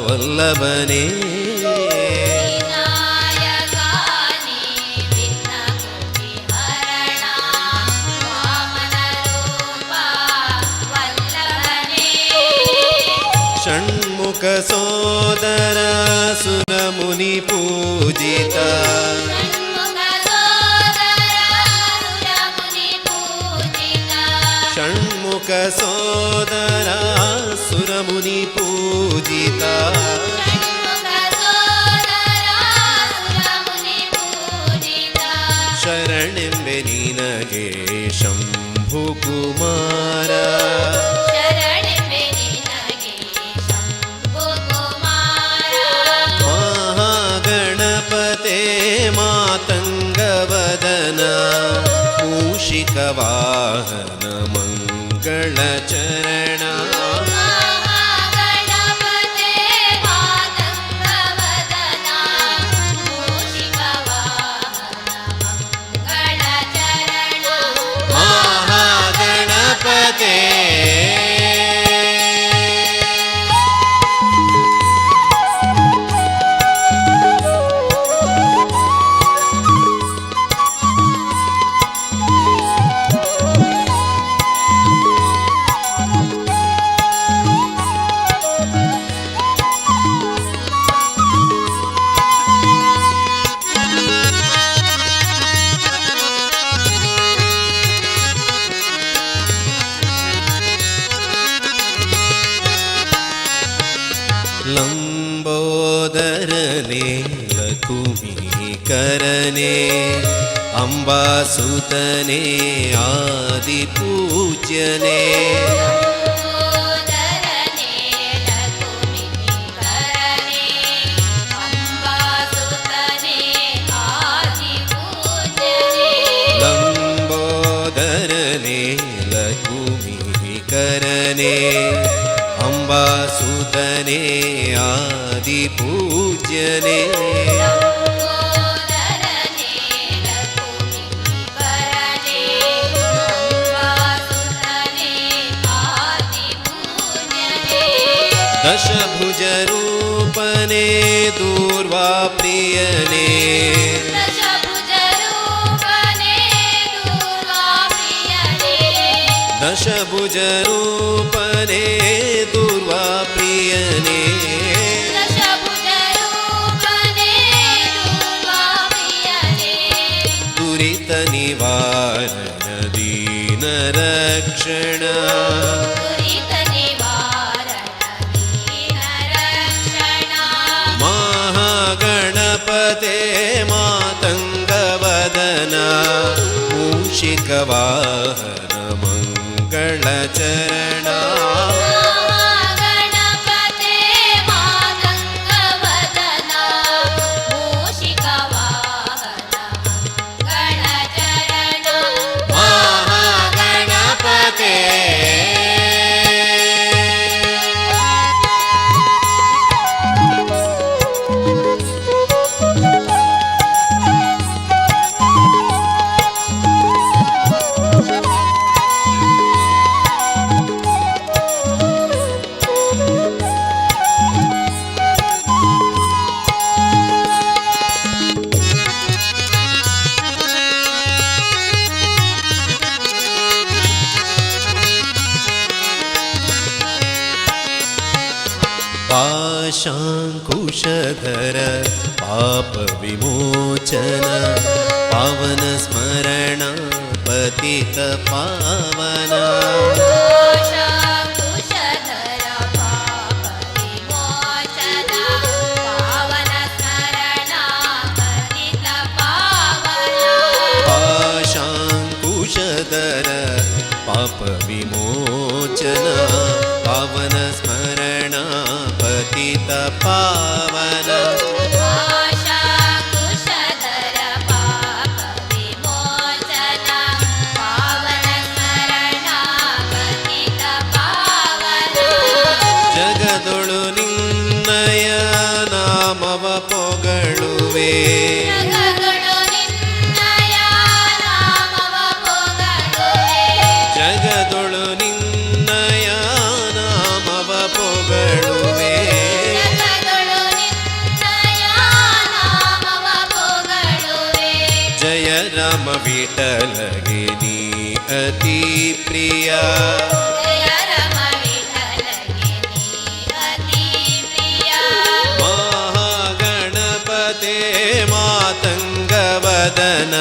ವಲ್ಲಭನೇ ಷಣ್ಮುಖ ಸೋದರ ಸುರಮುನಿ ಪೂಜಿತ ಷಣ್ಮುಖ ಸೋದರ ಸುರಮುನಿ ಪೂಜಿತ ಶರಣೆಂಬೆ ನಿನಗೆ ಶಂಭುಕುಮಾರ ಮಹಾಗಣಪತೆ ಮಾತಂಗವದನ ಮೂಷಿಕವಾಹನ ಮಂಗಳ ಚರಣ ಮಹಾಗಣಪತೆ ಲಂಬೋದರನೆ ಲಕುಮೀಕರನೆ ಅಂಬಾಸುತನೆ ಆದಿಪೂಜ್ಯನೆ ಲಂಬೋದರನೆ ಲಕುಮೀಕರನೆ ಅಂಬಾಸುತನೆ ಆದಿಪೂಜ್ಯನೆ ದಶಭುಜ ರೂಪನೆ ದೂರ್ವಾ ಪ್ರಿಯನೆ ದಶಭುಜ ರೂಪನೆ ದೂರ್ವಾ ಪ್ರಿಯನೆ ದುರಿತ ನಿವಾರಣ ದೀನ ರಕ್ಷಣ ಮಹಾಗಣಪತೆ ಮಾತಂಗವದನ ಮೂಷಿಕವಾಹನ ಮಂಗಳ ಚರಣ ಮಹಾಗಣಪತೆ पाशाङ्कुशधर पाप विमोचन पावन स्मरण पतित पावन पाशाङ्कुशधर पाप विमोचन पावन स्मरण पतित पावन पाशाकुशधर पाप विमोचन पावन स्मरण पतित पावन जगदೊಳು ನಿನ್ನಯ ನಾಮವ ಪೊಗಳುವೆ ಜಗದೊಳು ನಿನ್ನಯ ನಾಮವ ಪೊಗಳುವೆ ರಾಮ ವಿಠಲಗೆ ನೀ ಅತಿ ಪ್ರಿಯ. ಜಯ ರಾಮ ವಿಠಲಗೆ ನೀ ಅತಿ ಪ್ರಿಯ. ಮಹಾಗಣಪತೆ ಮಾತಂಗವದನ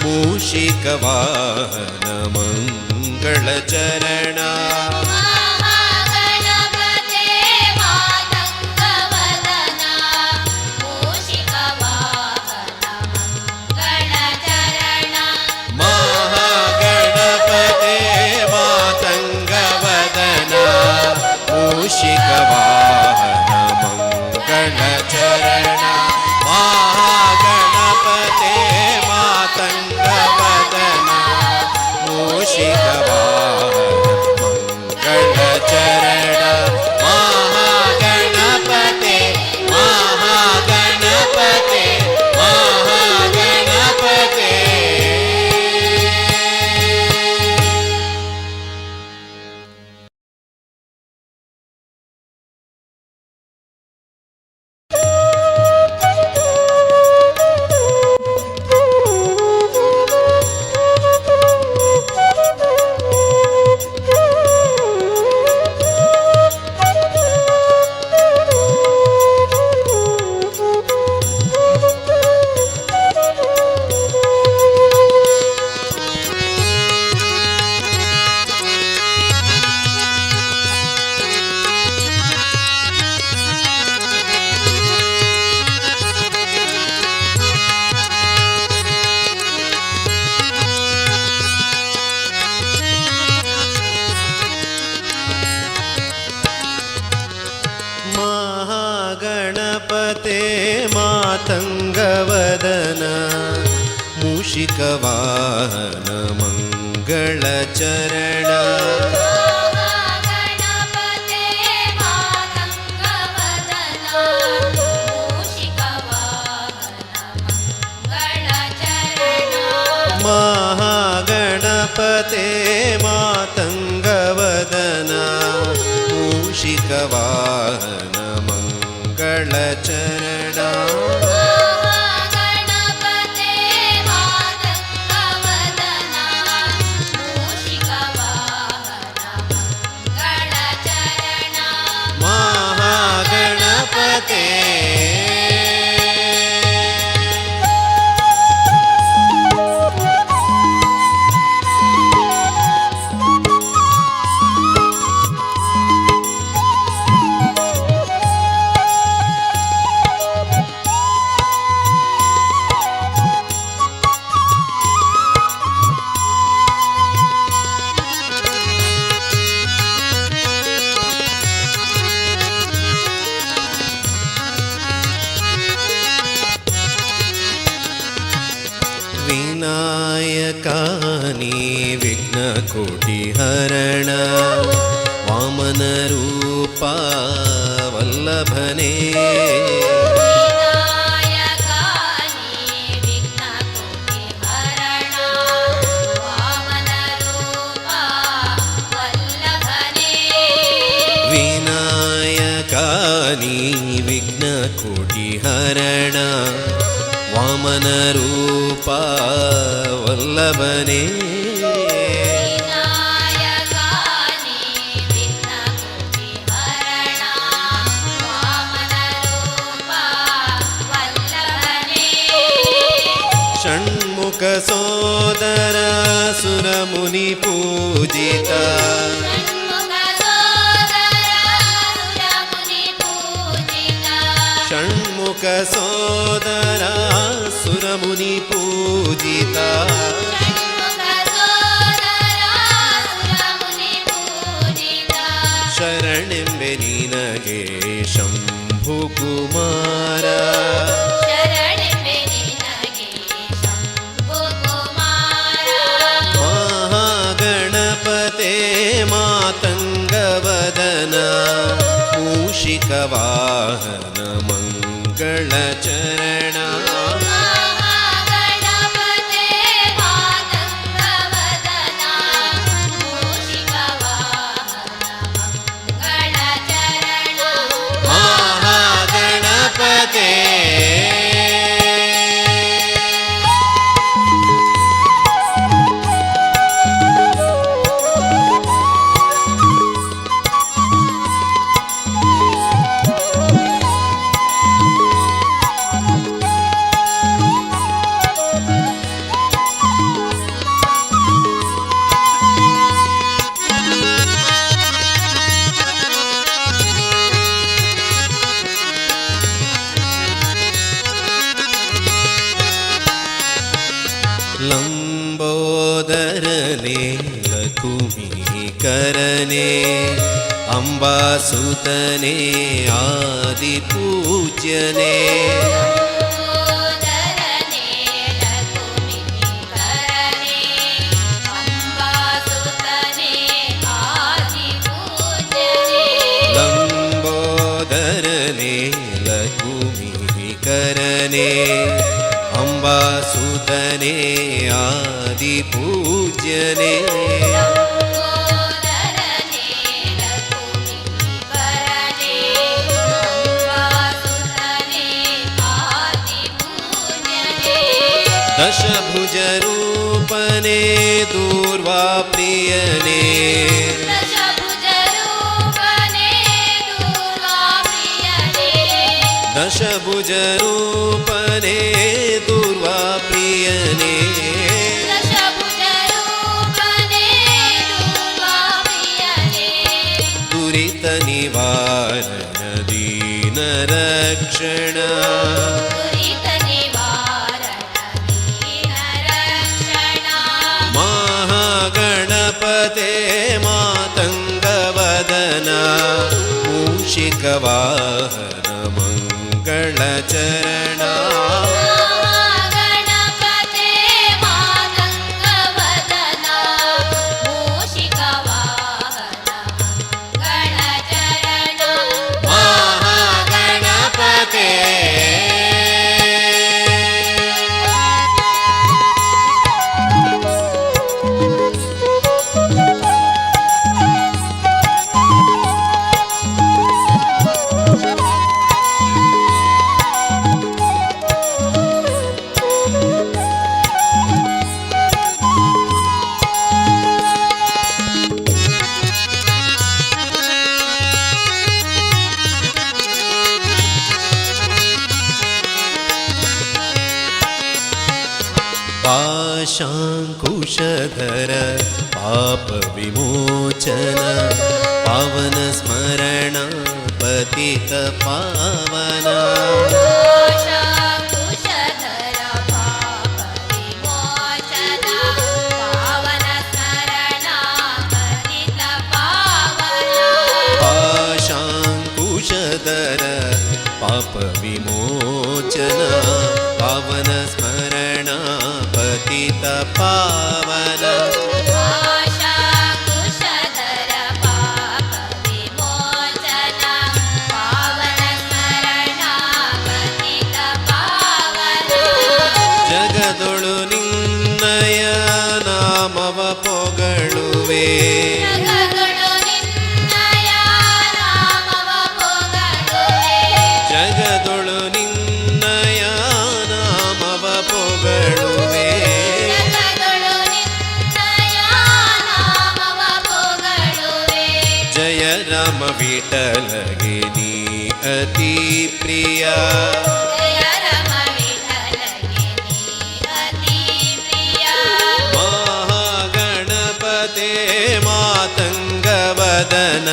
ಮೂಷಿಕ ವಾಹನ ಮಂಗಳ ಚರಣ. ಮಹಾಗಣಪತೆ ಮಾತಂಗವದನ ಮೂಷಿಕ ವಾಹನ ಮಂಗಳ ಚರಣ. ಮಹಾಗಣಪತೆ ಮಾತಂಗವದನ ಮೂಷಿಕ ವಾಹನ ಮಂಗಳ ಚರಣ. ಮಹಾಗಣಪತೆ ಮಾತಂಗವದನ ಮೂಷಿಕ ವಾಹನ ಮಂಗಳ ಚರಣ. ಮಹಾಗಣಪತೆ ಮಹಾಗಣಪತೆ ಮಹಾಗಣಪತೆ. ಮಹಾಗಣಪತೆ ಮಾತಂಗವದನ ಮೂಷಿಕ ವಾಹನ ಮಂಗಳ ಚರಣ. ಮಹಾಗಣಪತೆ ಮಾತಂಗವದನ ಮೂಷಿಕ ವಾಹನ ಮಂಗಳ ಚರಣ. ಮಹಾಗಣಪತೆ ಮಾತಂಗವದನ ಮೂಷಿಕ ವಾಹನ ಮಂಗಳ ಚರಣ. ಮಹಾಗಣಪತೆ ಮಾತಂಗವದನ ಮೂಷಿಕ ವಾಹನ ಮಂಗಳ ಚರಣ. ಮಹಾಗಣಪತೆ ವಿನಾಯಕಾನಿ ವಿಘ್ನಕೋಟಿ ಹರಣ ವಾಮನ ರೂಪ ವಲ್ಲಭನೇ. ವಿನಾಯಕಾನಿ ವಿಘ್ನಕೋಟಿ ಹರಣ ವಾಮನ ರೂಪ ವಲ್ಲಭನೇ. ವಿನಾಯಕಾನಿ ವಿಘ್ನಕೋಟಿ ಹರಣ ವಾಮನ ರೂಪ ವಲ್ಲಭನೇ. ವಿನಾಯಕಾನಿ ವಿಘ್ನಕೋಟಿ ಹರಣ ವಾಮನ ರೂಪ ವಲ್ಲಭನೇ. ಷಣ್ಮುಖ ಸೋದರ ಸುರಮುನಿ ಪೂಜಿತ. ಷಣ್ಮುಖ ಸೋದರ ಸುರಮುನಿ ಪೂಜಿತ. ಷಣ್ಮುಖ ಸೋದರ ಸುರಮುನಿ ಪೂಜಿತ. ಷಣ್ಮುಖ ಸೋದರ ಸುರಮುನಿ ಪೂಜಿತ. ಶರಣೆಂಬೆ ನಿನಗೆ ಶಂಭು ಕುಮಾರ. ಶರಣೆಂಬೆ ನಿನಗೆ ಶಂಭು ಕುಮಾರ. ಮಹಾಗಣಪತೆ ಮಾತಂಗವದನ ಮೂಷಿಕ ವಾಹನ ಮಂಗಳ ಚರಣ. ಮಹಾಗಣಪತೆ ಮಾತಂಗವದನ ಮೂಷಿಕ ವಾಹನ ಮಂಗಳ ಚರಣ. ಮಹಾಗಣಪತೆ ಲಕುಮೀಕರನೆ ಅಂಬಾಸುತನೆ ಆದಿಪೂಜ್ಯನೆ ಲಂಬೋದರನೆ ಲಕುಮಿಕರನೆ ಅಂಬಾಸುತನೆ ಆದಿಪೂಜ್ಯನೆ ಲಂಬೋದರನೆ ಲಕುಮೀಕರನೆ ಅಂಬಾಸುತನೆ ಆದಿಪೂಜ್ಯನೆ ಲಂಬೋದರನೆ ಲಕುಮಿಕರನೆ ಅಂಬಾಸುತನೆ ಆದಿಪೂಜ್ಯನೆ ದಶಭುಜ ರೂಪನೆ ದೂರ್ವಾ ಪ್ರಿಯನೆ ದಶಭುಜ ರೂಪನೆ ದೂರ್ವಾ ಪ್ರಿಯನೆ ದಶಭುಜ ರೂಪನೆ ದೂರ್ವಾ ಪ್ರಿಯನೆ ದಶಭುಜ ರೂಪನೆ ದೂರ್ವಾ ಪ್ರಿಯನೆ ದುರಿತ ನಿವಾರಣ ದೀನ ರಕ್ಷಣ ದುರಿತ ನಿವಾರಣ ದೀನ ರಕ್ಷಣ ಮಹಾಗಣಪತೆ ಮಾತಂಗವದನ ಮೂಷಿಕವಾಹನ ಮಂಗಳಚರಣ ಮಹಾಗಣಪತೆ ಮಾತಂಗವದನ ಮೂಷಿಕವಾಹನ ಮಂಗಳಚರಣ ಮಹಾಗಣಪತೆ पाशाङ्कुशधर पापविमोचन पावन स्मरण पतित पावन पाशाङ्कुशधर पापविमोचन पावन स्मरण पतित पावन पाशाङ्कुशधर पापविमोचन पावन स्मरण पतित पावन पाशाङ्कुशधर पापविमोचन पावन स्मरण पतित पावन जगदೊಳು ನಿನ್ನಯ ನಾಮವ ಪೊಗಳುವೆ ಜಗದೊಳು ನಿನ್ನಯ ನಾಮವ ಪೊಗಳುವೆ ಜಗದೊಳು ನಿನ್ನಯ ನಾಮವ ಪೊಗಳುವೆ ಜಗದೊಳು ನಿನ್ನಯ ನಾಮವ ಪೊಗಳುವೆ ಜಯ ರಾಮ ವಿಠಲಗೆ ನೀ ಅತಿ ಪ್ರಿಯ ಜಯ ರಮ ವಿಠಲಗೆ ನೀ ಅತಿ ಪ್ರಿಯ ಮಹಾಗಣಪತೆ ಮಾತಂಗವದನ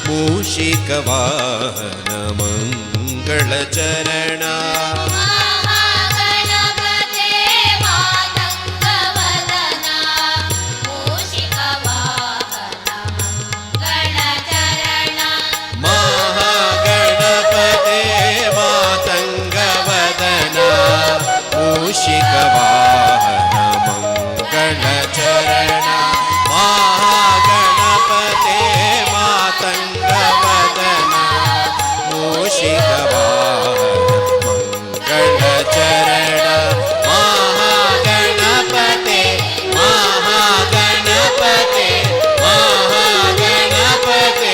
ಮೂಷಿಕವಾಹನ ಮಂಗಳಚರಣ ಮಹಾಗಣಪತೆ ಮಾತಂಗವದನ ಮೂಷಿಕವಾಹನ ಮಂಗಳಚರಣ ಮಹಾಗಣಪತೆ ಮಾತಂಗವದನ ಮೂಷಿಕವಾಹನ ಮಂಗಳಚರಣ ಮಹಾಗಣಪತೆ ಮಾತಂಗವದನ ಮೂಷಿಕವಾಹನ ಮಂಗಳಚರಣ ಮಹಾಗಣಪತೆ ಮಹಾಗಣಪತೆ ಮಹಾಗಣಪತೆ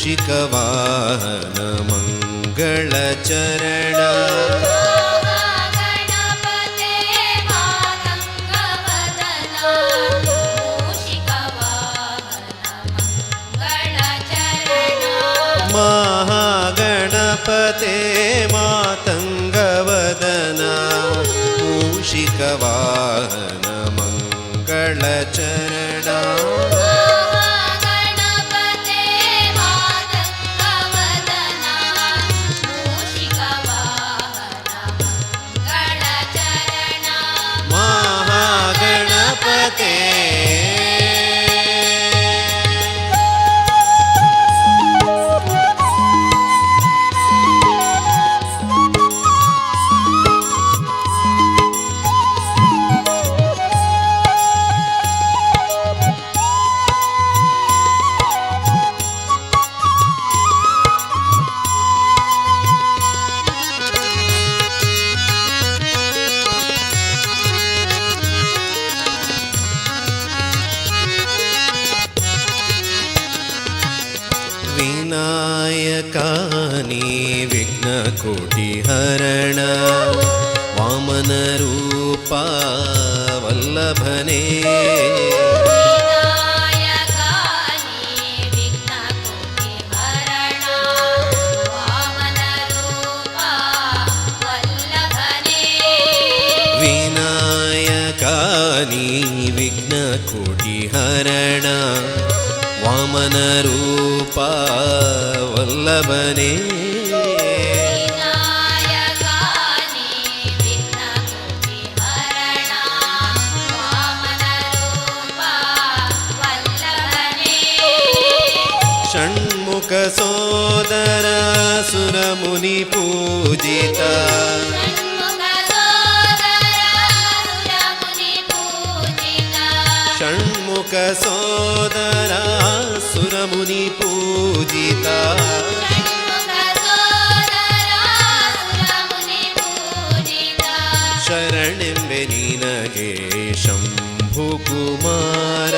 ಮೂಷಿಕವಾಹನ ಮಂಗಳಚರಣ ಗಣಪತೆ ಮಾತಂಗವದನ ಮೂಷಿಕವಾಹನ ಮಂಗಳಚರಣ ಮಹಾಗಣಪತೆ ಮಾತಂಗವದನ ಮೂಷಿಕವಾಹನ ಮಂಗಳಚರಣ ಗಣಪತೆ ಮಾತಂಗವದನ ಮೂಷಿಕವಾಹನ ಮಂಗಳಚರಣ ಮಹಾಗಣಪತೆ ವಿನಾಯಕಾನಿ ವಿಘ್ನಕೋಟಿಹರಣ ವಾಮನರೂಪ ವಲ್ಲಭನೇ ವಿನಾಯಕಾನಿ ವಿಘ್ನಕೋಟಿಹರಣ ವಾಮನರೂಪ ವಲ್ಲಭನೇ ವಿನಾಯಕಾನಿ ವಿಘ್ನಕೋಟಿಹರಣ ವಾಮನರೂಪ ವಲ್ಲಭನೇ ವಿನಾಯಕಾನಿ ವಿಘ್ನಕೋಟಿಹರಣ ವಾಮನರೂಪ ವಲ್ಲಭನೇ ಷಣ್ಮುಖ ಸೋದರ ಸುರಮುನಿ ಪೂಜಿತ ಷಣ್ಮುಖ ಸೋದರ ಸುರಮುನಿ ಪೂಜಿತ ಷಣ್ಮುಖ ಸೋದರ ಸುರಮುನಿ ಪೂಜಿತ ಷಣ್ಮುಖ ಸೋದರ ಸುರಮುನಿ ಪೂಜಿತ ಶರಣೆಂಬೆ ನಿನಗೆ ಶಂಭು ಕುಮಾರ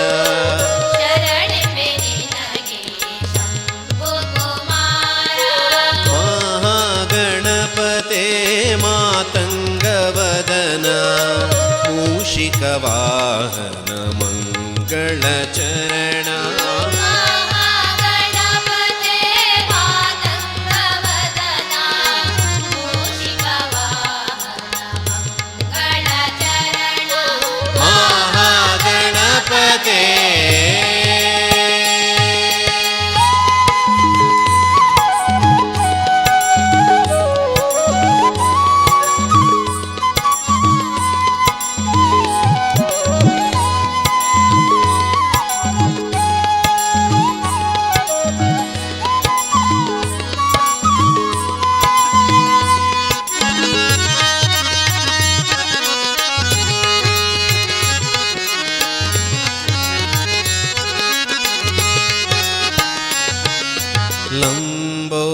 ಶರಣೆಂಬೆ ನಿನಗೆ ಶಂಭು ಕುಮಾರ ಮಹಾಗಣಪತೆ ಮಾತಂಗವದನ ಮೂಷಿಕವಾಹನ ಮಂಗಳಚರಣ ಮಹಾಗಣಪತೆ ಮಾತಂಗವದನ ಮೂಷಿಕವಾಹನ ಮಂಗಳಚರಣ ಮಹಾಗಣಪತೆ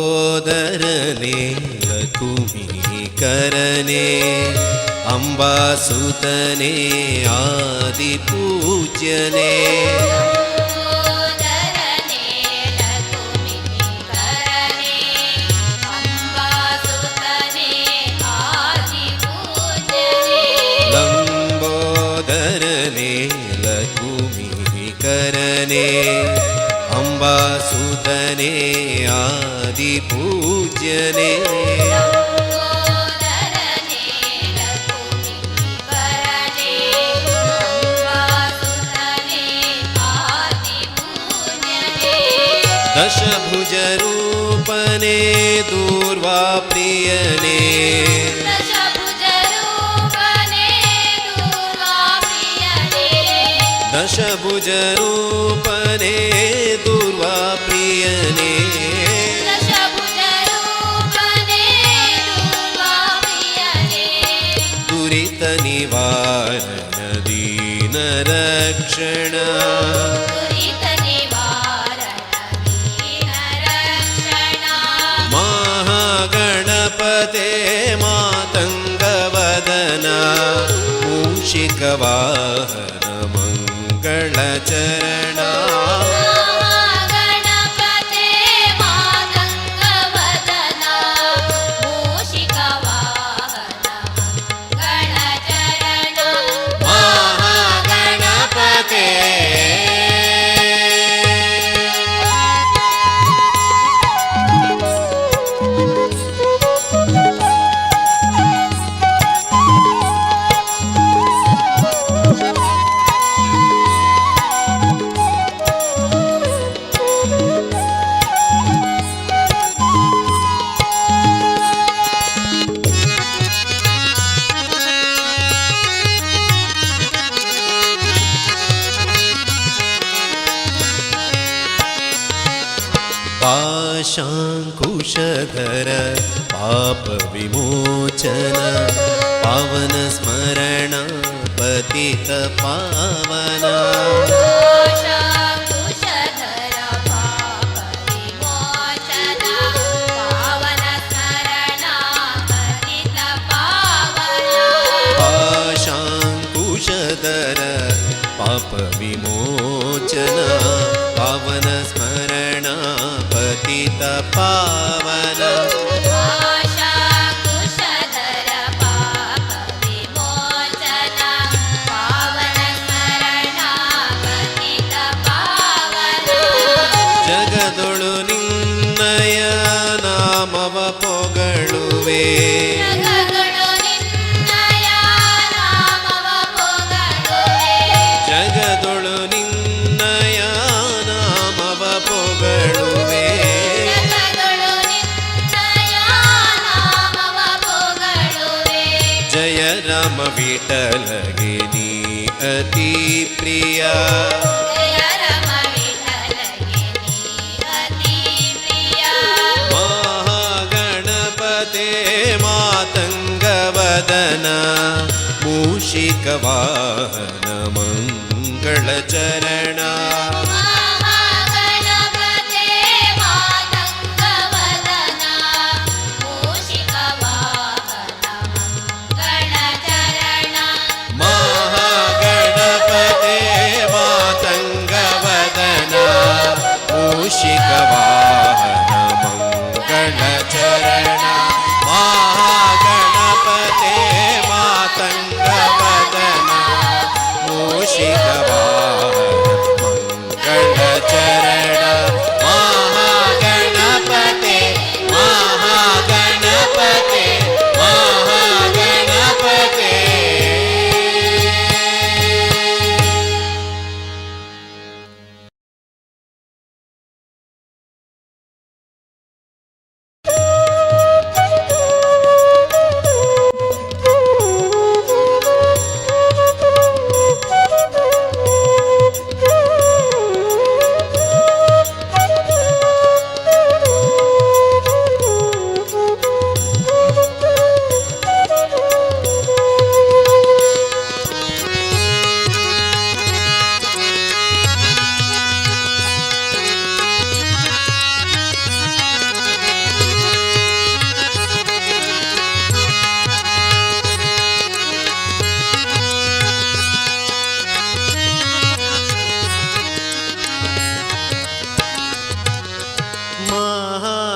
ಲಂಬೋದರನೆ ಲಕುಮೀಕರನೆ ಅಂಬಾಸುತನೆ ಆದಿಪೂಜ್ಯನೆ ಲಂಬೋದರನೆ ಲಕುಮೀಕರನೆ ಅಂಬಾಸುತನೆ ಆದಿಪೂಜ್ಯನೆ ಲಂಬೋದರನೆ ಲಕುಮೀಕರನೆ ಅಂಬಾಸುತನೆ ಆದಿಪೂಜ್ಯನೆ ಲಂಬೋದರನೆ ಲಕುಮೀಕರನೆ ಅಂಬಾಸುತನೆ ಆದಿಪೂಜ್ಯನೆ ದಶಭುಜ ರೂಪನೆ ದೂರ್ವಾ ಪ್ರಿಯನೆ ದಶಭುಜ ರೂಪನೆ ದೂರ್ವಾ ಪ್ರಿಯನೆ ದಶಭುಜ ರೂಪನೆ ದೂರ್ವಾ ಪ್ರಿಯನೆ ದಶಭುಜ ರೂಪನೆ ದೂರ್ವಾ ಪ್ರಿಯನೆ ದುರಿತ ನಿವಾರಣ ದೀನ ರಕ್ಷಣ ದುರಿತ ನಿವಾರಣ ದೀನ ರಕ್ಷಣ ಮಹಾಗಣಪತೆ ಮಾತಂಗವದನ ಮೂಷಿಕವಾಹನ ಮಂಗಳಚರಣ ಗಣಪತೆ पाशाङ्कुशधर पापविमोचन पावन स्मरण पतित पावन पाशाङ्कुशधर पापविमोचन पावन स्मरण पतित पावन पाशाङ्कुशधर पापविमोचन पावन स्मरण पतित पावन पाशाङ्कुशधर पापविमोचन पावन स्मरण पतित पावन जगदೊಳು ನಿನ್ನಯ ನಾಮವ ಪೊಗಳುವೆ ಜಗದೊಳು ನಿನ್ನಯ ನಾಮವ ಪೊಗಳುವೆ ಜಗದೊಳು ನಿನ್ನಯ ನಾಮವ ಪೊಗಳುವೆ ಜಗದೊಳು ನಿನ್ನಯ ನಾಮವ ಪೊಗಳುವೆ ಜಯ ರಾಮ ವಿಠಲಗೆ ನೀ ಅತಿ ಪ್ರಿಯ ಜಯ ರಮ ವಿಠಲಗೆ ನೀ ಅತಿ ಪ್ರಿಯ ಮಹಾಗಣಪತೆ ಮಾತಂಗವದನ ಮೂಷಿಕ ವಾಹನ ಮಂಗಳ ಚರಣ ಮಹಾಗಣಪತೆ ಮಾತಂಗವದನ ಮೂಷಿಕ ವಾಹನ ಮಂಗಳ ಚರಣ ಮಹಾಗಣಪತೆ ಮಾತಂಗವದನ ಮೂಷಿಕ ವಾಹನ ಮಂಗಳ ಚರಣ ಮಹಾಗಣಪತೆ ಮಾತಂಗವದನ ಮೂಷಿಕ ವಾಹನ ಮಂಗಳ ಚರಣ ಮಹಾಗಣಪತೆ ಮಹಾಗಣಪತೆ ಮಹಾಗಣಪತೆ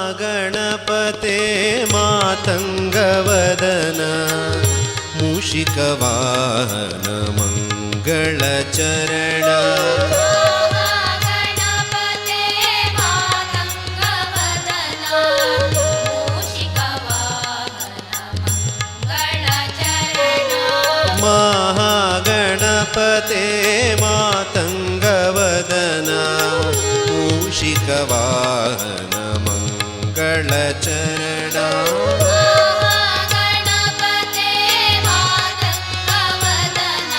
ಮಹಾಗಣಪತೆ ಮಾತಂಗವದನ ಮೂಷಿಕ ವಾಹನ ಮಂಗಳ ಚರಣ ಮಹಾಗಣಪತೆ ಮಾತಂಗವದನ ಮೂಷಿಕ ವಾಹನ ಮಂಗಳ ಚರಣ ಮಹಾಗಣಪತೆ ಮಾತಂಗವದನ ಮೂಷಿಕ ವಾಹನ ಮಂಗಳ ಚರಣ ಮಹಾಗಣಪತೆ ಮಾತಂಗವದನ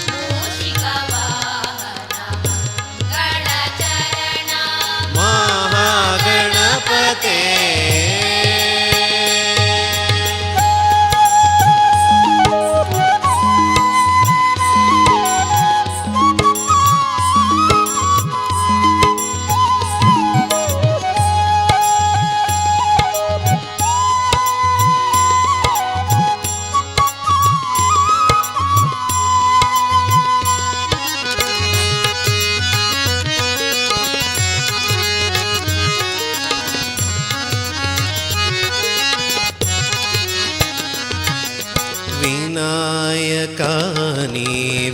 ಮೂಷಿಕ ವಾಹನ ಮಂಗಳ ಚರಣ ಮಹಾಗಣಪತೆ विनायकानि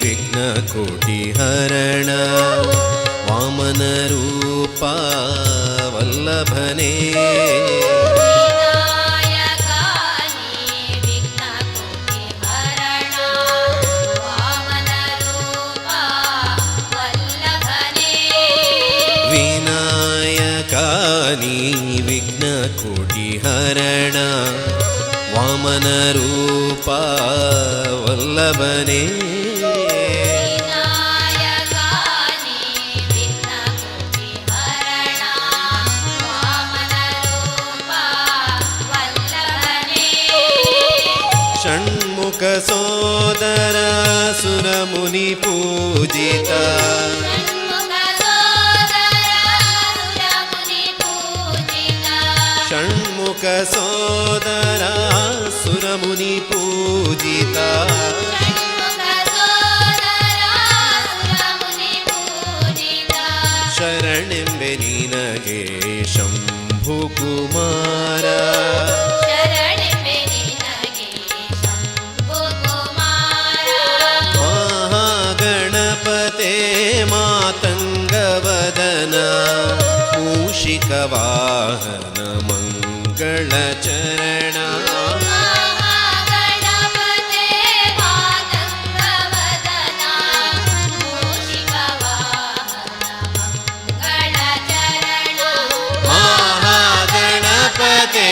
विघ्नकोटिहरण वामनरूपा वल्लभने ವಿನಾಯಕಾನಿ ವಿಘ್ನಕೋಟಿಹರಣ ವಾಮನ ರೂಪ ವಲ್ಲಭನೇ विनायकानि विघ्नकोटिहरण वामनरूपा वल्लभने ವಿನಾಯಕಾನಿ ವಿಘ್ನಕೋಟಿಹರಣ ವಾಮನ ಷಣ್ಮುಖ ಸೋದರ ಸುರಮುನಿ ಪೂಜಿತ ಷಣ್ಮುಖ ಸೋದರ ಸುರಮುನಿ ಪೂಜಿತ ಷಣ್ಮುಖ ಸೋದರ ಸುರಮುನಿ ಪೂಜಿತ ಶರಣೆಂಬೆ ನಿನಗೆ ಶಂಭು ಕುಮಾರ ಮಹಾಗಣಪತೆ ಮಾತಂಗವದನ ಮೂಷಿಕವಾಹನ ಮಂಗಳ ಚರಣ ಮಹಾಗಣಪತೆ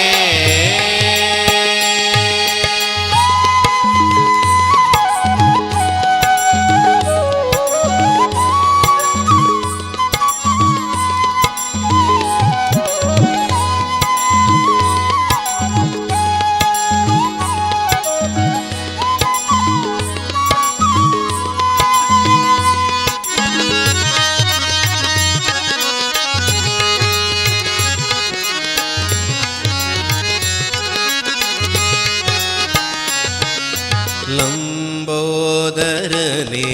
ಲಂಬೋದರನೆ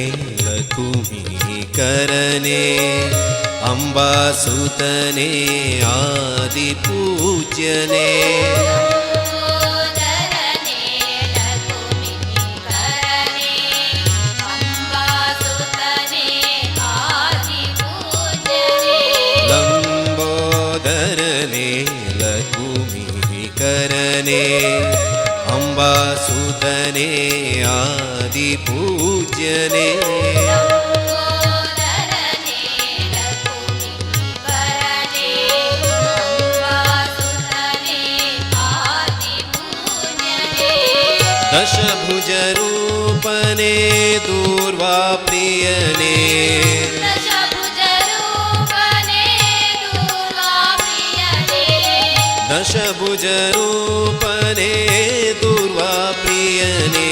ಲಕುಮೀಕರನೆ ಅಂಬಾಸುತನೆ ಆದಿಪೂಜ್ಯನೆ ಲಂಬೋದರನೆ ಲಕುಮೀಕರನೆ ಅಂಬಾಸುತನೆ ಆದಿಪೂಜ್ಯನೆ ದಶಭುಜ ರೂಪನೆ ದೂರ್ವಾ ಪ್ರಿಯನೆ ದಶಭುಜ ರೂಪನೆ ದೂರ್ವಾ ಪ್ರಿಯನೆ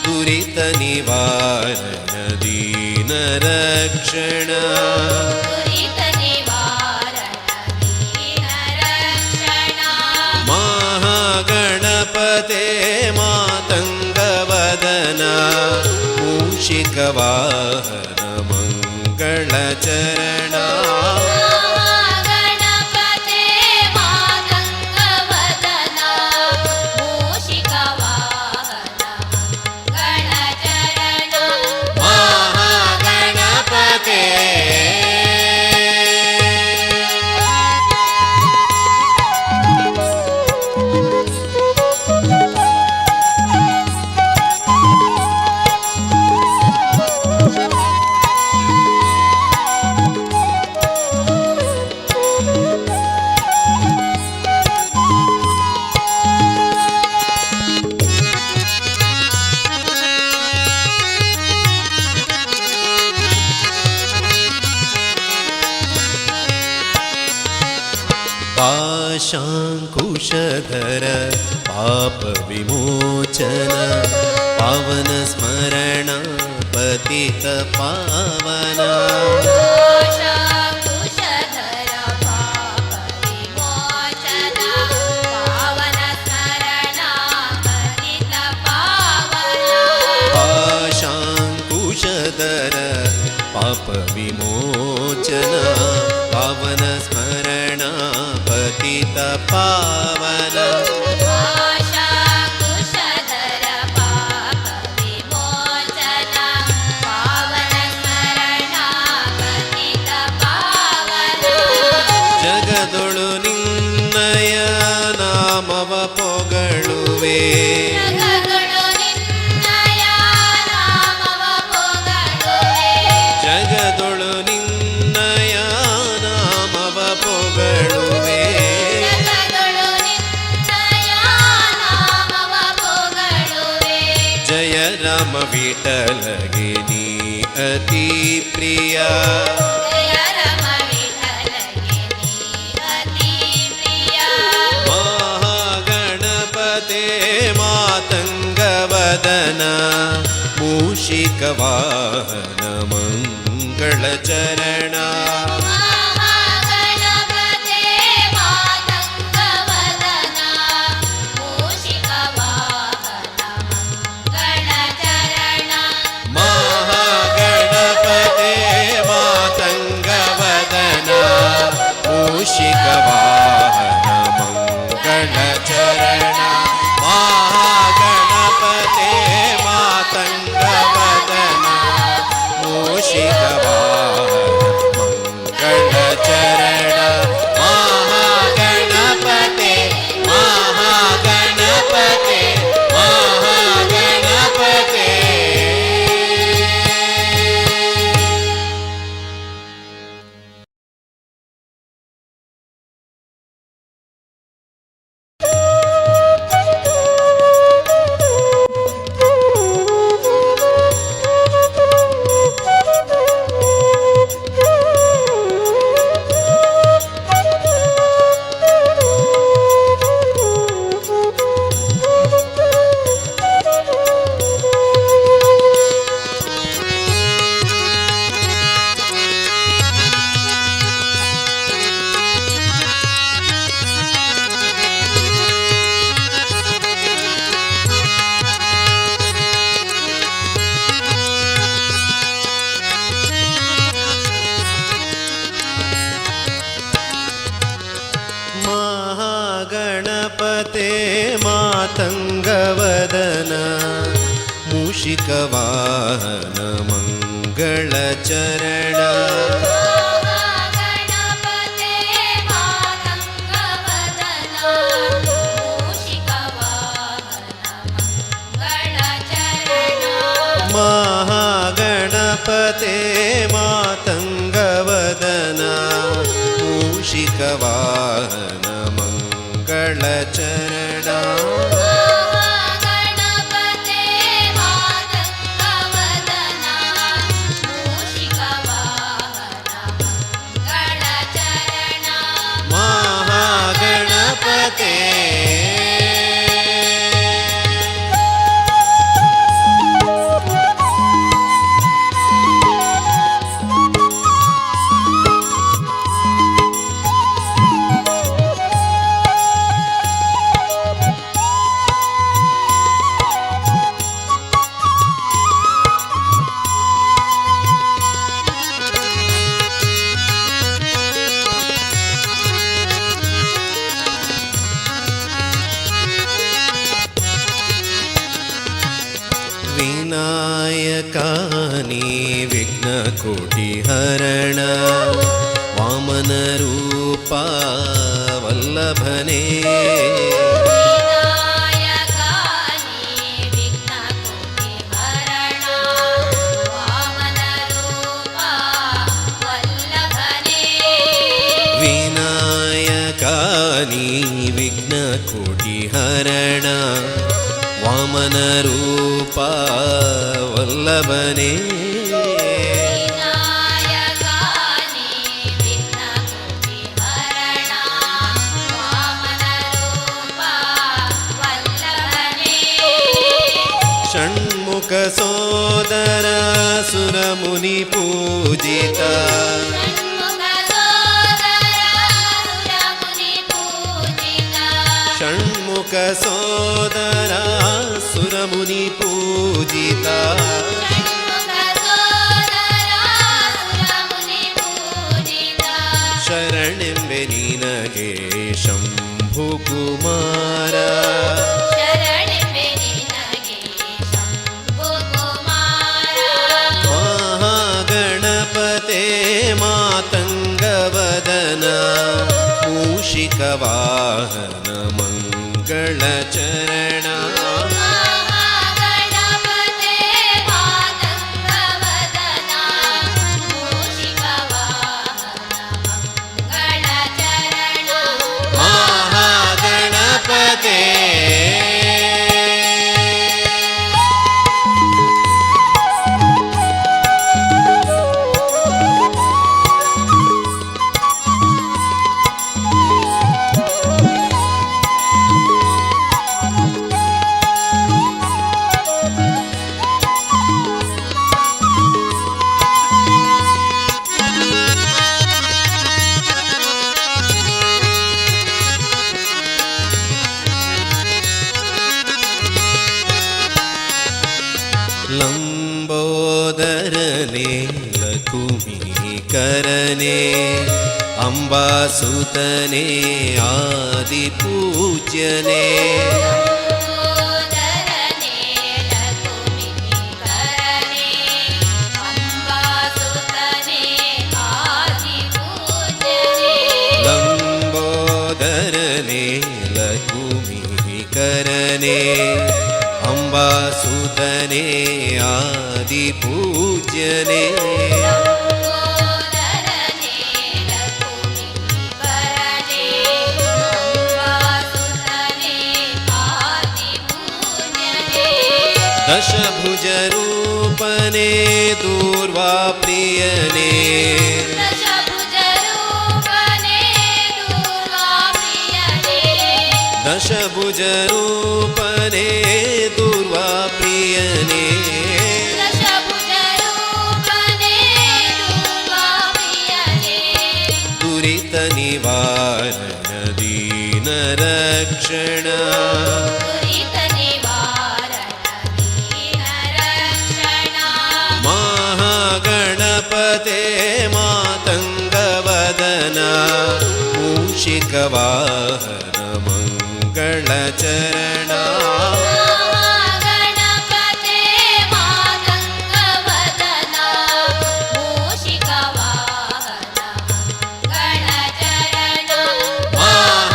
ದುರಿತ ನಿವಾರಣ ದೀನ ರಕ್ಷಣ ಮಹಾಗಣಪತೆ ಮಾತಂಗವದನ ಮೂಷಿಕವಾಹನ ಮಂಗಳ ಚರಣ ಮಹಾಗಣಪತೆ पाशाङ्कुशधर पापविमोचन पावन स्मरण पतित पावन पाशाङ्कुशधर पापविमोचन पावन स्मरण पतित पावन पाशाकुशधर पाप विमोचन पावन स्मरण पतित पावन जगदೊಳು ನಿನ್ನಯ ನಾಮವ ಪೊಗಳುವೆ ಜಗದೊಳು ನಿನ್ನಯ ನಾಮವ ಪೊಗಳುವೆ ಜಯ ರಾಮ ವಿಠಲಗೆ ನೀ ಅತಿ ಪ್ರಿಯ ಜಯ ರಾಮ ವಿಠಲಗೆ ನೀ ಅತಿ ಪ್ರಿಯ ಮೂಷಿಕವಾಹನ ಮಂಗಳ ಚರಣ ಮಹಾಗಣಪತೆ ಮಾತಂಗವದನ ಮೂಷಿಕವಾಹನ ಮಂಗಳ ಚರಣ ಮಹಾಗಣಪತೆ ಮಾತಂಗವದನ ಮೂಷಿಕವಾಹನ ಮಂಗಳ ಚರಣ ಮಹಾಗಣಪತೆ ಮಾತಂಗವದನ ಮೂಷಿಕವಾಹನ ಮಂಗಳ ಚರಣ ಮಹಾಗಣಪತೆ ಮಹಾಗಣಪತೆ ಮಹಾಗಣಪತೆ ಮಹಾಗಣಪತೆ ಮಾತಂಗವದನ ಮೂಷಿಕವಾಹನ ಮಂಗಳ ಚರಣ ಮಹಾಗಣಪತೆ ಮಾತಂಗವದನ ಮೂಷಿಕವಾಹನ ಮಂಗಳ ಚರಣ ಮಹಾಗಣಪತೆ ಮಾತಂಗವದನ ಮೂಷಿಕವಾಹನ ಮಂಗಳ ಚರಣ ಮಹಾಗಣಪತೆ ಮಾತಂಗವದನ ಮೂಷಿಕವಾಹನ ಮಂಗಳ ಚರಣ ಮಹಾಗಣಪತೆ ವಿನಾಯಕಾನಿ ವಿಘ್ನಕೋಟಿ ಹರಣ ವಾಮನ ರೂಪ ವಲ್ಲಭನೇ ವಿನಾಯಕಾನಿ ವಿಘ್ನಕೋಟಿ ಹರಣ ವಾಮನ ರೂಪ ವಲ್ಲಭನೇ ವಿನಾಯಕಾನಿ ವಿಘ್ನಕೋಟಿ ಹರಣ ವಾಮನ ರೂಪ ವಲ್ಲಭನೇ ವಿನಾಯಕಾನಿ ವಿಘ್ನಕೋಟಿ ಹರಣ ವಾಮನ ರೂಪ ವಲ್ಲಭನೇ ಷಣ್ಮುಖ ಸೋದರ ಸುರಮುನಿ ಪೂಜಿತ ಷಣ್ಮುಖ ಸೋದರ ಸುರಮುನಿ ಪೂಜಿತ ಷಣ್ಮುಖ ಸೋದರ ಸುರಮುನಿ ಪೂಜಿತ ಷಣ್ಮುಖ ಸೋದರ ಸುರಮುನಿ ಪೂಜಿತ ಶರಣೆಂಬೆ ನಿನಗೆ ಶಂಭು ಕುಮಾರ ಶರಣೆಂಬೆ ನಿನಗೆ ಶಂಭು ಕುಮಾರ ಮಹಾಗಣಪತೆ ಮಾತಂಗವದನ ಮೂಷಿಕವಾಹನ ಮಂಗಳ ಚರಣ ಮಹಾಗಣಪತೆ ಮಾತಂಗವದನ ಮೂಷಿಕವಾಹನ ಮಂಗಳ ಚರಣ ಮಹಾಗಣಪತೆ ಲಕುಮಿ ಕರನೆ ಅಂಬಾಸುತನೆ ಆದಿಪೂಜ್ಯನೆ ಲಂಬೋದರನೆ ಲಕುಮಿ ಕರನೆ ಅಂಬಾಸುತನೆ ಆದಿಪೂಜ್ಯನೆ ಲಂಬೋದರನೆ ಲಕುಮಿ ಕರನೆ ಅಂಬಾಸುತನೆ ಆದಿಪೂಜ್ಯನೆ ಲಂಬೋದರನೆ ಲಕುಮಿ ಕರನೆ ಅಂಬಾಸುತನೆ ಆದಿಪೂಜ್ಯನೆ ದಶಭುಜ ರೂಪನೆ ದೂರ್ವಾ ಪ್ರಿಯನೆ ದಶಭುಜ ರೂಪನೆ ದೂರ್ವಾ ಪ್ರಿಯನೆ ದಶಭುಜ ರೂಪನೆ ದೂರ್ವಾ ಪ್ರಿಯನೆ ದಶಭುಜ ರೂಪನೆ ದೂರ್ವಾ ಪ್ರಿಯನೆ ದುರಿತ ನಿವಾರಣ ದೀನ ರಕ್ಷಣ ದುರಿತ ನಿವಾರಣ ದೀನ ರಕ್ಷಣ ಮಹಾಗಣಪತೆ ಮಾತಂಗವದನ ಮೂಷಿಕವಾಹನ ಮಂಗಳಚರಣ ಮಹಾಗಣಪತೆ ಮಾತಂಗವದನ ಮೂಷಿಕವಾಹನ ಮಂಗಳಚರಣ ಮಹಾಗಣಪತೆ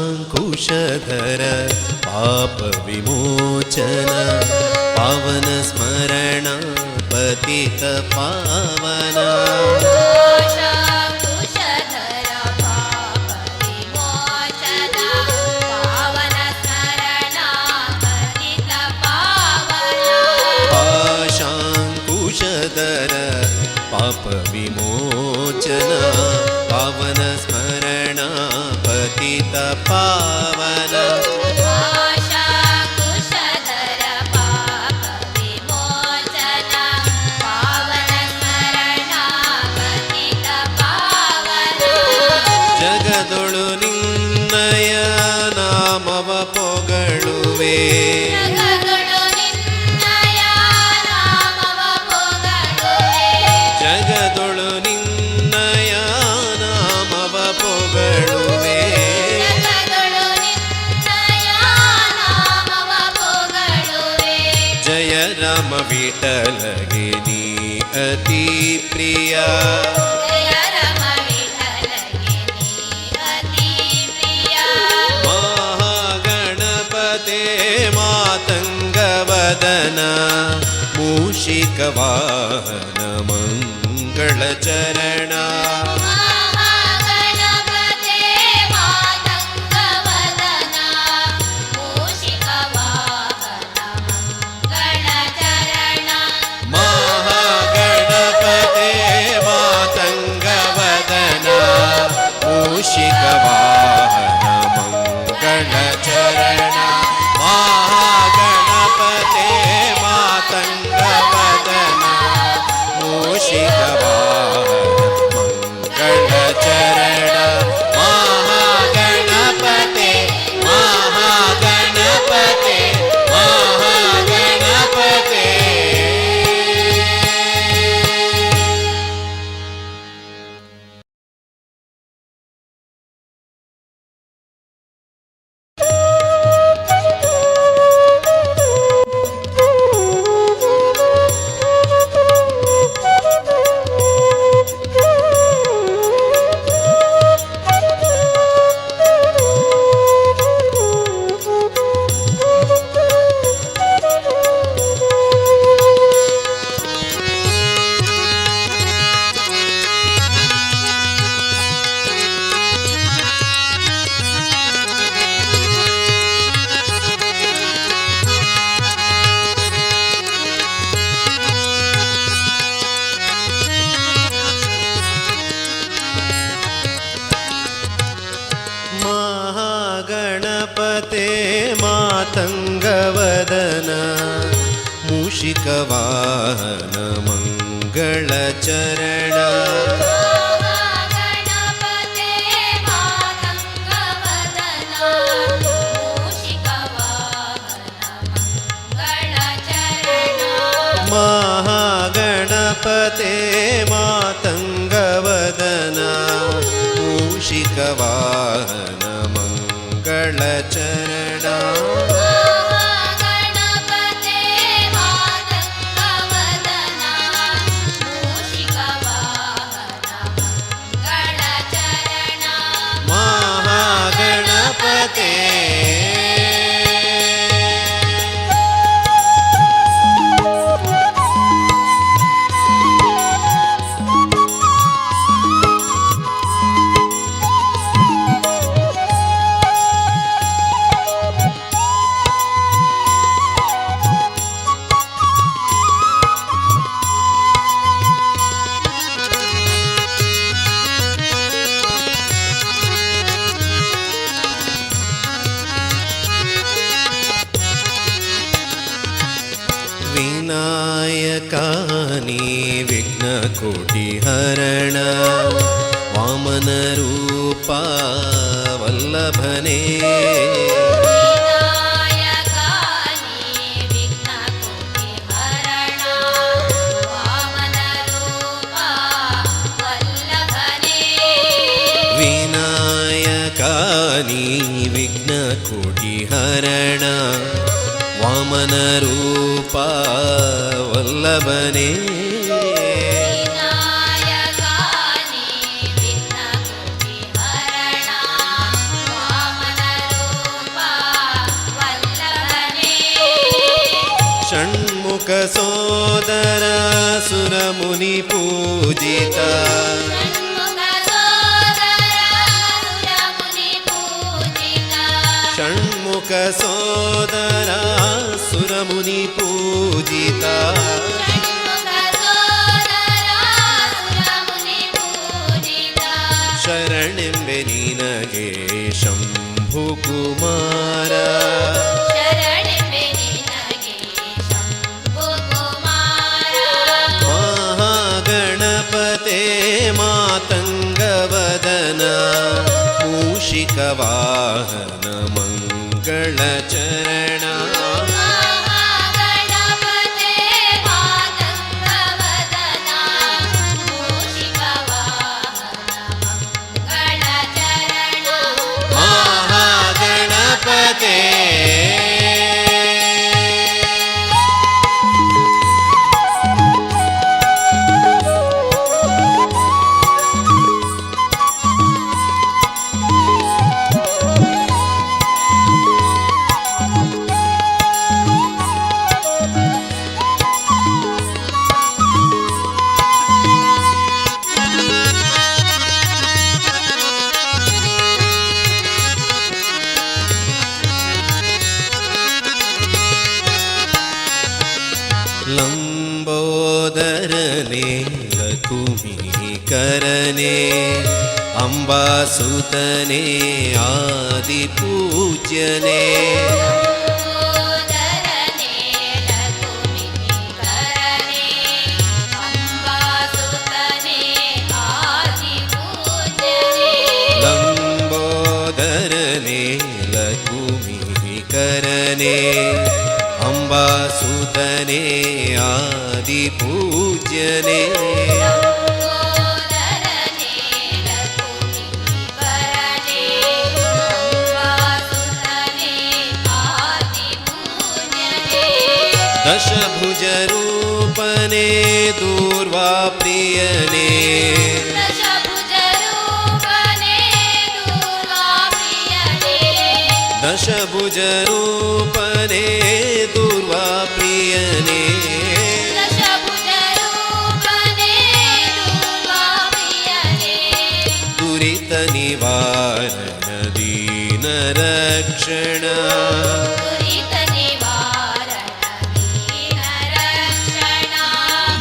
पाशाङ्कुशधर पापविमोचन पावन स्मरण पतित पावन पाशाकुशधर पाप विमोचन पावन स्मरण पतित पावन पाशाङ्कुशधर पापविमोचन पावन स्मरण पतित पावन पाशाकुशधर पाप विमोचन पावन स्मरण पतित पावन ಜಗದೊಳು ನಿನ್ನಯ ನಾಮವ ಪೊಗಳುವೆ ಜಗದೊಳು ನಿನ್ನಯ ನಾಮವ ಪೊಗಳುವೆ ಜಗದೊಳು ನಿನ್ನಯ ನಾಮವ ಪೊಗಳುವೆ ಜಗದೊಳು ನಿನ್ನಯ ನಾಮವ ಪೊಗಳುವೆ ಜಯ ರಾಮ ವಿಠಲಗೆ ನೀ ಅತಿ ಪ್ರಿಯ ಜಯ ರಮ ವಿಠಲಗೆ ನೀ ಅತಿ ಪ್ರಿಯ ಮಹಾಗಣಪತೆ ಮಾತಂಗವದನ ಮೂಷಿಕವಾಹನ ಮಂಗಳಚರಣ ಮಹಾಗಣಪತೆ ಮಾತಂಗವದನ ಮೂಷಿಕವಾಹನ ಮಂಗಳಚರಣ ಮಹಾಗಣಪತೆ ಮಾತಂಗವದನ ಮೂಷಿಕವಾಹನ ಮಂಗಳಚರಣ ಮಹಾಗಣಪತೆ ಮಾತಂಗವದನ ಮೂಷಿಕವಾಹನ ಮಂಗಳಚರಣ ಮಹಾಗಣಪತೆ ಮಹಾಗಣಪತೆ ಮಹಾಗಣಪತೆ ಮೂಷಿಕವಾಹನ ಮಂಗಳಚರಣ ಗಣಪತೆ ಮಾತಂಗವದನ ಮೂಷಿಕವಾಹನ ಮಂಗಳಚರಣ ಮಹಾಗಣಪತೆ ಮಾತಂಗವದನ ಮೂಷಿಕವಾಹನ ಮಂಗಳಚರಣ ಗಣಪತೆ ಮಾತಂಗವದನ ಮೂಷಿಕವಾಹನ ಮಂಗಳಚರಣ ಮಹಾಗಣಪತೆ ವಿನಾಯಕಾನಿ ವಿಘ್ನಕೋಟಿಹರಣ ವಾಮನರೂಪ ವಲ್ಲಭನೇ ವಿನಾಯಕಾನಿ ವಿಘ್ನಕೋಟಿಹರಣ ವಾಮನರೂಪ ವಲ್ಲಭನೇ ವಿನಾಯಕಾನಿ ವಿಘ್ನಕೋಟಿಹರಣ ವಾಮನರೂಪ ವಲ್ಲಭನೇ ವಿನಾಯಕಾನಿ ವಿಘ್ನಕೋಟಿಹರಣ ವಾಮನರೂಪ ವಲ್ಲಭನೇ ಷಣ್ಮುಖ ಸೋದರ ಸುರಮುನಿ ಪೂಜಿತ ಷಣ್ಮುಖ ಸೋದರ ಸುರಮುನಿ ಪೂಜಿತ ಷಣ್ಮುಖ ಸೋದರ ಸುರಮುನಿ ಪೂಜಿತ ಶರಣೆಂಬೆ ನಿನಗೆ ಶಂಭು ಕುಮಾರ ಶರಣೆಂಬೆ ನಿನಗೆ ಶಂಭು ಕುಮಾರ ಮಹಾಗಣಪತೆ ಮಾತಂಗವದನ ಮೂಷಿಕವಾಹನ ಮಂಗಳಚರಣ ಮಹಾಗಣಪತೆ ಮಾತಂಗವದನ ಮೂಷಿಕವಾಹನ ಮಂಗಳಚರಣ ಮಹಾಗಣಪತೆ ಲಂಬೋದರನೆ ಲಕುಮೀಕರನೆ ಅಂಬಾಸುತನೆ ಆದಿಪೂಜ್ಯನೆ ಲಂಬೋದರನೆ ಲಕುಮೀಕರನೆ ಅಂಬಾಸುತನೆ ಆದಿಪೂಜ್ಯನೆ ಲಂಬೋದರನೆ ಲಕುಮೀಕರನೆ ಅಂಬಾಸುತನೆ ಆದಿಪೂಜ್ಯನೆ ಲಂಬೋದರನೆ ಲಕುಮೀಕರನೆ ಅಂಬಾಸುತನೆ ಆದಿಪೂಜ್ಯನೆ ದಶಭುಜ ರೂಪನೆ ದೂರ್ವಾ ಪ್ರಿಯನೆ ದಶಭುಜ ರೂಪನೆ ದುರ್ವಾ ಪ್ರಿಯನೆ ದಶಭುಜ ರೂಪನೆ ದೂರ್ವಾ ಪ್ರಿಯನೆ ದಶಭುಜ ರೂಪನೆ ದುರ್ವಾ ಪ್ರಿಯನೆ ದುರಿತ ನಿವಾರಣ ದೀನ ರಕ್ಷಣ ದುರಿತ ನಿವಾರಣ ದೀನ ರಕ್ಷಣ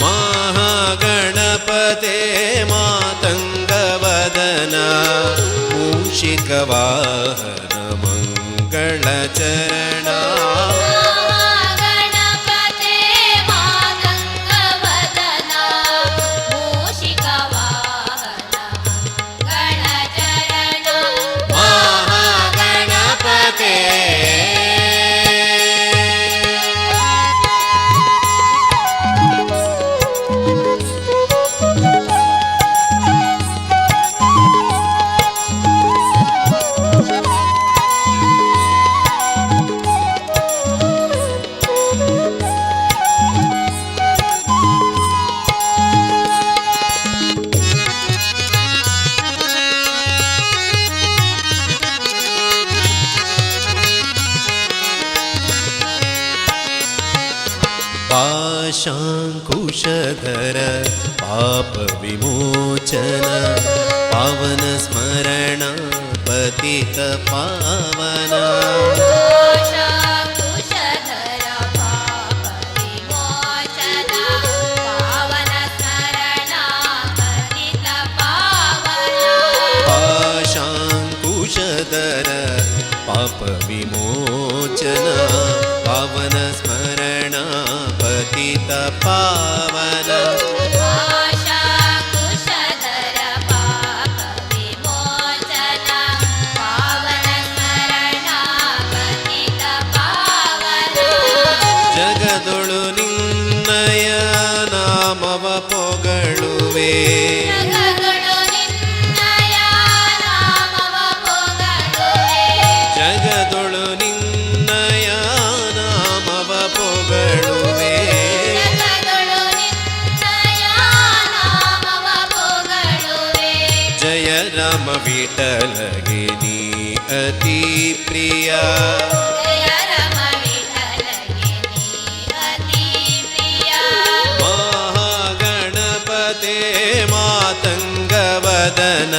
ಮಹಾಗಣಪತೆ ಮಾತಂಗವದನ ಮೂಷಿಕವಾಹನ ಮಂಗಳಚರಣ ಮಹಾಗಣಪತೆ पाशाङ्कुशधर पापविमोचन पावन स्मरण पतित पावन पाशाङ्कुशधर पापविमोचन पावन स्मरण पतित पावन पाशाङ्कुशधर पापविमोचन पावन स्मरण पतित पावन पाशाङ्कुशधर पापविमोचन पावन स्मरण पतित पावन जगदೊಳು ನಿನ್ನಯ ನಾಮವ ಪೊಗಳುವೆ ಜಗದೊಳು ನಿನ್ನಯ ನಾಮವ ಪೊಗಳುವೆ ಜಗದೊಳು ನಿನ್ನಯ ನಾಮವ ಪೊಗಳುವೆ ಜಗದೊಳು ನಿನ್ನಯ ನಾಮವ ಪೊಗಳುವೆ ಜಯ ರಾಮ ವಿಠಲಗೆ ನೀ ಅತಿ ಪ್ರಿಯ ಜಯ ರಮ ವಿಠಲಗೆ ನೀ ಅತಿ ಪ್ರಿಯ ಮಹಾಗಣಪತೆ ಮಾತಂಗವದನ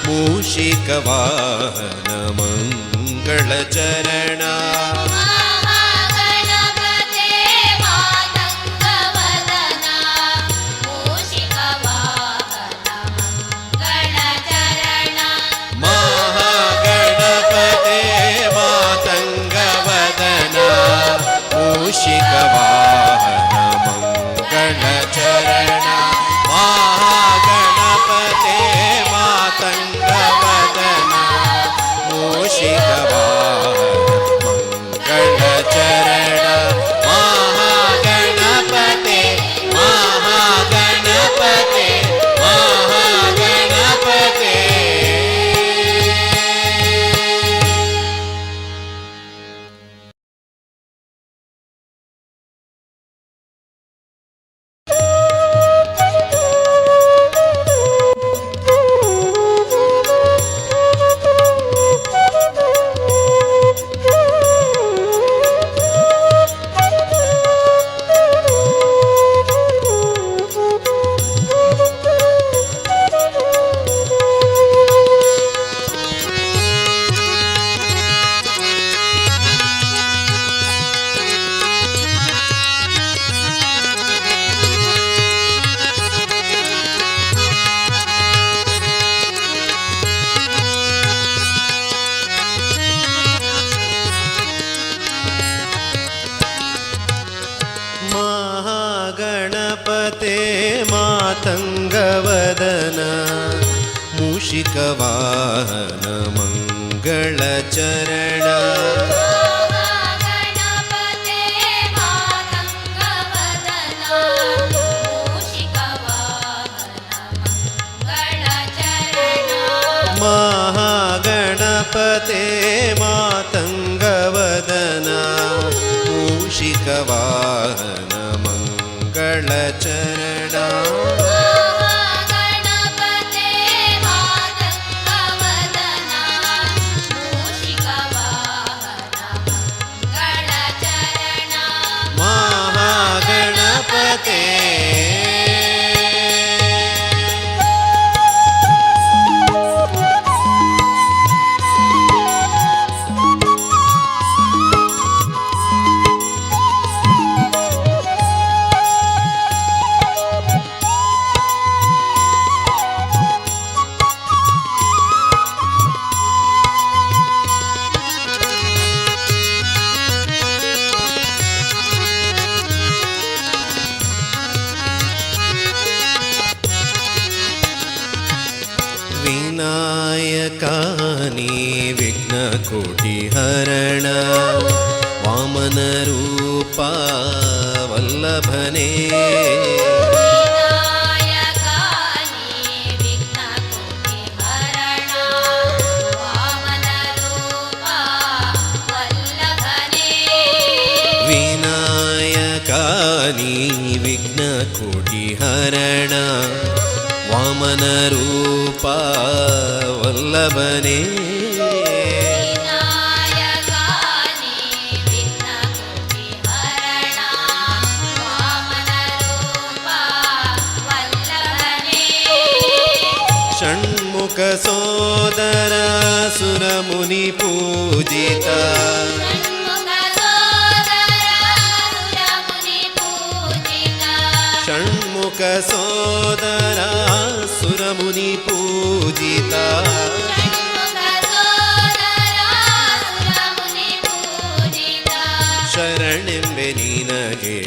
ಮೂಷಿಕ ವಾಹನ ಮಂಗಳ ಚರಣ ಮಹಾಗಣಪತೆ ಮಾತಂಗವದನ ಮೂಷಿಕ ವಾಹನ ಮಂಗಳ ಚರಣ ಮಹಾಗಣಪತೆ ಮಾತಂಗವದನ ಮೂಷಿಕ ವಾಹನ ಮಂಗಳ ಚರಣ ಮಹಾಗಣಪತೆ ಮಾತಂಗವದನ ಮೂಷಿಕ ವಾಹನ ಮಂಗಳ ಚರಣ ಮಹಾಗಣಪತೆ ಮಹಾಗಣಪತೆ ಮಹಾಗಣಪತೆ ಮಹಾಗಣಪತೆ ಮಾತಂಗವದನ ಮೂಷಿಕ ವಾಹನ ಮಂಗಳ ಚರಣ ಮಹಾಗಣಪತೆ ಮಾತಂಗವದನ ಮೂಷಿಕ ವಾಹನ ಮಂಗಳ ಚರಣ ಮಹಾಗಣಪತೆ ಮಾತಂಗವದನ ಮೂಷಿಕ ವಾಹನ ಮಂಗಳ ಚರಣ ಮಹಾಗಣಪತೆ ಮಾತಂಗವದನ ಮೂಷಿಕ ವಾಹನ ಮಂಗಳ ಚರಣ ಮಹಾಗಣಪತೆ विनायकानि विघ्नकोटिहरण वामनरूपा वल्लभने ವಿನಾಯಕಾನಿ ವಿಘ್ನಕೋಟಿಹರಣ ವಾಮನ ರೂಪ ವಲ್ಲಭನೇ विनायकानि विघ्नकोटिहरण वामनरूपा वल्लभने ವಿನಾಯಕಾನಿ ವಿಘ್ನಕೋಟಿಹರಣ ಷಣ್ಮುಖ ಸೋದರ ಸುರಮುನಿ ಪೂಜಿತ ಷಣ್ಮುಖ ಸೋದರ ಸುರಮುನಿ ಪೂಜಿತ ಷಣ್ಮುಖ ಸೋದರ ಸುರಮುನಿ ಪೂಜಿತ ಶರಣೆಂಬೆ ನಿನಗೆ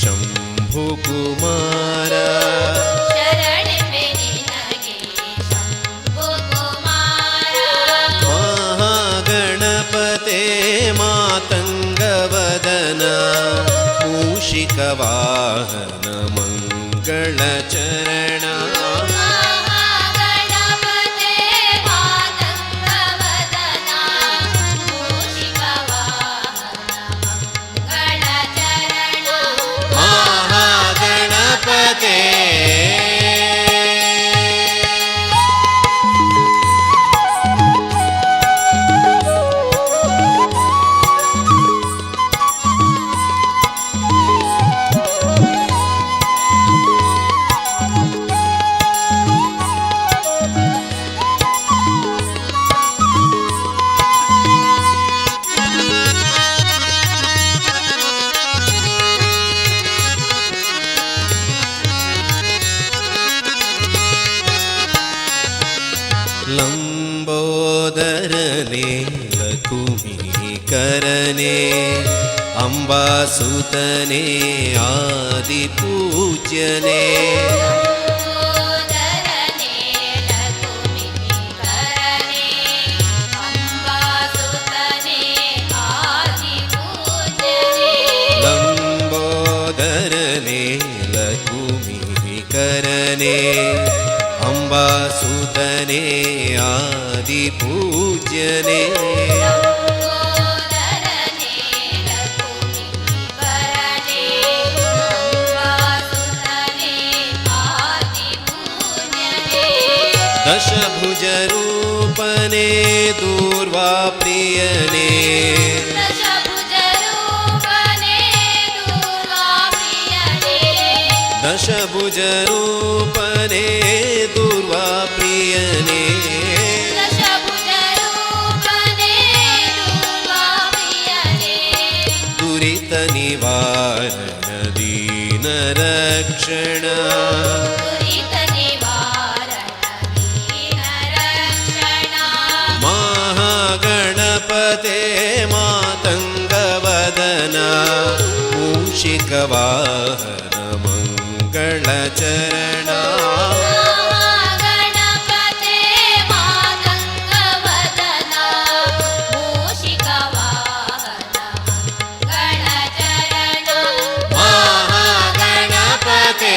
ಶಂಭು ಕುಮಾರ ಮಹಾಗಣಪತೆ ಮಾತಂಗವದನ ಮೂಷಿಕವಾಹನ ಮಂಗಳಚರಣ ಮಹಾಗಣಪತೆ ಲಂಬೋದರನೆ ಲಕುಮೀಕರನೆ ಅಂಬಾಸುತನೆ ಆದಿಪೂಜ್ಯನೆ ಲಂಬೋದರನೆ ಲಕುಮೀಕರನೆ ಅಂಬಾಸುತನೆ ಆದಿಪೂಜ್ಯನೆ ದಶಭುಜ ರೂಪನೆ ದೂರ್ವಾ ಪ್ರಿಯನೆ ದಶಭುಜ ರೂಪನೆ ದೂರ್ವಾ ಪ್ರಿಯನೆ ದುರಿತ ನಿವಾರಣ ದೀನ ರಕ್ಷಣ ಮಹಾಗಣಪತೆ ಮಾತಂಗವದನ ಮೂಷಿಕವಾಹನ ಮಂಗಳಚರಣ ಮಹಾಗಣಪತೆ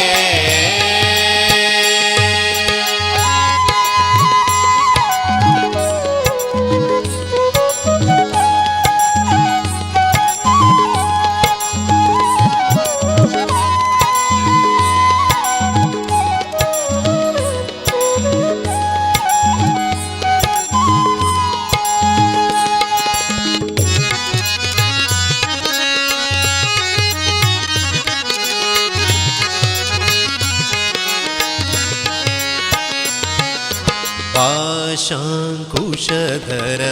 पाशाङ्कुशधर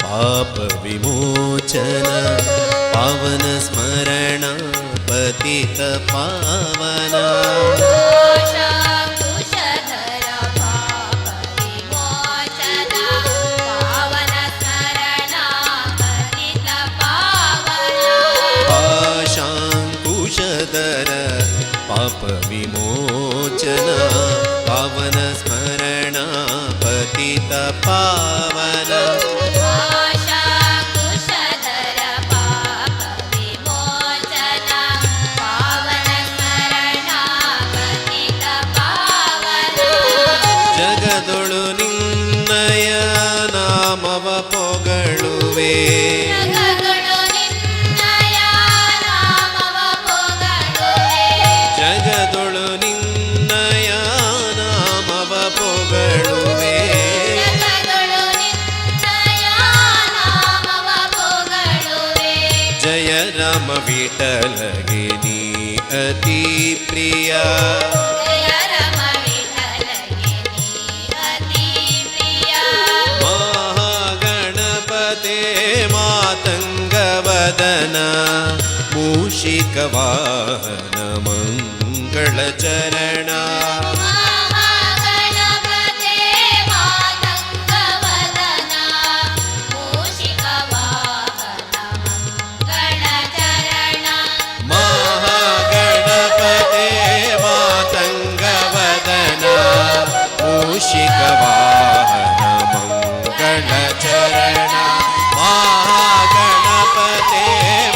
पापविमोचन पावन स्मरण पतित पावन पाशाङ्कुशधर पापविमोचन पावन स्मरण पतित पावन आशाकुशधर पाप विमोचन पावन स्मरण पतित पावन जगदೊಳು ನಿನ್ನಯ ನಾಮವ ಪೊಗಳುವೆ ಜಗದೊಳು ನಿನ್ನಯ ನಾಮವ ಪೊಗಳುವೆ ಜಯ ರಾಮ ವಿಠಲಗೆ ನೀ ಅತಿ ಪ್ರಿಯ ಜಯ ರಾಮ ವಿಠಲಗೆ ನೀ ಅತಿ ಪ್ರಿಯ ಮೂಷಿಕವಾಹನ ಮಂಗಳಚರಣ ಮೂಷಿಕವಾಹನ ಮಂಗಳಚರಣ ಮಹಾಗಣಪತೆ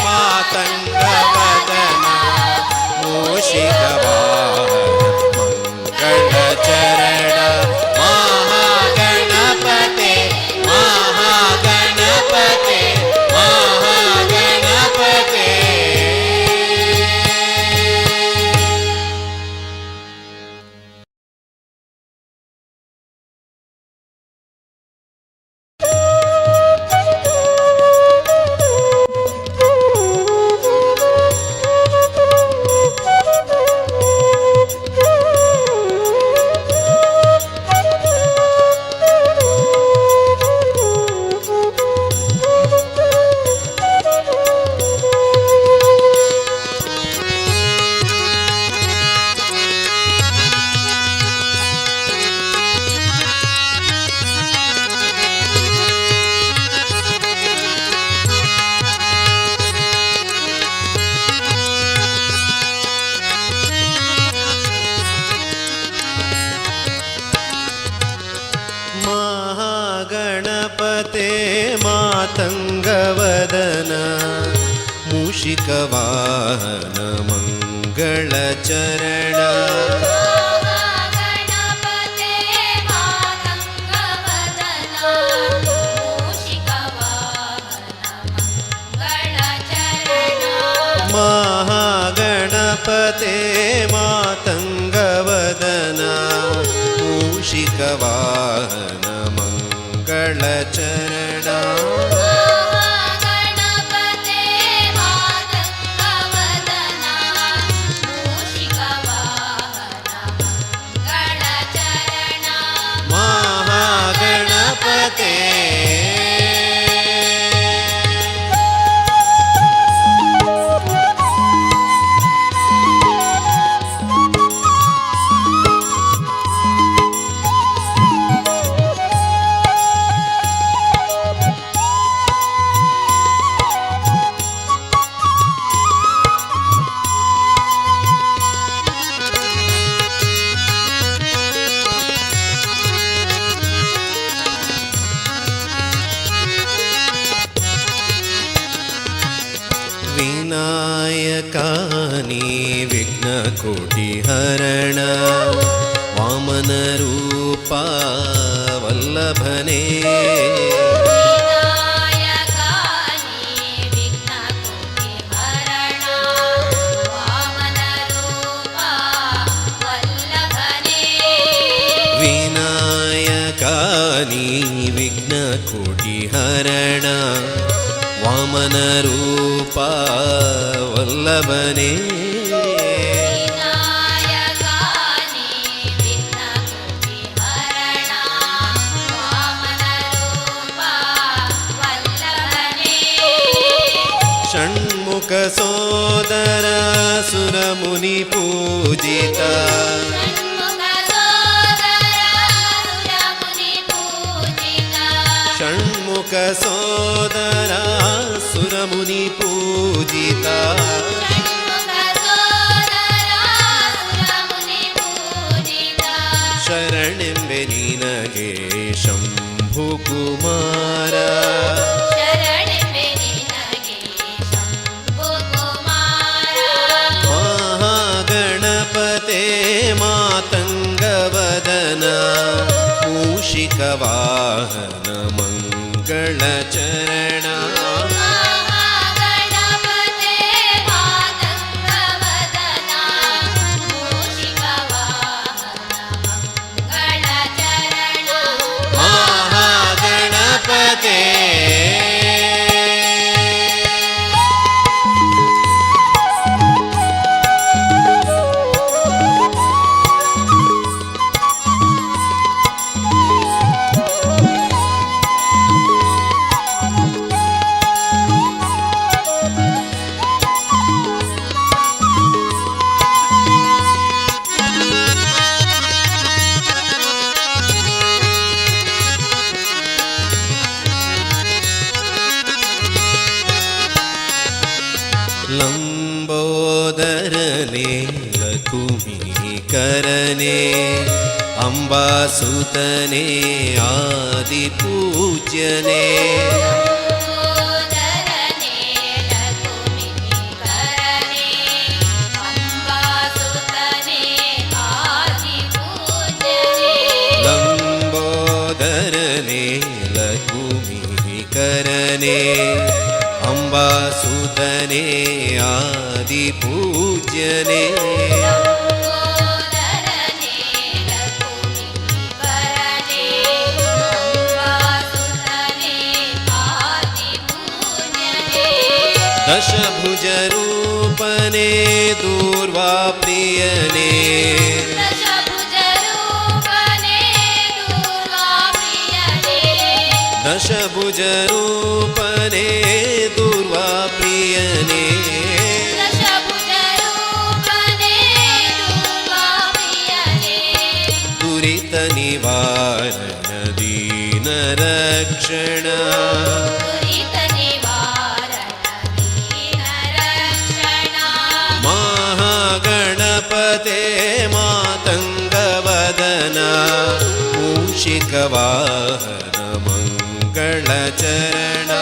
ಮಾತಂಗವದನ ಮೂಷಿಕವಾಹನ ಮಂಗಳಚರಣ ಮಹಾಗಣಪತೆ ಮಹಾಗಣಪತೆ ಮಹಾಗಣಪತೆ. ಮಹಾಗಣಪತೆ ಮಾತಂಗವದನ ಮೂಷಿಕವಾಹನ ಮಂಗಳಚರಣ ಮಹಾಗಣಪತೆ ಮಾತಂಗವದನ ಮೂಷಿಕವಾಹನ ಮಂಗಳಚರಣ ಮಹಾಗಣಪತೆ. ವಿನಾಯಕಾನಿ ವಿಘ್ನಕೋಟಿಹರಣ ವಾಮನರೂಪ ವಲ್ಲಭನೇ ವಿನಾಯಕಾನಿ ವಿಘ್ನಕೋಟಿಹರಣ ವಾಮನರೂಪ ವಲ್ಲಭನೇ ಷಣ್ಮುಖ ಸೋದರ ಸುರಮುನಿ ಪೂಜಿತ ಷಣ್ಮುಖ ಸೋದರ ಸುರಮುನಿ ಪೂಜಿತ ಶರಣೆಂಬೆ ನಿನಗೆ ಶಂಭು ಕುಮಾರ ಮಹಾಗಣಪತೆ ಮಾತಂಗವದನ ಮೂಷಿಕವಾಹನ ಮಂಗಳಚರಣ ಮಹಾಗಣಪತೆ. लम्बोदरने लकुमीकरने अम्बासुतने आदिपूज्यने लम्बोदरने लकुमीकरने अम्बासुतने आदिपूज्यने दशभुजरूपने दूर्वाप्रियने दशभुजरूपने दूर्वाप्रियने दुरितनिवारण दीनरक्षण महागणपते मातङ्गवदना मूषिकवाहन मङ्गलचरणा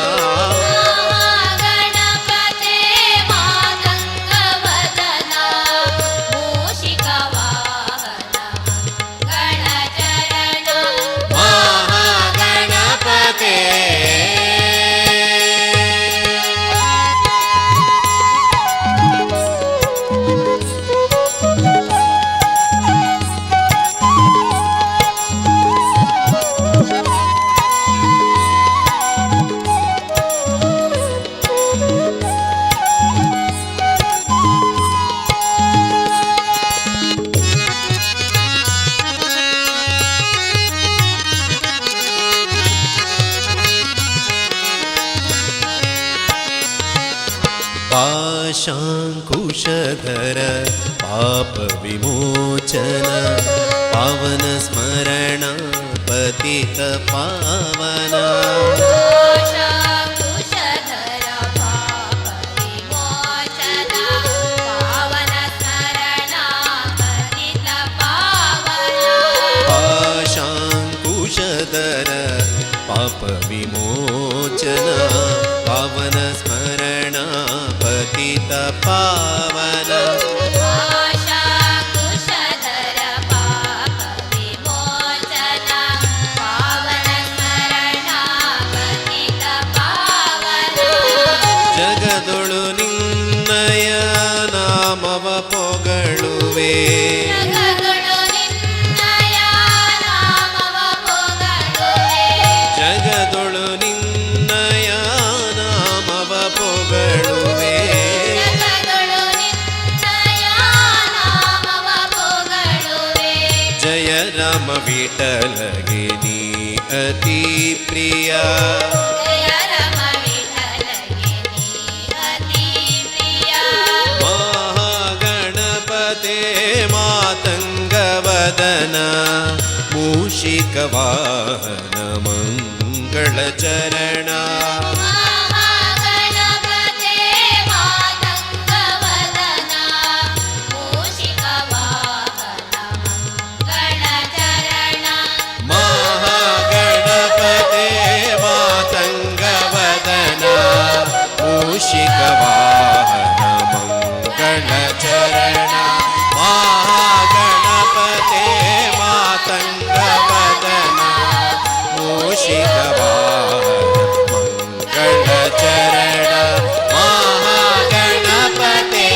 पाशाङ्कुशधर पापविमोचन पावनस्मरण पतितपावन पाशाङ्कुशधर पापविमोचन पावनस्मरण पतितपावन ಜಗದೊಳು ನಿನ್ನಯ ನಾಮವ ಪೊಗಳುವೆ ಜಗದೊಳು ನಿನ್ನಯ ನಾಮವ ಪೊಗಳುವೆ ಜಯ ರಾಮ ವಿಠಲಗೆ ನೀ ಅತಿ ಪ್ರಿಯ ಮಾತಂಗವದನ ಮೂಷಿಕವಾಹನ ಮಂಗಳಚರಣ ಮಹಾಗಣಪತೆ ಮಾತಂಗವದನ ಮೂಷಿಕವಾಹನ ಮಂಗಳಚರಣ महागणपते मातङ्गवदना मूषिकवाहन मङ्गलचरण महागणपते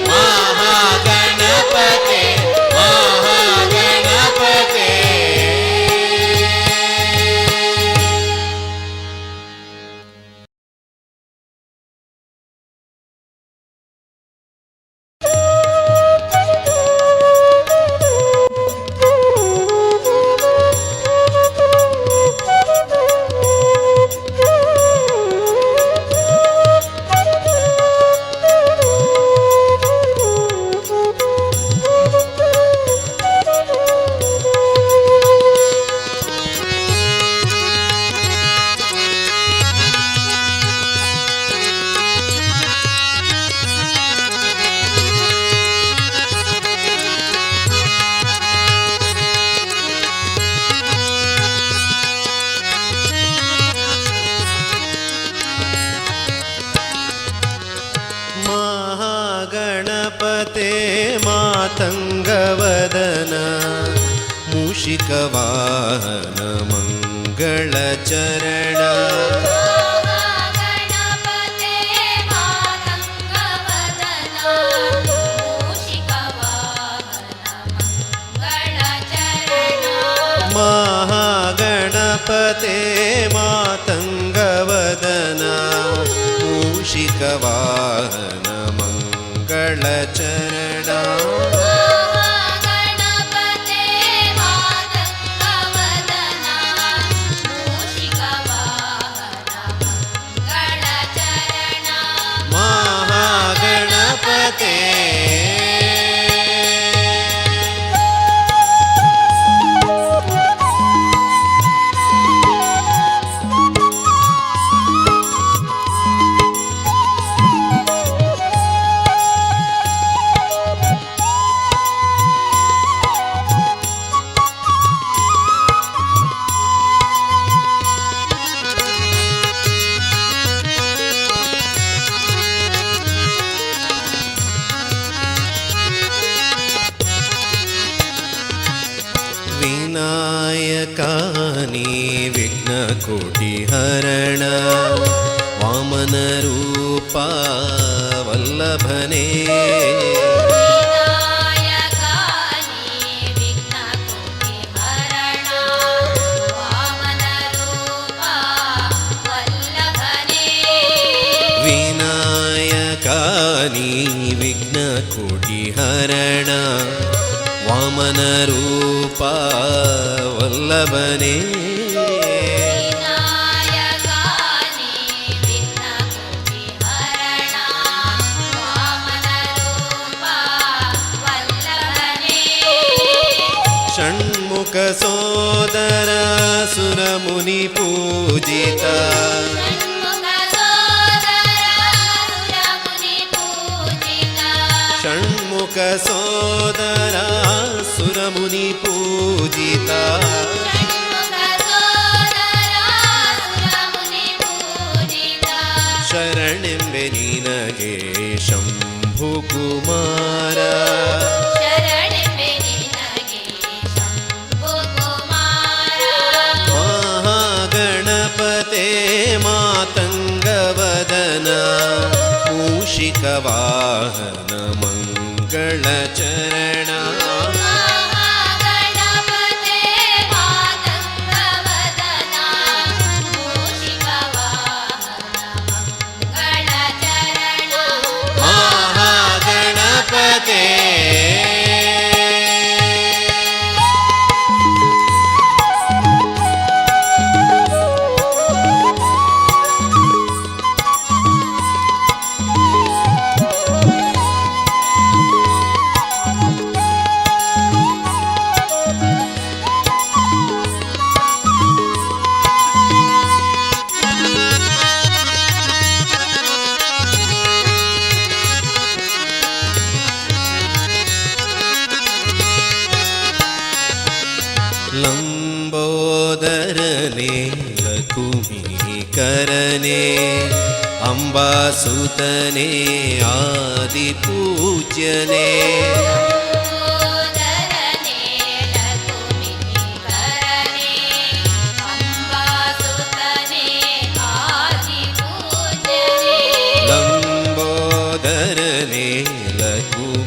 महागणपते महागणपते ಮಾತಂಗವದನ ಮೂಷಿಕವಾಹನ ಮಂಗಳಚರಣ ಮಹಾಗಣಪತೆ ಮಾತಂಗವದನ ಮೂಷಿಕವಾಹನ ಮಂಗಳಚರಣ ಮಹಾಗಣಪತೆ ವಿನಾಯಕಾನಿ ವಿಘ್ನಕೋಟಿಹರಣ ವಾಮನರೂಪ ವಲ್ಲಭನೇ ವಿನಾಯಕಾನಿ ವಿಘ್ನಕೋಟಿಹರಣ ವಾಮನರೂಪ ವಲ್ಲಭನೇ ಷಣ್ಮುಖ ಸೋದರ ಸುರಮುನಿ ಪೂಜಿತ ಷಣ್ಮುಖ ಸೋದರ ಸುರಮುನಿ ಪೂಜಿತ ಶರಣೆಂಬೆ ನಿನಗೆ ಶಂಭು ಕುಮಾರ ಮಹಾಗಣಪತೆ ಮಾತಂಗವದನ ಮೂಷಿಕವಾಹನ ಮಂಗಳಚರಣ ಮಹಾಗಣಪತೆ ಲಂಬೋದರನೆ ಲಕುಮೀಕರನೆ ಅಂಬಾಸುತನೆ ಆದಿಪೂಜ್ಯನೆ ಲಂಬೋದರನೆ ಲಕುಮೀಕರನೆ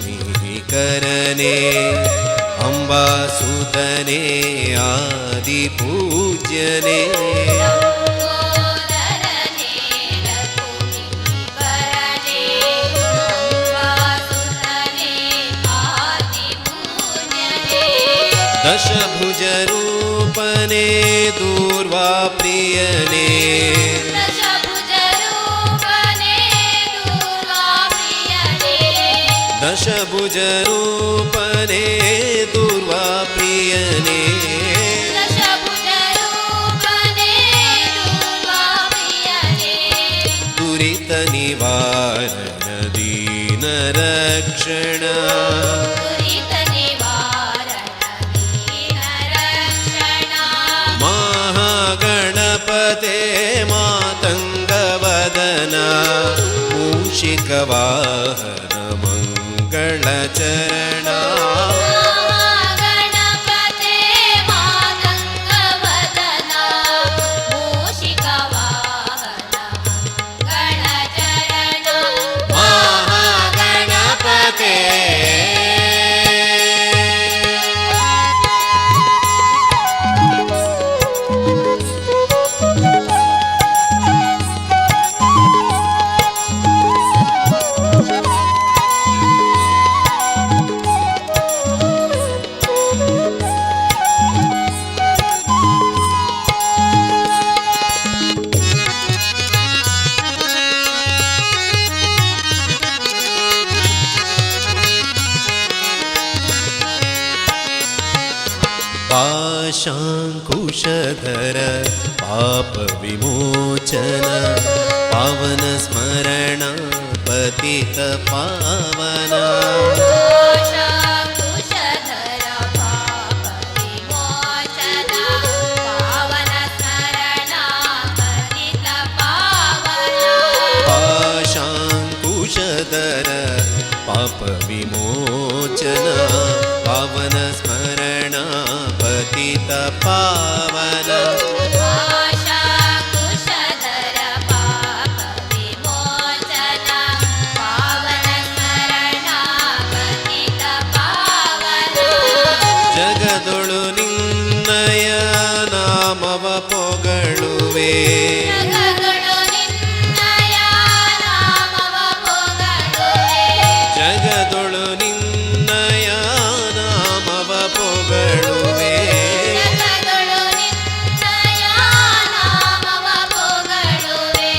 ಅಂಬಾಸುತನೆ ಆದಿಪೂಜ್ಯನೆ ದಶಭುಜ ರೂಪನೆ ದೂರ್ವಾ ಪ್ರಿಯನೆ ದಶಭುಜ ರೂಪನೆ ದೂರ್ವಾ ಪ್ರಿಯನೆ ದುರಿತ ನಿವಾರಣ ದೀನ ರಕ್ಷಣ ಮಹಾಗಣಪತೆ ಮಾತಂಗವದನ ಮೂಷಿಕವಾಹನ ಮಂಗಳಚರಣ ಚರಣ ಗಣಪತೆ ಮಾತಂಗವದನ ಮೂಷಿಕ ವಾಹನ ಮಂಗಳ ಚರಣ ಮಹಾಗಣಪತೆ पाशाङ्कुशधर पापविमोचन पावन स्मरण पतित पावन पाशाङ्कुशधर पाप विमोचन पावन स्मरण पतित पावन पाशाङ्कुशधर पापविमोचन पावन स्मरण पतित पावन पाशाङ्कुशधर पाप विमोचन पावन स्मरण पतित पावन जगदೊಳು ನಿನ್ನಯ ನಾಮವ ಪೊಗಳುವೆ ಜಗದೊಳು ನಿನ್ನಯ ನಾಮವ ಪೊಗಳುವೆ ಜಗದೊಳು ನಿನ್ನಯ ನಾಮವ ಪೊಗಳುವೆ ಜಗದೊಳು ನಿನ್ನಯ ನಾಮವ ಪೊಗಳುವೆ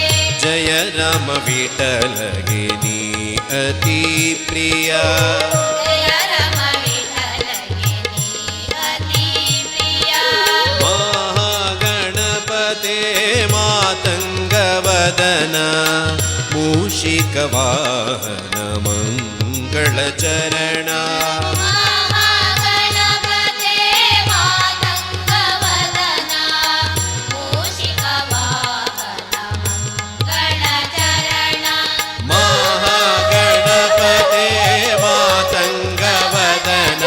ಜಯ ರಾಮ ವಿಠಲಗೆ ನೀ ಅತಿ ಪ್ರಿಯ ಜಯ ರಮ ವಿಠಲಗೆ ನೀ ಅತಿ ಪ್ರಿಯ ಮಹಾಗಣಪತೆ ಮಾತಂಗವದನ ಮೂಷಿಕ ವಾಹನ ಮಂಗಳ ಚರಣ ಮಹಾಗಣಪತೆ ಮಾತಂಗವದನ ಮೂಷಿಕ ವಾಹನ ಮಂಗಳ ಚರಣ ಮಹಾಗಣಪತೆ ಮಾತಂಗವದನ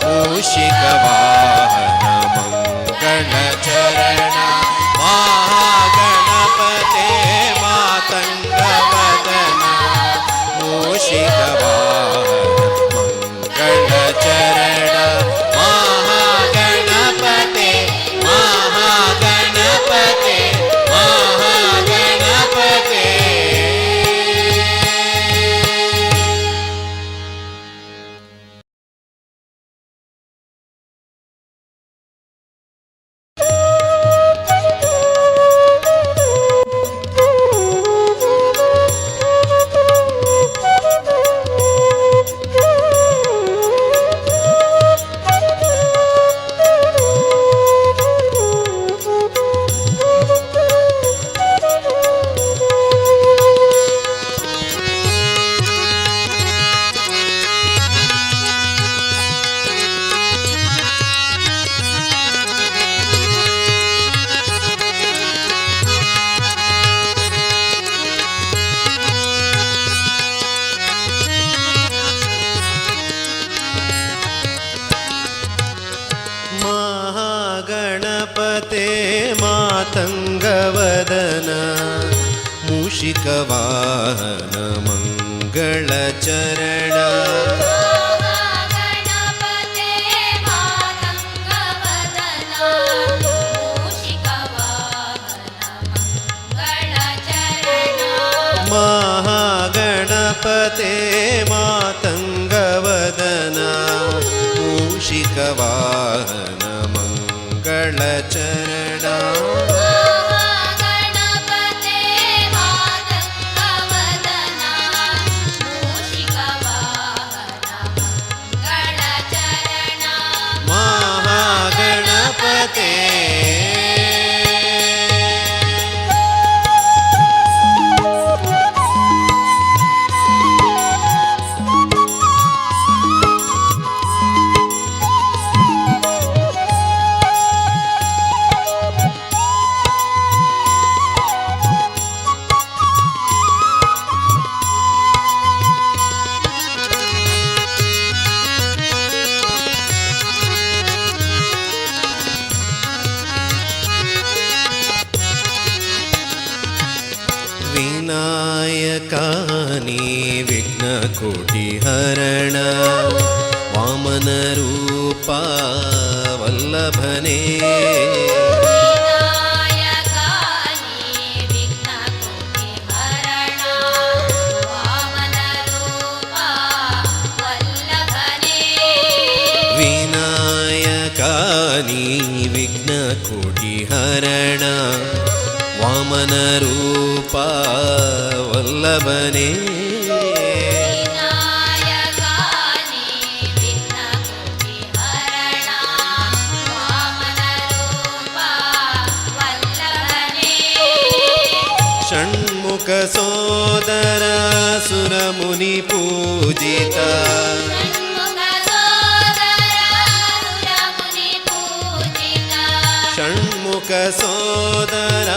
ಮೂಷಿಕ ವಾಹನ ಮಂಗಳ ಚರಣ ಮಹಾಗಣಪತೆ ಮಾತಂಗವದನ ಮೂಷಿಕ ವಾಹನ ಮಂಗಳ ಚರಣ ಮಹಾಗಣಪತೆ ಮಹಾಗಣಪತೆ ಮಹಾಗಣಪತೆ ಮಹಾಗಣಪತೆ ಮಾತಂಗವದನ ಮೂಷಿಕ ವಾಹನ ಮಂಗಳ ಚರಣ ಮಹಾಗಣಪತೆ ಮಾತಂಗವದನ ಮೂಷಿಕ ವಾಹನ ಮಂಗಳ ಚರಣ ಮಹಾಗಣಪತೆ ಮಾತಂಗವದನ ಮೂಷಿಕ ವಾಹನ ಮಂಗಳ ಚರಣ ಮಹಾಗಣಪತೆ ಮಾತಂಗವದನ ಮೂಷಿಕ ವಾಹನ ಮಂಗಳ ಚರಣ ಮಹಾಗಣಪತೆ विघ्नकोटिहरण वामनरूप वल्लभने विनायकानि विघ्नकोटिहरण वामनरूप वल्लभने षण्मुख सोदर सुरमुनि पूजिता षण्मुख सोदर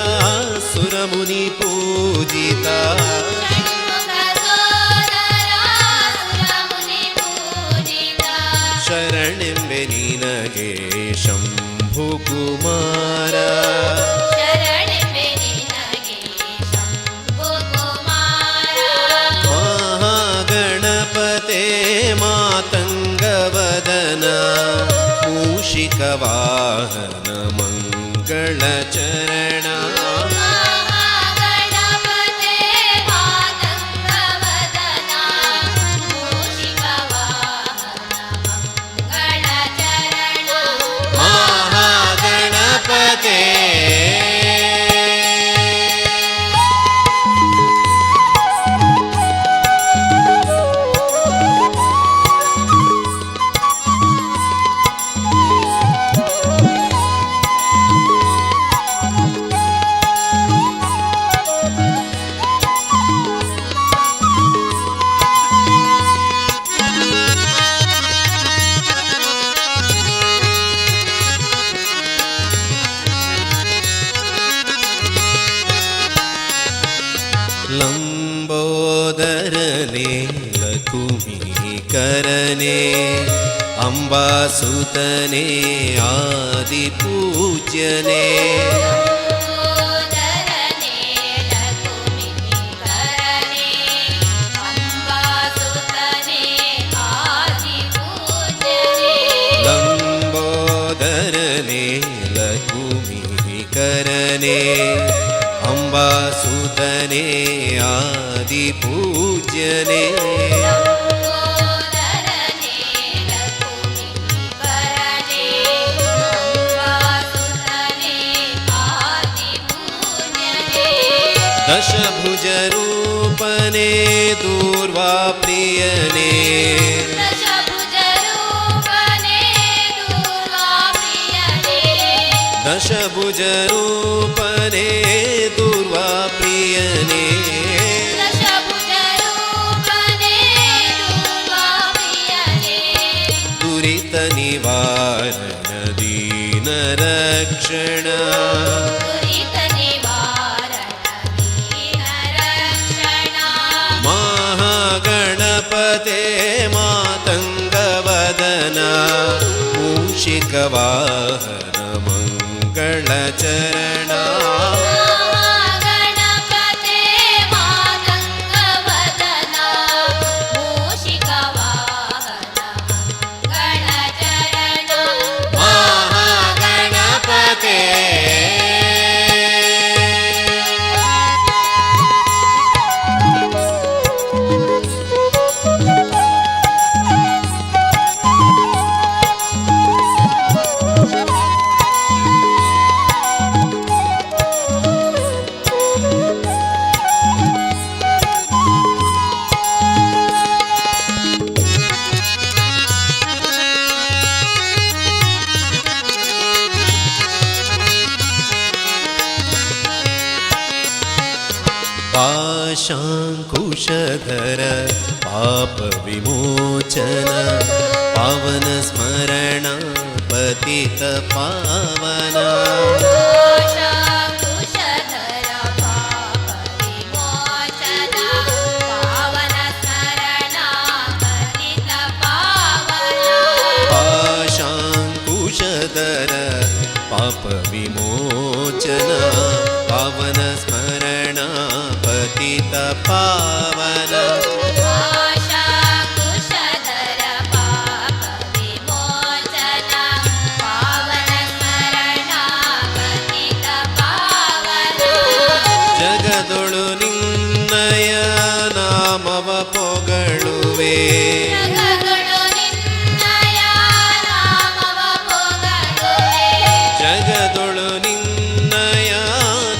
सुरमुनि पूजिता शरणೆಂಬೆ ನಿನಗೆ ಶಂಭುಕುಮಾರ महागणपते मातङ्गवदन मूषिकवाहन मङ्गलचरण महागणपते लंबोदरने लकुमीकरने अंबासुतने आदिपूज्यने लंबोदरने लकुमीकरने अंबासुतने आदिपूज्यने दशभुजरूपने दूर्वाप्रियने दशभुजरूपने दूर्वाप्रियने दुरितनिवारण दीनरक्षण महागणपते मातङ्गवदन मूषिकवाहन मङ्गलचरण पाशाङ्कुशधर पापविमोचन पावन स्मरण पतित पावन पाशाङ्कुशधर पापविमोचन पावन स्मरण पतित पावन ಜಗದೊಳು ನಿನ್ನಯ ನಾಮವ ಪೊಗಳುವೆ ಜಗದೊಳು ನಿನ್ನಯ ನಾಮವ ಪೊಗಳುವೆ ಜಗದೊಳು ನಿನ್ನಯ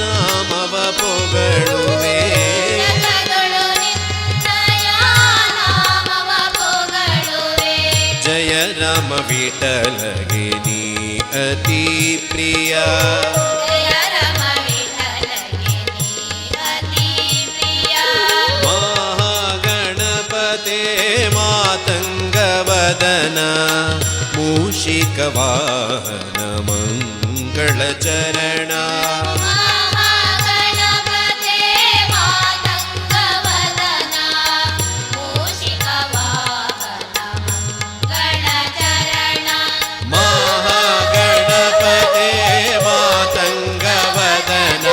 ನಾಮವ ಪೊಗಳುವೆ ಜಗದೊಳು ನಿನ್ನಯ ನಾಮವ ಪೊಗಳುವೆ ಜಯ ರಾಮ ವಿಠಲಗೆ ನೀ ಅತಿ ಪ್ರಿಯ ಜಯ ರಮ ವಿಠಲಗೆ ನೀ ಅತಿ ಪ್ರಿಯ ಮಹಾಗಣಪತೆ ಮಾತಂಗವದನ ಮೂಷಿಕವಾಹನ ಮಂಗಳ ಚರಣ ಮಹಾಗಣಪತೆ ಮಾತಂಗವದನ ಮೂಷಿಕವಾಹನ ಮಂಗಳ ಚರಣ ಮಹಾಗಣಪತೆ ಮಾತಂಗವದನ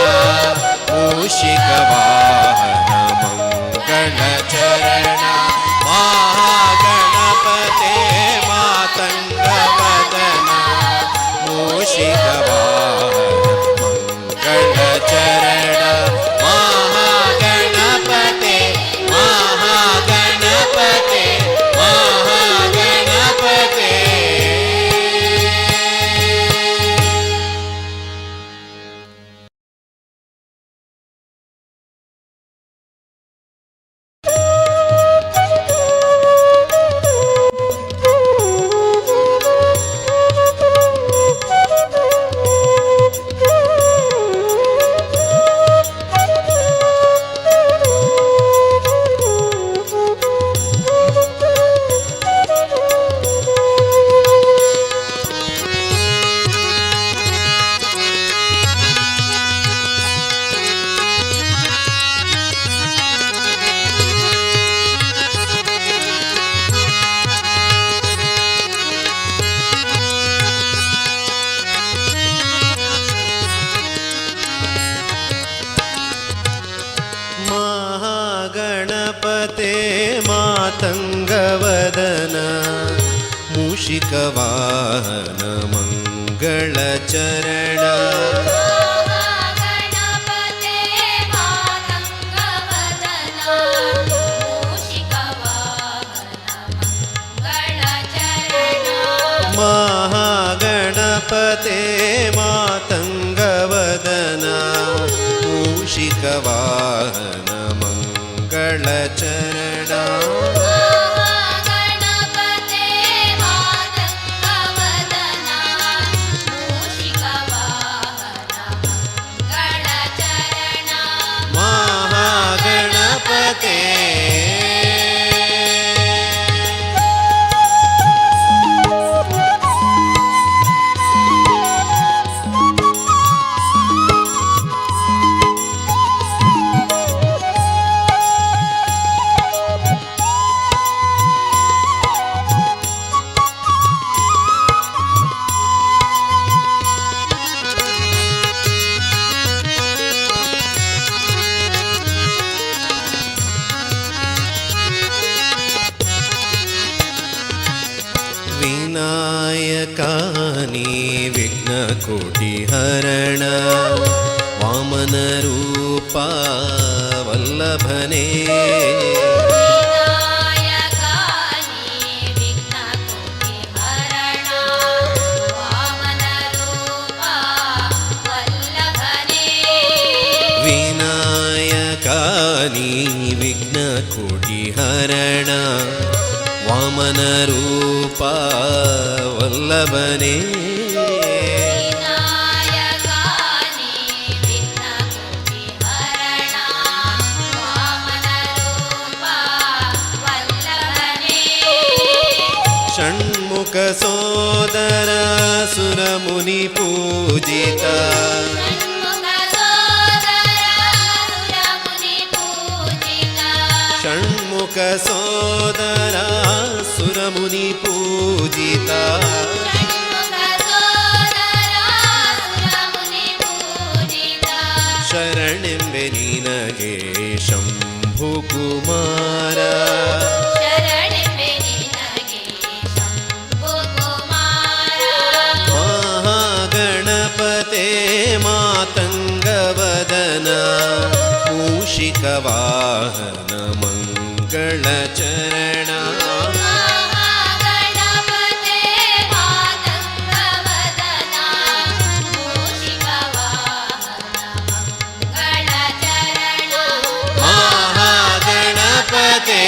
ಮೂಷಿಕವಾಹನ ಮಂಗಳ ಚರಣ ಮಹಾಗಣಪತೆ ಮಾತಂಗವದನ ಮೂಷಿಕವಾಹನ ಮಂಗಳ ಚರಣ ಮಹಾಗಣಪತೆ ಮಹಾಗಣಪತೆ ಮಹಾಗಣಪತೆ ಮಹಾಗಣಪತೆ ಮಾತಂಗವದನ ಮೂಷಿಕವಾಹನ ಮಂಗಳ ಚರಣ ಮಹಾಗಣಪತೆ ಮಾತಂಗವದನ ಮೂಷಿಕವಾಹನ ಮಂಗಳ ಚರಣ ಮಹಾಗಣಪತೆ ಮಾತಂಗವದನ ಮೂಷಿಕವಾಹನ ಮಂಗಳ ಚರಣ ಮಹಾಗಣಪತೆ ಮಾತಂಗವದನ ಮೂಷಿಕವಾಹನ ಮಂಗಳ ಚರಣ ಮಹಾಗಣಪತೆ ವಿನಾಯಕಾನಿ ವಿಘ್ನಕೋಟಿಹರಣ ವಾಮನರೂಪ ವಲ್ಲಭನೇ ವಿನಾಯಕಾನಿ ವಿಘ್ನಕೋಟಿಹರಣ ವಾಮನರೂಪ ವಲ್ಲಭನೇ ವಿನಾಯಕಾನಿ ವಿಘ್ನಕೋಟಿಹರಣ ವಾಮನರೂಪ ವಲ್ಲಭನೇ ವಿನಾಯಕಾನಿ ವಿಘ್ನಕೋಟಿಹರಣ ವಾಮನರೂಪ ವಲ್ಲಭನೇ ಷಣ್ಮುಖ ಸೋದರ ಸುರಮುನಿ ಪೂಜಿತ ಷಣ್ಮುಖ ಸೋದರ ಸುರಮುನಿ ಪೂಜಿತ ಷಣ್ಮುಖ ಸೋದರ ಸುರಮುನಿ ಪೂಜಿತ ಷಣ್ಮುಖ ಸೋದರ ಸುರಮುನಿ ಪೂಜಿತ ಶರಣೆಂಬೆ ನಿನಗೆ ಶಂಭು ಕುಮಾರ ಶರಣೆಂಬೆ ನಿನಗೆ ಶಂಭು ಕುಮಾರ ಮಹಾಗಣಪತೆ ಮಾತಂಗವದನ ಮೂಷಿಕವಾಹನ ಮಂಗಳಚರಣ ಮಹಾಗಣಪತೆ ಮಾತಂಗವದನ ಮೂಷಿಕವಾಹನ ಮಂಗಳಚರಣ ಮಹಾಗಣಪತೆ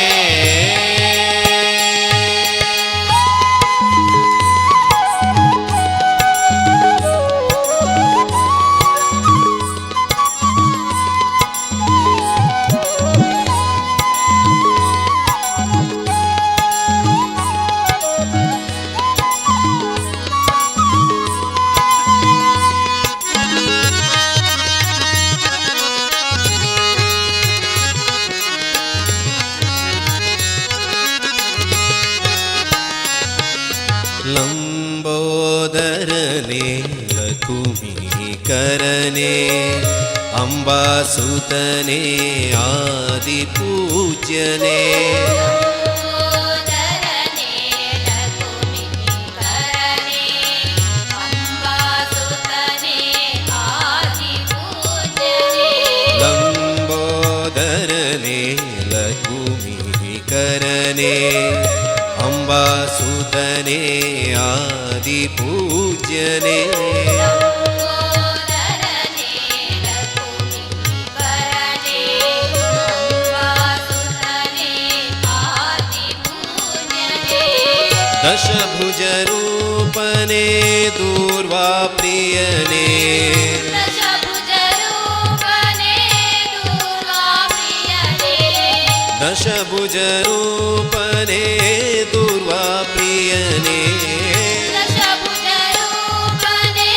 ಲಂಬೋದರನೆ ಲಕುಮೀಕರನೆ ಅಂಬಾಸುತನೆ ಆದಿಪೂಜ್ಯನೆ ಲಂಬೋದರನೆ ಲಕುಮೀಕರನೆ ಅಂಬಾಸುತನೆ ಆದಿಪೂಜ್ಯನೆ ಲಂಬೋದರನೆ ಲಕುಮೀಕರನೆ ಅಂಬಾಸುತನೆ ಆದಿಪೂಜ್ಯನೆ ಲಂಬೋದರನೆ ಲಕುಮೀಕರನೆ ಅಂಬಾಸುತನೆ ಆದಿಪೂಜ್ಯನೆ ದಶಭುಜ ರೂಪನೆ ದೂರ್ವಾ ಪ್ರಿಯನೆ ದಶಭುಜ ರೂಪನೆ ದೂರ್ವಾ ಪ್ರಿಯನೆ ದಶಭುಜ ರೂಪನೆ ದೂರ್ವಾ ಪ್ರಿಯನೆ ದಶಭುಜ ರೂಪನೆ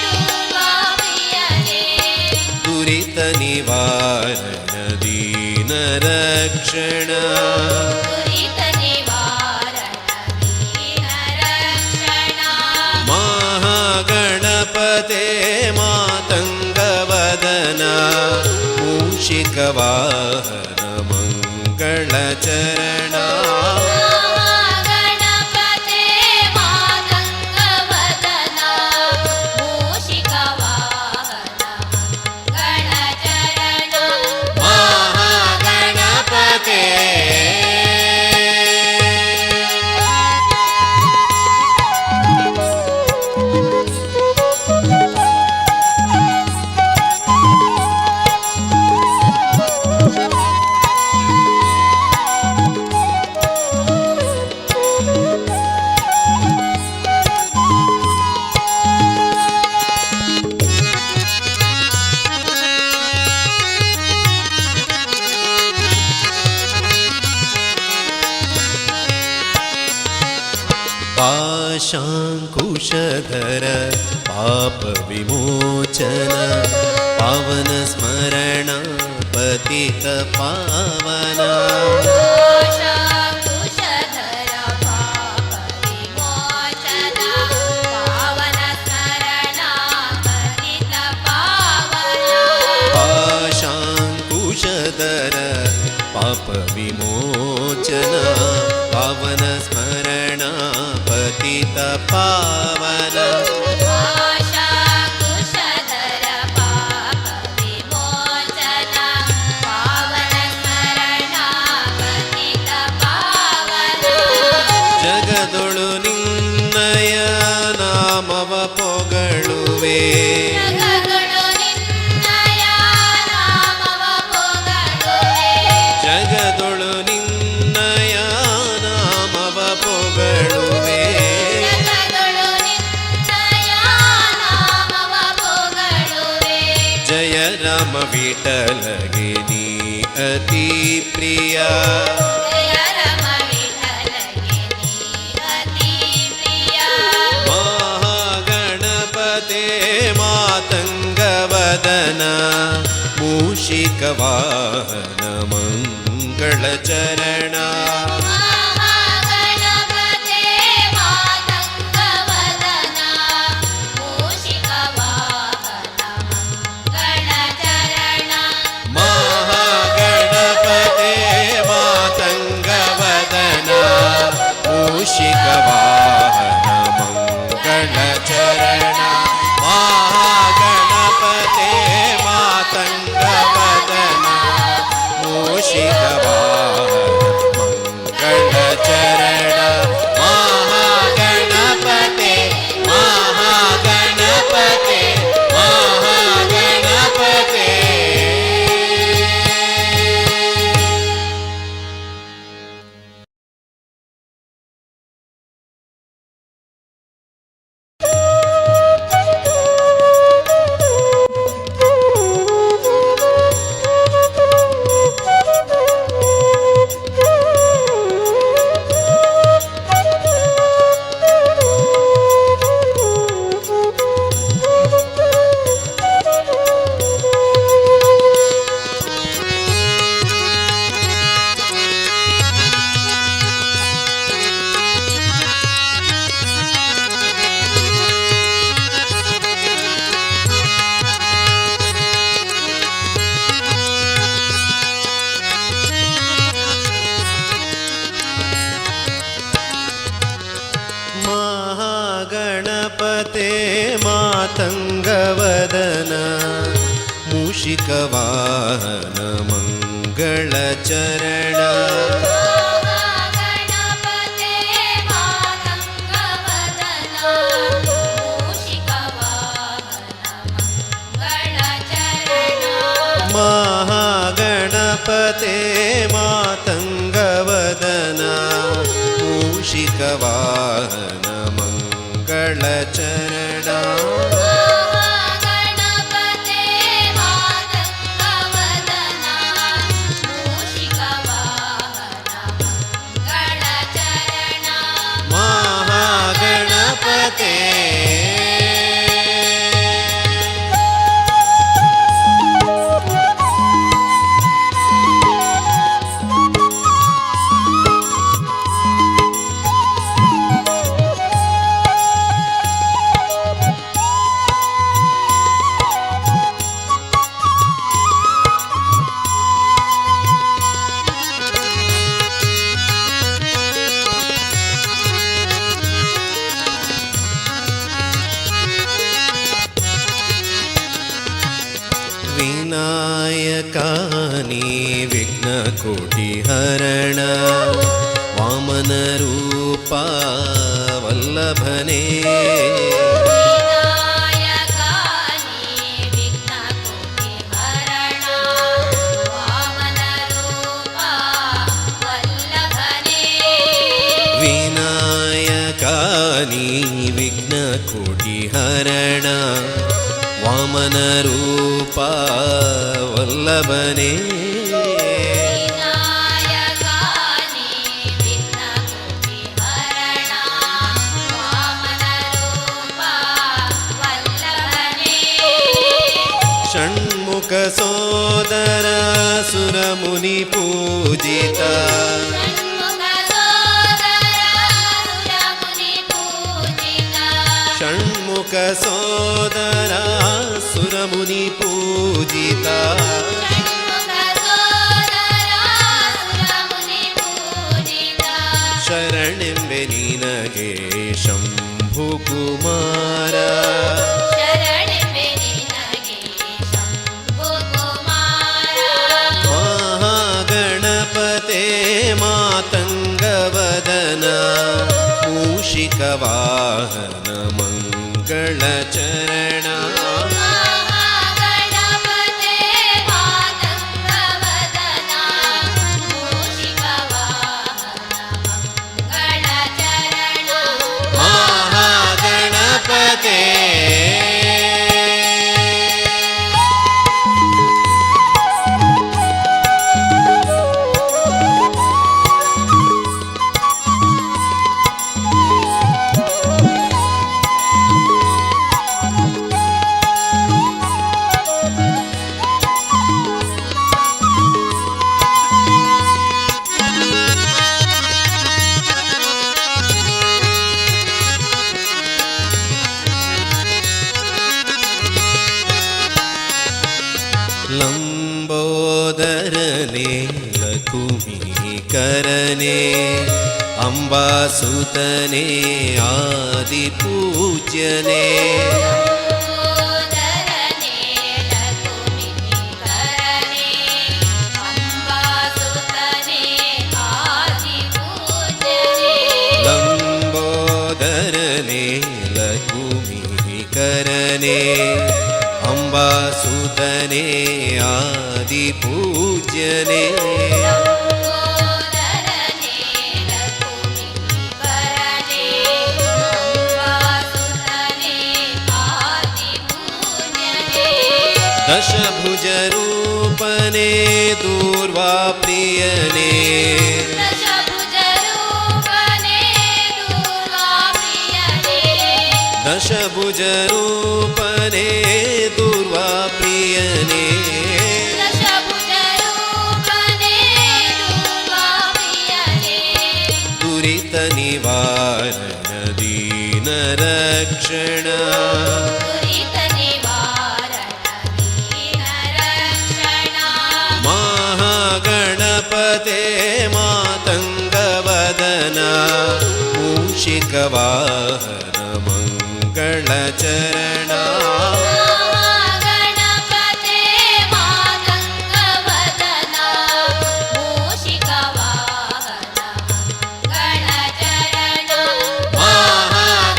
ದೂರ್ವಾ ಪ್ರಿಯನೆ ದುರಿತ ನಿವಾರಣ ದೀನ ರಕ್ಷಣ ದುರಿತ ನಿವಾರಣ ದೀನ ರಕ್ಷಣ ಮಹಾಗಣಪತೆ ಮಾತಂಗವದನ ಮೂಷಿಕವಾಹನ ಮಂಗಳಚರಣ ಮಹಾಗಣಪತೆ ಮಾತಂಗವದನ ಮೂಷಿಕವಾಹನ ಮಂಗಳಚರಣ ಮಹಾಗಣಪತೆ पाशाङ्कुशधर पापविमोचन पावन स्मरण पतित पावन पाशाङ्कुशधर पापविमोचन पावन स्मरण पतित पावन पाशाङ्कुशधर पापविमोचन पावन स्मरण पतित पावन पाशाङ्कुशधर पापविमोचन पावन स्मरण पतित पावन जगदೊಳು ನಿನ್ನಯ ನಾಮವ ಪೊಗಳುವೆ ಜಗದೊಳು ನಿನ್ನಯ ನಾಮವ ಪೊಗಳುವೆ ಜಗದೊಳು ನಿನ್ನಯ ನಾಮವ ಪೊಗಳುವೆ ಜಗದೊಳು ನಿನ್ನಯ ನಾಮವ ಪೊಗಳುವೆ ಜಯ ರಾಮ ವಿಠಲಗೆ ನೀ ಅತಿ ಪ್ರಿಯ ಜಯ ರಮ ವಿಠಲಗೆ ನೀ ಅತಿ ಪ್ರಿಯ ಮಹಾಗಣಪತೆ ಮಾತಂಗವದನ ಮೂಷಿಕವಾಹನ ಮಂಗಳಚರಣ ಮಹಾಗಣಪತೆ ಮಾತಂಗವದನ ಮೂಷಿಕವಾಹನ ಮಂಗಳಚರಣ ಮಹಾಗಣಪತೆ ಮಾತಂಗವದನ ಮೂಷಿಕವಾಹನ ಮಂಗಳಚರಣ ಮಹಾಗಣಪತೆ ಮಾತಂಗವದನ ಗಣಪತೆ ಮಾತಂಗವದನ ಮೂಷಿಕವಾಹನ ಮಂಗಳಚರಣ ಮಹಾಗಣಪತೆ ಮಾತಂಗವದನ ಮೂಷಿಕವಾಹನ ಮಂಗಳಚರಣ ಮಹಾಗಣಪತೆ ವಿನಾಯಕಾನಿ ವಿಘ್ನಕೋಟಿಹರಣ ವಾಮನರೂಪ ವಲ್ಲಭನೇ ವಿನಾಯಕಾನಿ ವಿಘ್ನಕೋಟಿಹರಣ ವಾಮನರೂಪ ವಲ್ಲಭನೇ ಷಣ್ಮುಖ ಸೋದರ ಸುರಮುನಿ ಪೂಜಿತ ಷಣ್ಮುಖ ಸೋದರ ಸುರಮುನಿ ಪೂಜಿತ ಶರಣೆಂಬೆ ನಿನಗೆ ಶಂಭು ಕುಮಾರ ಮಹಾಗಣಪತೆ ಮಾತಂಗವದನ ಮೂಷಿಕವಾಹನ ಮಂಗಳಚರಣ ಮಹಾಗಣಪತೆ ಲಂಬೋದರನೆ ಲಕುಮೀಕರನೆ ಅಂಬಾಸುತನೆ ಆದಿಪೂಜ್ಯನೆ ಲಂಬೋದರನೆ ಲಕುಮೀಕರನೆ ಅಂಬಾಸುತನೆ ಆದಿಪೂಜ್ಯನೆ ದಶಭುಜ ರೂಪನೆ ದೂರ್ವಾ ಪ್ರಿಯನೆ ದಶಭುಜ ರೂಪನೆ ದೂರ್ವಾ ಪ್ರಿಯನೆ ದುರಿತ ನಿವಾರಣ ದೀನ ರಕ್ಷಣ ಮಹಾಗಣಪತೆ ಮಾತಂಗವದನ ಮೂಷಿಕವಾಹನ ಮಂಗಳಚರಣ ಚರಣ ಮಹಾಗಣಪತೆ ಮಾತಂಗವದನ ಮೂಷಿಕ ವಾಹನ ಮಂಗಳಚರಣ ಮಹಾಗಣಪತೆ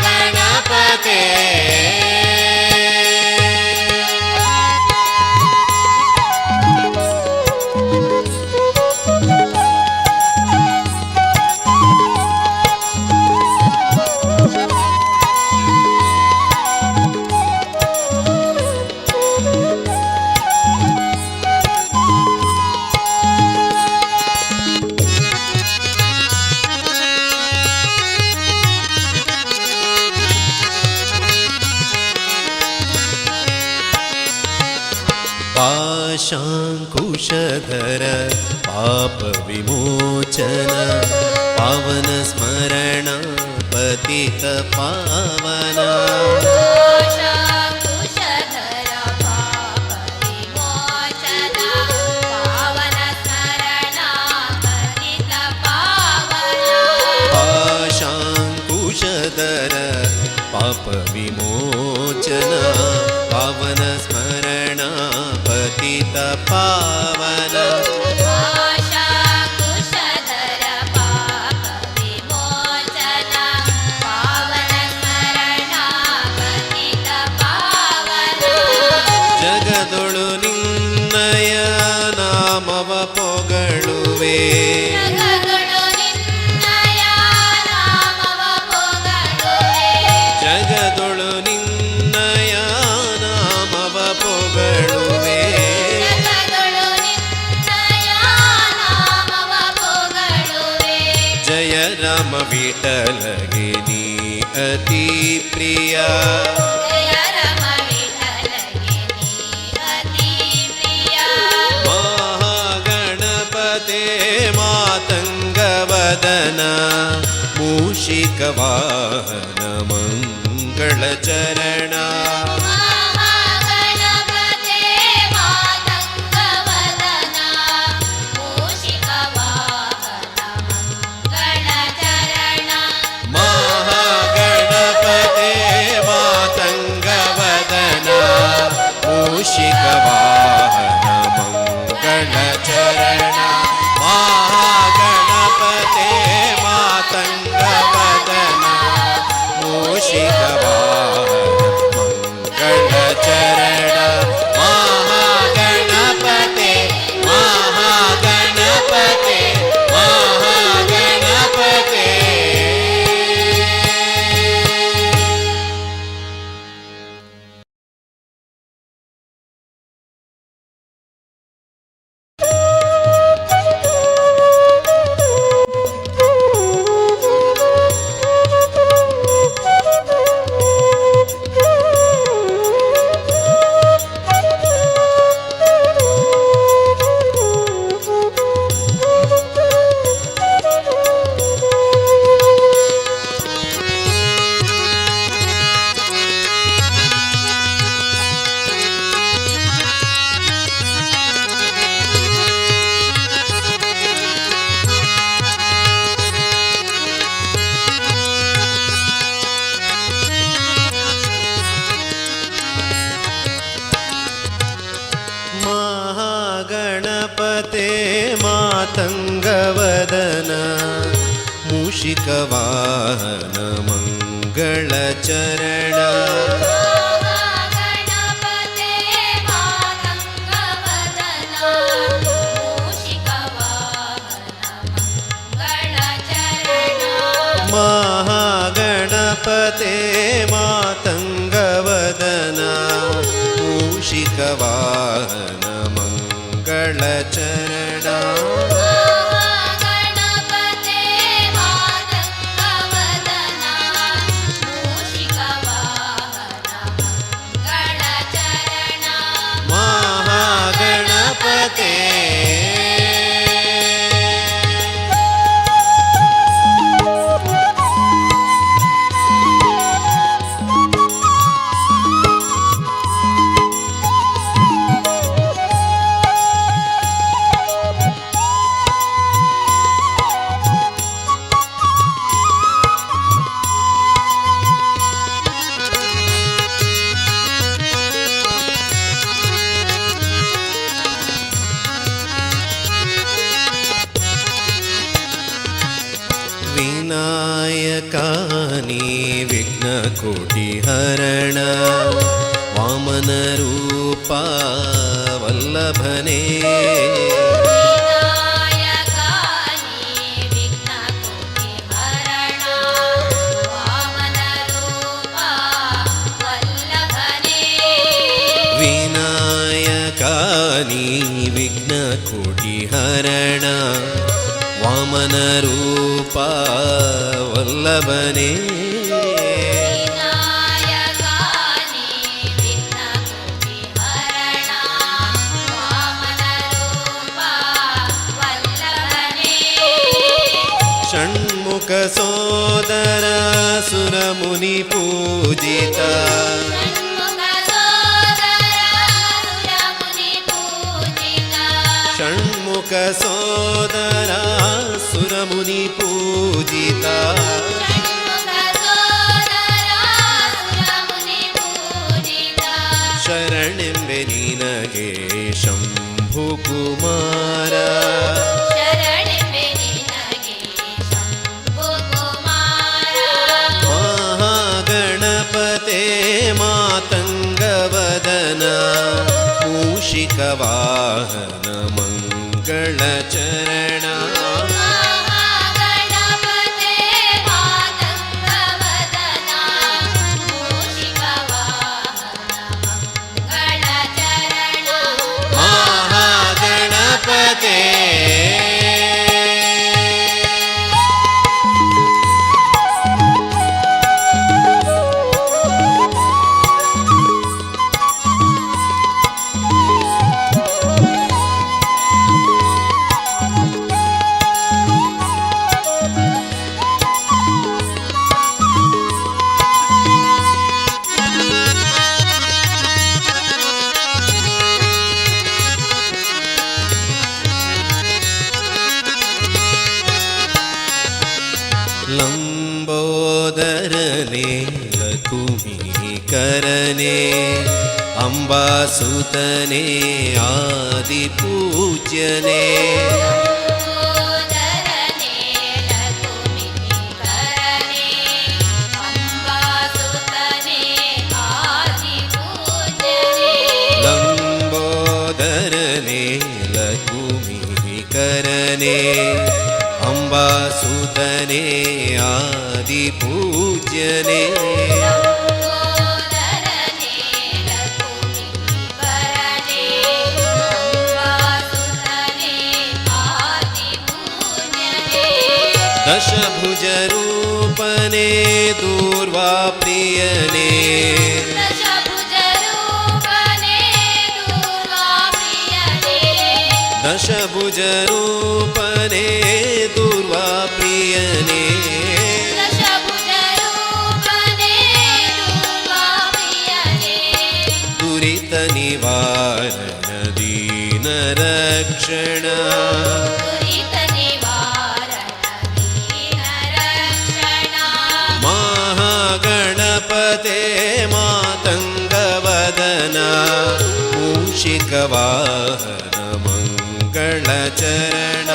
पाशाङ्कुशधर पापविमोचन पावन स्मरण पतित पावन पाशाङ्कुशधर पापविमोचन पावन स्मरण पतित पावन पाशाङ्कुशधर पापविमोचन पावन स्मरण पतित पावन पाशाङ्कुशधर पापविमोचन पावन स्मरण पतित पावन जगदೊಳು ನಿನ್ನಯ ನಾಮವ ಪೊಗಳುವೆ ಜಗದೊಳು ನಿನ್ನಯ ನಾಮವ ಪೊಗಳುವೆ ಜಗದೊಳು ನಿನ್ನಯ ನಾಮವ ಪೊಗಳುವೆ ಜಗದೊಳು ನಿನ್ನಯ ನಾಮವ ಪೊಗಳುವೆ ಜಯ ರಾಮ ವಿಠಲಗೆ ನೀ ಅತಿ ಪ್ರಿಯ ಜಯ ರಮ ವಿಠಲಗೆ ನೀ ಅತಿ ಪ್ರಿಯ ಮಹಾಗಣಪತೆ ಮಾತಂಗವದನ ಮೂಷಿಕ ವಾಹನ ಮಂಗಳ ಚರಣ ಮಹಾಗಣಪತೆ ಮಾತಂಗವದನ ಮೂಷಿಕ ವಾಹನ ಮಂಗಳ ಚರಣ ಮಹಾಗಣಪತೆ ಮಾತಂಗವದನ ಮೂಷಿಕ ವಾಹನ ಮಂಗಳ ಚರಣ ಮಹಾಗಣಪತೆ ಮಾತಂಗವದನ ಮೂಷಿಕ ವಾಹನ ಮಂಗಳ ಚರಣ ಮಹಾಗಣಪತೆ ಮಹಾಗಣಪತೆ ಮಹಾಗಣಪತೆ ಮಹಾಗಣಪತೆ ಮಾತಂಗವದನ ಮೂಷಿಕ ವಾಹನ ಮಂಗಳ ಚರಣ ಮಹಾಗಣಪತೆ ಮಾತಂಗವದನ ಮೂಷಿಕ ವಾಹನ ಮಂಗಳ ಚರಣ ಮಹಾಗಣಪತೆ ಮಾತಂಗವದನ ಮೂಷಿಕ ವಾಹನ ಮಂಗಳ ಚರಣ ಮಹಾಗಣಪತೆ ಮಾತಂಗವದನ ಮೂಷಿಕ ವಾಹನ ಮಂಗಳ ಚರಣ ಮಹಾಗಣಪತೆ विघ्नकोटिहरण वामनरूप वल्लभने विनायकानि विघ्नकोटिहरण वामनरूप वल्लभने षण्मुख सोदर सुरमुनि पूजिता षण्मुख सोदर सुरमुनि पूजिता शरणೆಂಬೆ ನಿನಗೆ ಶಂಭುಕುಮಾರ ಮಹಾಗಣಪತೆ ಮಾತಂಗವದನ ಮೂಷಿಕವಾಹನ ಮಂಗಳಚರಣ ಮಹಾಗಣಪತೆ लंबोदरने लकुमीकरने अंबासुतने आदिपूज्यने लंबोदरने लकुमीकरने अंबासुतने आदिपूज्यने दशभुजरूपने दूर्वाप्रियने दशभुजरूपने दूर्वाप्रियने दुरित निवारण दीनरक्षण महागणपते मातंगवदन मूषिकवाहन मंगलचरण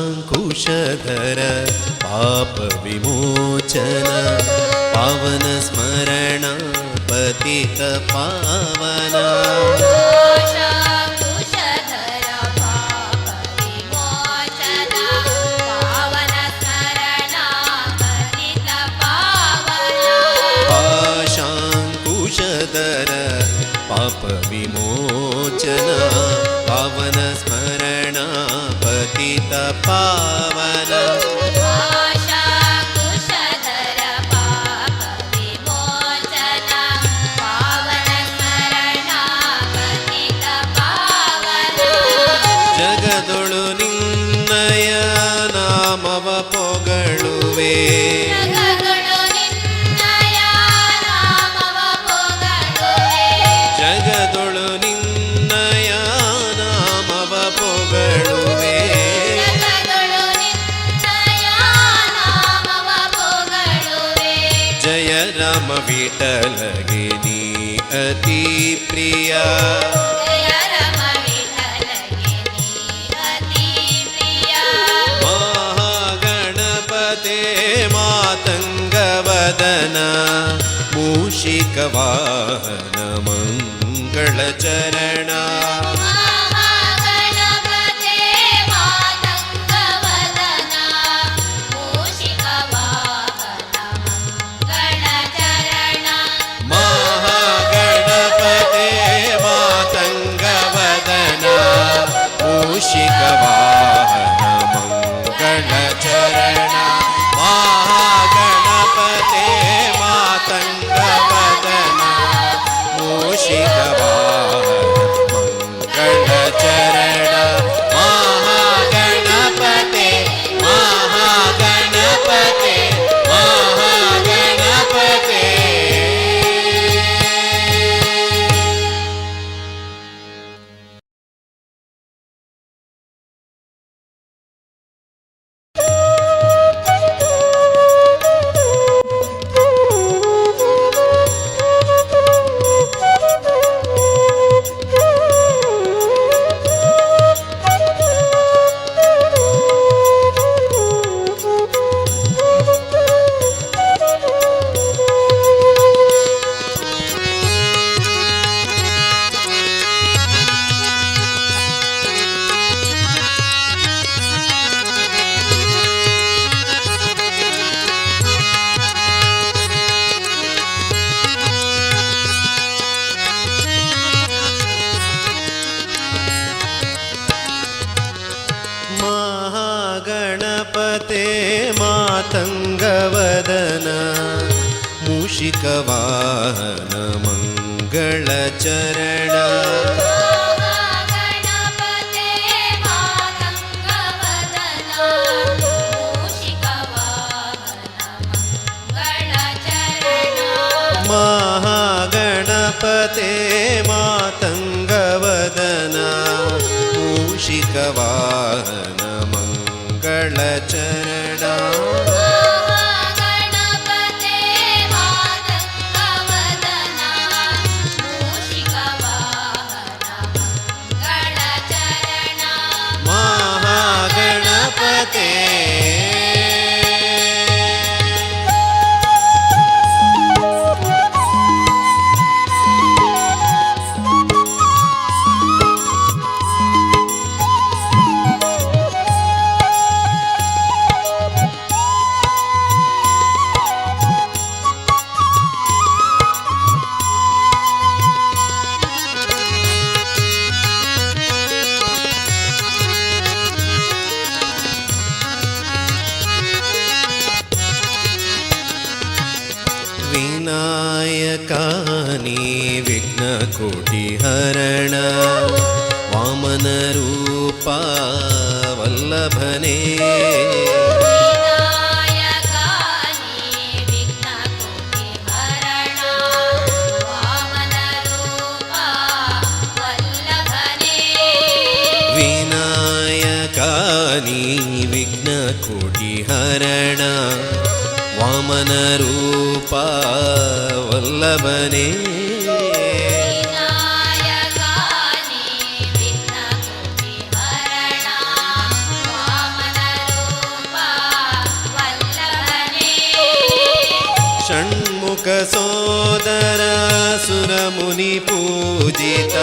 पाशांकुशधर पाप विमोचन पावन स्मरण पतित पावन पाशांकुशधर पाप विमोचन पावन स्मरण पतित पावन ರಾಮ ವಿಠಲಗೆ ನೀ ಅತಿ ಪ್ರಿಯ. ಜಯ ರಮ ವಿಠಲಗೆ ನೀ ಅತಿ ಪ್ರಿಯ. ಮಹಾಗಣಪತೆ ಮಾತಂಗವದನ ಮೂಷಿಕ ವಾಹನ ಮಂಗಳ ಚರಣ. ಮಹಾಗಣಪತೆ ಮಾತಂಗವದನ ಮೂಷಿಕ ವಾಹನ ಮಂಗಳ ಚರಣ. ಮಹಾಗಣಪತೆ ಮಾತಂಗವದನ ಮೂಷಿಕ ವಾಹನ ಮಂಗಳ ಚರಣ. ಮಹಾಗಣಪತೆ ಮಾತಂಗವದನ ಮೂಷಿಕ ವಾಹನ ಮಂಗಳ ಚರಣ. ಮಹಾಗಣಪತೆ ಮಹಾಗಣಪತೆ ಮಹಾಗಣಪತೆ. ಮಹಾಗಣಪತೆ ಮಾತಂಗವದನ ಮೂಷಿಕ ವಾಹನ ಮಂಗಳ ಚರಣ. ಮಹಾಗಣಪತೆ ಮಾತಂಗವದನ ಮೂಷಿಕ ವಾಹನ ಮಂಗಳ ಚರಣ. ಮಹಾಗಣಪತೆ ಮಾತಂಗವದನ ಮೂಷಿಕ ವಾಹನ ಮಂಗಳ ಚರಣ. ಮಹಾಗಣಪತೆ ಮಾತಂಗವದನ ಮೂಷಿಕ ವಾಹನ ಮಂಗಳ ಚರಣ. ಮಹಾಗಣಪತೆ ವಿನಾಯಕಾನಿ ವಿಘ್ನಕೋಟಿ ಹರಣ ವಾಮನ ರೂಪ ವಲ್ಲಭನೇ. ವಿನಾಯಕಾನಿ ವಿಘ್ನಕೋಟಿ ಹರಣ ವಾಮನ ರೂಪ ವಲ್ಲಭನೇ. ವಿನಾಯಕಾನಿ ವಿಘ್ನಕೋಟಿ ಹರಣ ವಾಮನ ರೂಪ ವಲ್ಲಭನೇ. ವಿನಾಯಕಾನಿ ವಿಘ್ನಕೋಟಿ ಹರಣ ವಾಮನ ರೂಪ ವಲ್ಲಭನೇ. ಷಣ್ಮುಖ ಸೋದರ ಸುರಮುನಿ ಪೂಜಿತ.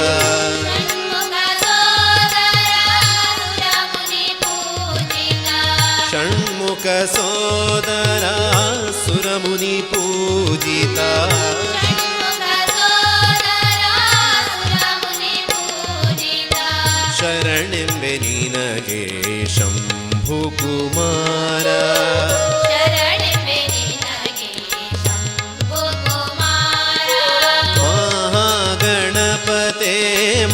ಷಣ್ಮುಖ ಸೋದರ ಸುರಮುನಿ ಪೂಜಿತ. ಷಣ್ಮುಖ ಸೋದರ ಸುರಮುನಿ ಪೂಜಿತ. ಷಣ್ಮುಖ ಸೋದರ ಸುರಮುನಿ ಪೂಜಿತ. ಶರಣೆಂಬೆ ನಿನಗೆ ಶಂಭು ಕುಮಾರ. ಶರಣೆಂಬೆ ನಿನಗೆ ಶಂಭು ಕುಮಾರ. ಮಹಾಗಣಪತೆ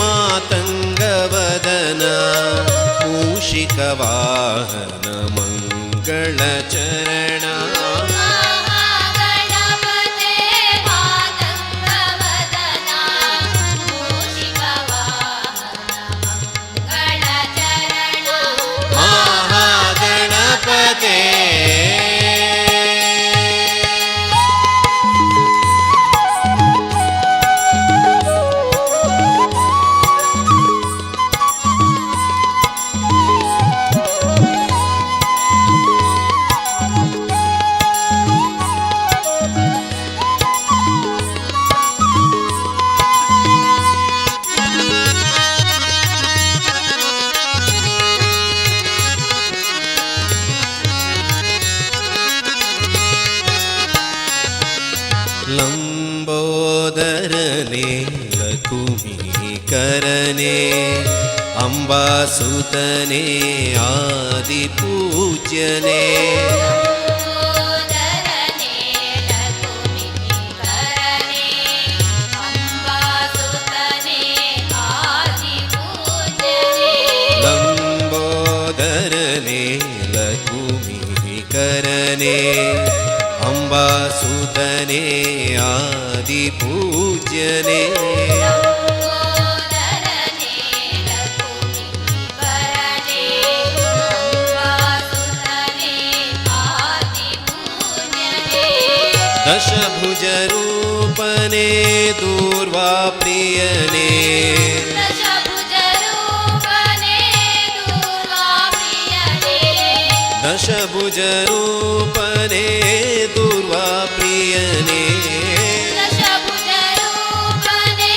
ಮಾತಂಗವದನ ಮೂಷಿಕ ವಾಹನ ಮಂಗಳ ಚರಣ. ಮಹಾಗಣಪತೆ ಮಾತಂಗವದನ ಮೂಷಿಕ ವಾಹನ ಮಂಗಳ ಚರಣ. ಮಹಾಗಣಪತೆ ಲಂಬೋದರನೆ ಲಕುಮೀಕರನೆ ಅಂಬಾಸುತನೆ ಆದಿಪೂಜ್ಯನೆ ಲಂಬೋದರನೆ ಲಕುಮೀಕರನೆ ಅಂಬಾಸುತನೆ ಆದಿಪೂಜ್ಯನೆ ಲಂಬೋದರನೆ ಲಕುಮೀಕರನೆ ಅಂಬಾಸುತನೆ ಆದಿಪೂಜ್ಯನೆ ಲಂಬೋದರನೆ ಲಕುಮೀಕರನೆ ಅಂಬಾಸುತನೆ ಆದಿಪೂಜ್ಯನೆ ದಶಭುಜ ರೂಪನೆ ದೂರ್ವಾ ಪ್ರಿಯನೆ ದಶಭುಜ ರೂಪನೆ ದೂರ್ವಾ ಪ್ರಿಯನೆ ದಶಭುಜ ರೂಪನೆ ದೂರ್ವಾ ಪ್ರಿಯನೆ ದಶಭುಜ ರೂಪನೆ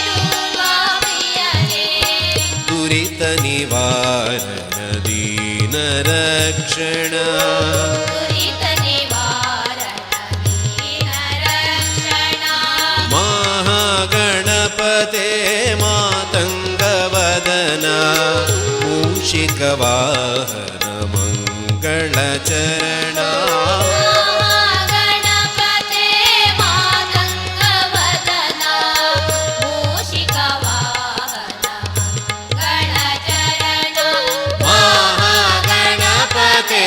ದೂರ್ವಾ ಪ್ರಿಯನೆ ದುರಿತ ನಿವಾರಣ ದೀನ ರಕ್ಷಣ ದುರಿತ ನಿವಾರಣ ದೀನ ರಕ್ಷಣ ಮಹಾಗಣಪತೆ ಮಾತಂಗವದನ ಮೂಷಿಕವಾಹನ ಮಂಗಳಚರಣ ಮಹಾಗಣಪತೆ ಮಾತಂಗವದನ ಮೂಷಿಕವಾಹನ ಮಂಗಳಚರಣ ಮಹಾಗಣಪತೆ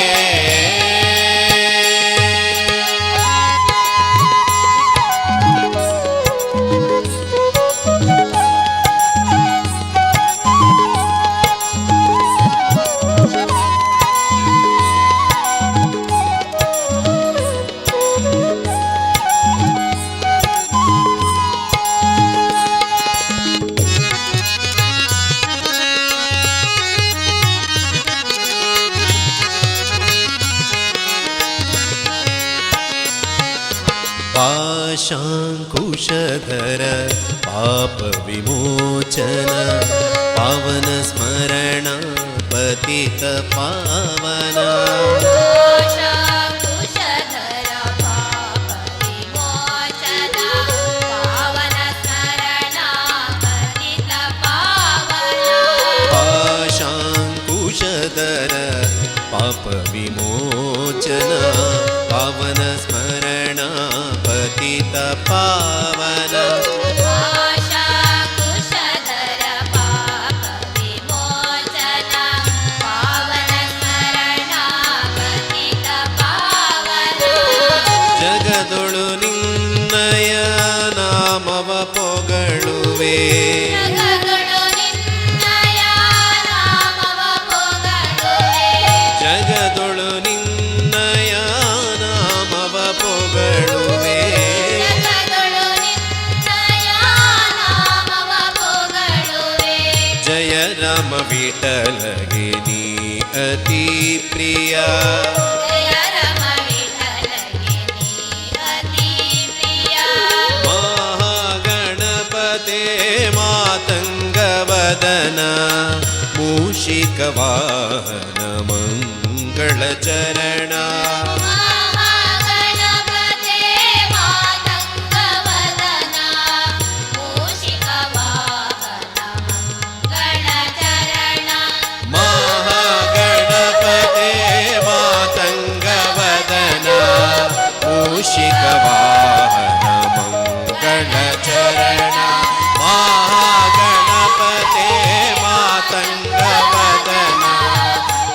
पाशाङ्कुशधर पापविमोचन पावन स्मरण पतित पावन पाशाकुशधर पापविमोचन पावन स्मरण पतित पावन पाशाङ्कुशधर पापविमोचन पावन स्मरण पतित पावन पाशाकुशधर पापविमोचन पावन स्मरण पतित पावन जगदೊಳು ನಿನ್ನಯ ನಾಮವ ಪೊಗಳುವೆ ಜಗದೊಳು ನಿನ್ನಯ ನಾಮವ ಪೊಗಳುವೆ ಜಗದೊಳು ನಿನ್ನಯ ನಾಮವ ಪೊಗಳುವೆ ಜಗದೊಳು ನಿನ್ನಯ ನಾಮವ ಪೊಗಳುವೆ ಜಯ ರಾಮ ವಿಠಲಗೆ ನೀ ಅತಿ ಪ್ರಿಯ ಜಯ ರಮ ವಿಠಲಗೆ ನೀ ಅತಿ ಪ್ರಿಯ ಮಹಾಗಣಪತೆ ಮಾತಂಗವದನ ಮೂಷಿಕವಾಹನ ಮಂಗಳಚರಣ ಮಹಾಗಣಪತೆ ಮಾತಂಗವದನ ಮೂಷಿಕವಾಹನ ಮಂಗಳಚರಣ ಮಹಾಗಣಪತೆ ಮಾತಂಗವದನ ಮೂಷಿಕವಾಹನ ಮಂಗಳಚರಣ ಮಹಾಗಣಪತೆ ಮಾತಂಗವದನ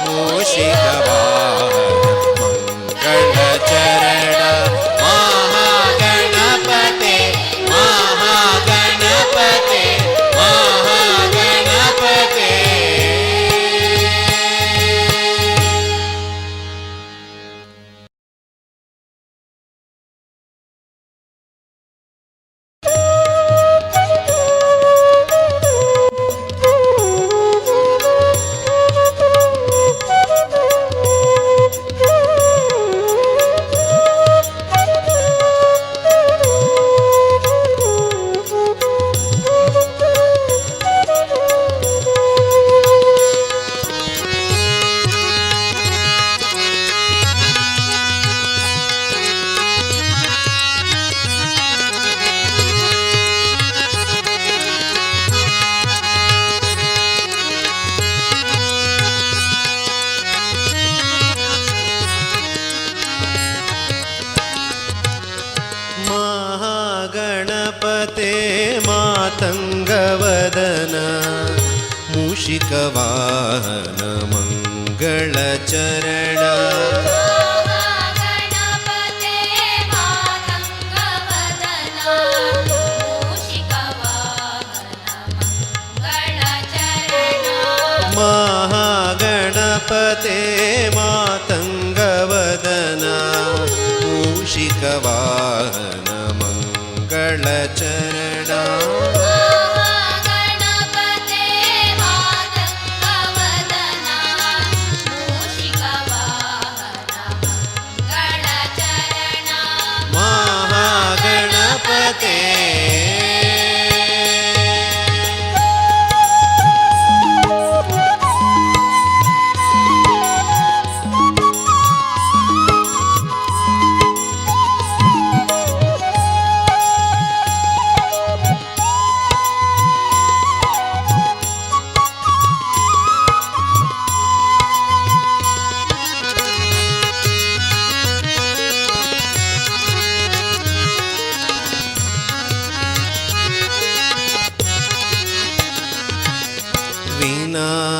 ಮೂಷಿಕವಾಹನ ಮಾತಂಗವದನ ಮೂಷಿಕವಾಹನ ಮಂಗಳಚರಣ ಮಹಾಗಣಪತೆ ಮಾತಂಗವದನ ಮೂಷಿಕವಾಹನ ಮಂಗಳಚರಣ ಮಹಾಗಣಪತೆ ಮಾತಂಗವದನ ಮೂಷಿಕವಾಹನ ಮಂಗಳಚರಣ ಮಹಾಗಣಪತೆ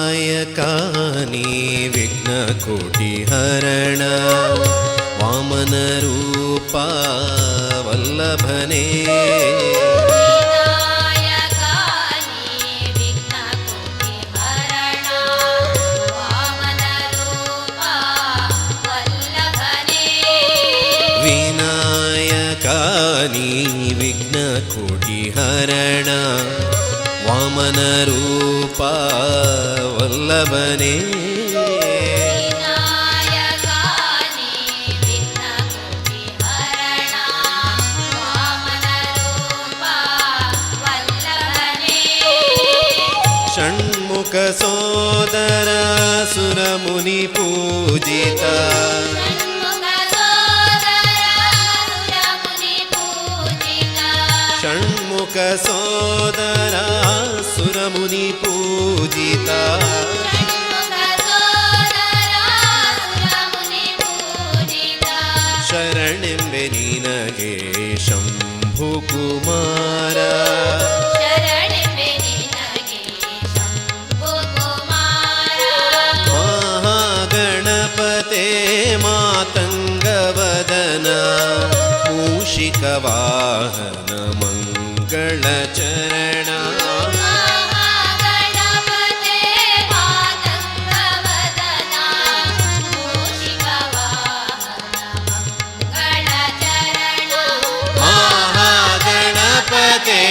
ವಿನಾಯಕಾನಿ ವಿಘ್ನಕೋಟಿಹರಣ ವಾಮನರೂಪ ವಲ್ಲಭನೇ ವಿನಾಯಕಾನಿ ವಿಘ್ನಕೋಟಿಹರಣ ವಾಮನರೂಪ ವಲ್ಲಭನೇ ವಿನಾಯಕಾನಿ ವಿಘ್ನಕೋಟಿಹರಣ ವಾಮನರೂಪ ವಲ್ಲಭನೇ ವಿನಾಯಕಾನಿ ವಿಘ್ನಕೋಟಿಹರಣ ವಾಮನರೂಪ ವಲ್ಲಭನೇ ಷಣ್ಮುಖ ಸೋದರ ಸುರಮುನಿ ಪೂಜಿತ ಷಣ್ಮುಖ ಸೋದರ ಸುರಮುನಿ ಪೂಜಿತ ಷಣ್ಮುಖ ಸೋದರ ಸುರಮುನಿ ಪೂಜಿತ ಶರಣೆಂಬೆ ನಿನಗೆ ಶಂಭು ಕುಮಾರ ಶರಣೆಂಬೆ ನಿನಗೆ ಶಂಭು ಕುಮಾರ ಮಹಾಗಣಪತೆ ಮಾತಂಗವದನ ಮೂಷಿಕವಾಹನ ಮಂಗಳಚರಣ ಮಹಾಗಣಪತೆ ಮಾತಂಗವದನ ಮೂಷಿಕವಾಹನ ಮಂಗಳಚರಣ ಮಹಾಗಣಪತೆ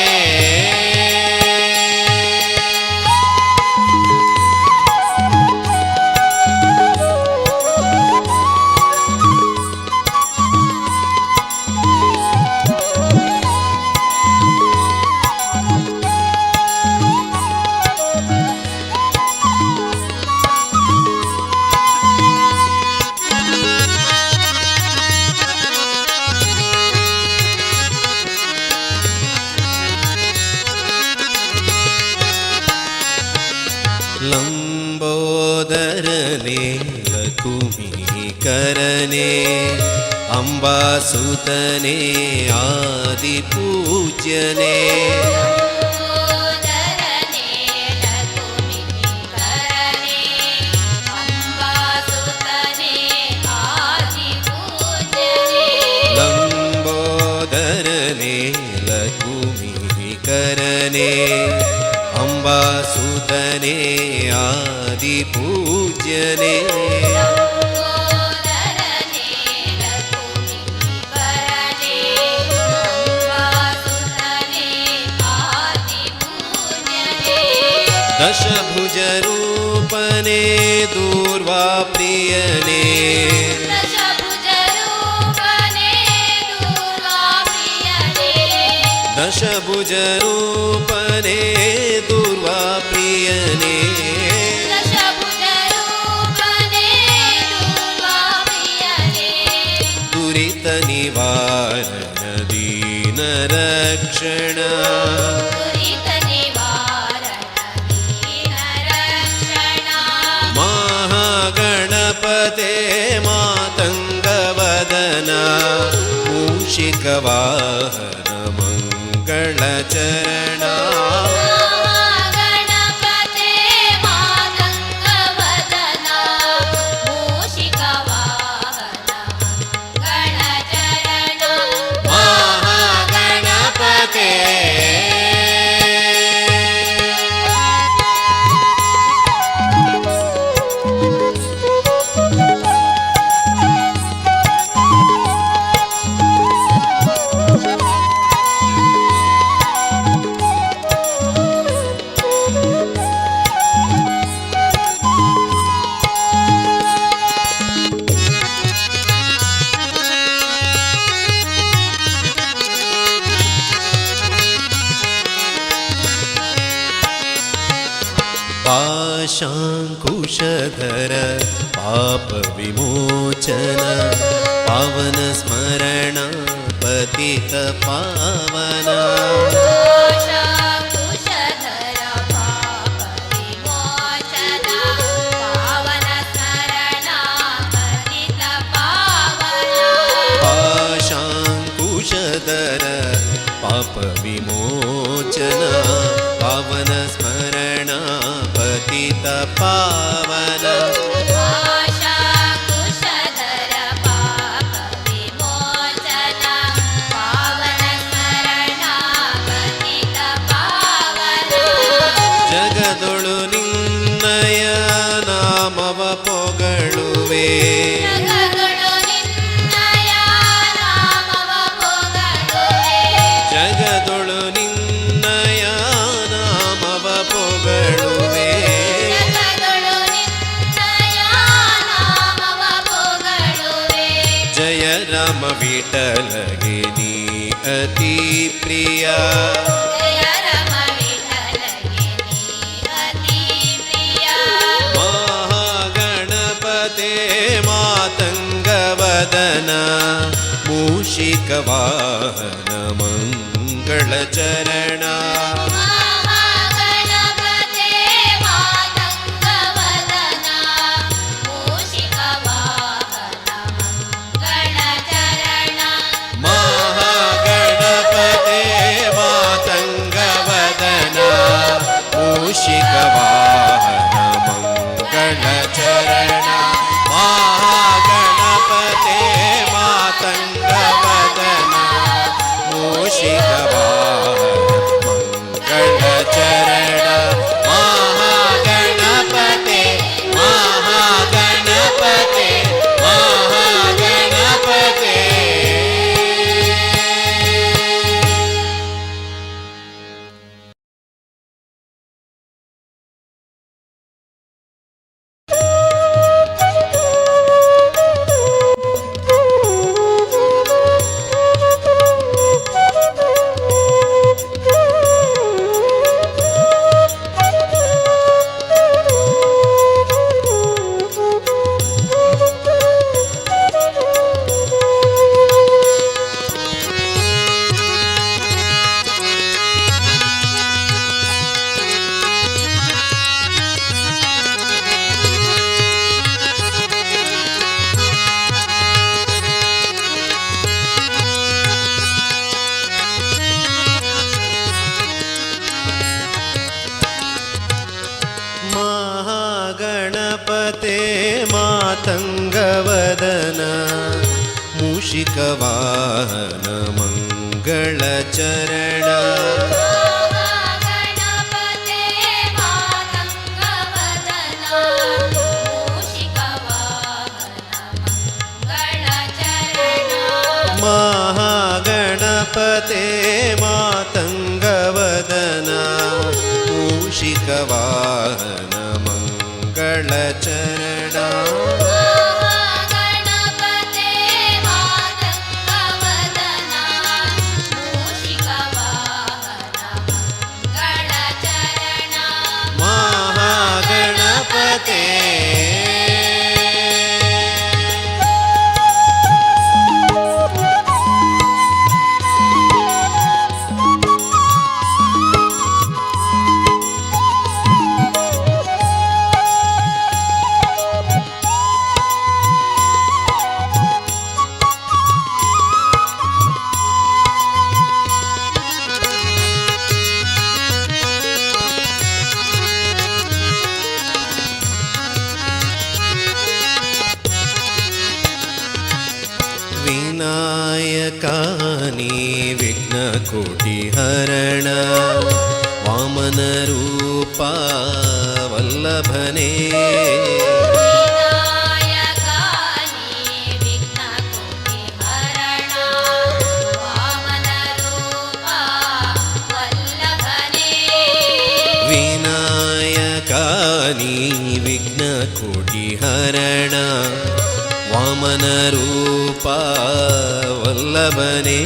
ಲಂಬೋದರನೆ ಲಕುಮೀಕರನೆ ಅಂಬಾಸುತನೆ ಆದಿಪೂಜ್ಯನೆ ಲಂಬೋದರನೆ ಲಕುಮೀಕರನೆ ಅಂಬಾಸುತನೆ ಆದಿಪೂಜ್ಯನೆ ಲಂಬೋದರನೆ ಲಕುಮೀಕರನೆ ಅಂಬಾಸುತನೆ ಆದಿಪೂಜ್ಯನೆ ಲಂಬೋದರನೆ ಲಕುಮೀಕರನೆ ಅಂಬಾಸುತನೆ ಆದಿಪೂಜ್ಯನೆ ದಶಭುಜ ರೂಪನೆ ದೂರ್ವಾ ಪ್ರಿಯನೆ ದಶಭುಜ ರೂಪನೆ ದೂರ್ವಾ ಪ್ರಿಯನೆ ದಶಭುಜ ರೂಪನೆ ದೂರ್ವಾ ಪ್ರಿಯನೆ ದಶಭುಜ ರೂಪನೆ ದೂರ್ವಾ ಪ್ರಿಯನೆ ದುರಿತ ನಿವಾರಣ ದೀನ ರಕ್ಷಣ ದುರಿತ ನಿವಾರಣ ದೀನ ರಕ್ಷಣ ಮಹಾಗಣಪತೆ ಮಾತಂಗವದನ ಮೂಷಿಕವಾಹನ ಮಂಗಳಚರಣ ಮಂಗಳಚರಣ ಗಣಪತೆ ಮಾತಂಗವದನ ಮೂಷಿಕ ವಾಹನ ಮಂಗಳಚರಣ ಮಹಾಗಣಪತೆ पाशाङ्कुशधर पापविमोचन पावन स्मरण पतित पावन कुशधर पाप विमोचन पावन स्मरण पतित पावन पाशाङ्कुशधर पापविमोचन पावन स्मरण पतित पावन आशा कुशधर पाप विमोचन पावन स्मरण पतित पावन जगदೊಳು ನಿನ್ನಯ ನಾಮವ ಪೊಗಳುವೆ ಜಗದೊಳು ನಿನ್ನಯ ನಾಮವ ಪೊಗಳುವೆ ಜಗದೊಳು ನಿನ್ನಯ ನಾಮವ ಪೊಗಳುವೆ ಜಗದೊಳು ನಿನ್ನಯ ನಾಮವ ಪೊಗಳುವೆ ಜಯ ರಾಮ ವಿಠಲಗೆ ನೀ ಅತಿ ಪ್ರಿಯ ಜಯ ರಮ ವಿಠಲಗೆ ನೀ ಅತಿ ಪ್ರಿಯ ಮಹಾಗಣಪತೆ ಮಾತಂಗವದನ ಮೂಷಿಕ ವಾಹನ ಮಂಗಳಚರಣ ಮಹಾಗಣಪತೆ ಮಾತಂಗವದನ ಮೂಷಿಕ ವಾಹನ ಮಂಗಳಚರಣ ಮಹಾಗಣಪತೆ ಮಾತಂಗವದನ ಮೂಷಿಕ ವಾಹನ ಮಂಗಳಚರಣ ಮಹಾಗಣಪತೆ ಮಾತಂಗವದನ ಮೂಷಿಕ ವಾಹನ ಮಂಗಳಚರಣ ಮಹಾಗಣಪತೆ ಮಹಾಗಣಪತೆ ಮಹಾಗಣಪತೆ ಮಹಾಗಣಪತೆ ಮಾತಂಗವದನ ಮೂಷಿಕ ವಾಹನ ಮಂಗಳಚರಣ ಮಹಾಗಣಪತೆ ಮಾತಂಗವದನ ಮೂಷಿಕ ವಾಹನ ಮಂಗಳಚರಣ ಮಹಾಗಣಪತೆ ಮಾತಂಗವದನ ಮೂಷಿಕ ವಾಹನ ಮಂಗಳಚರಣ ಮಹಾಗಣಪತೆ ಮಾತಂಗವದನ ಮೂಷಿಕ ವಾಹನ ಮಂಗಳಚರಣ ಮಹಾಗಣಪತೆ विनायकानि विघ्नकोटिहरण वामनरूपा वल्लभने विनायकानि विघ्नकोटिहरण वामनरूपा वल्लभने विनायकानि विघ्नकोटिहरण वामनरूपा वल्लभने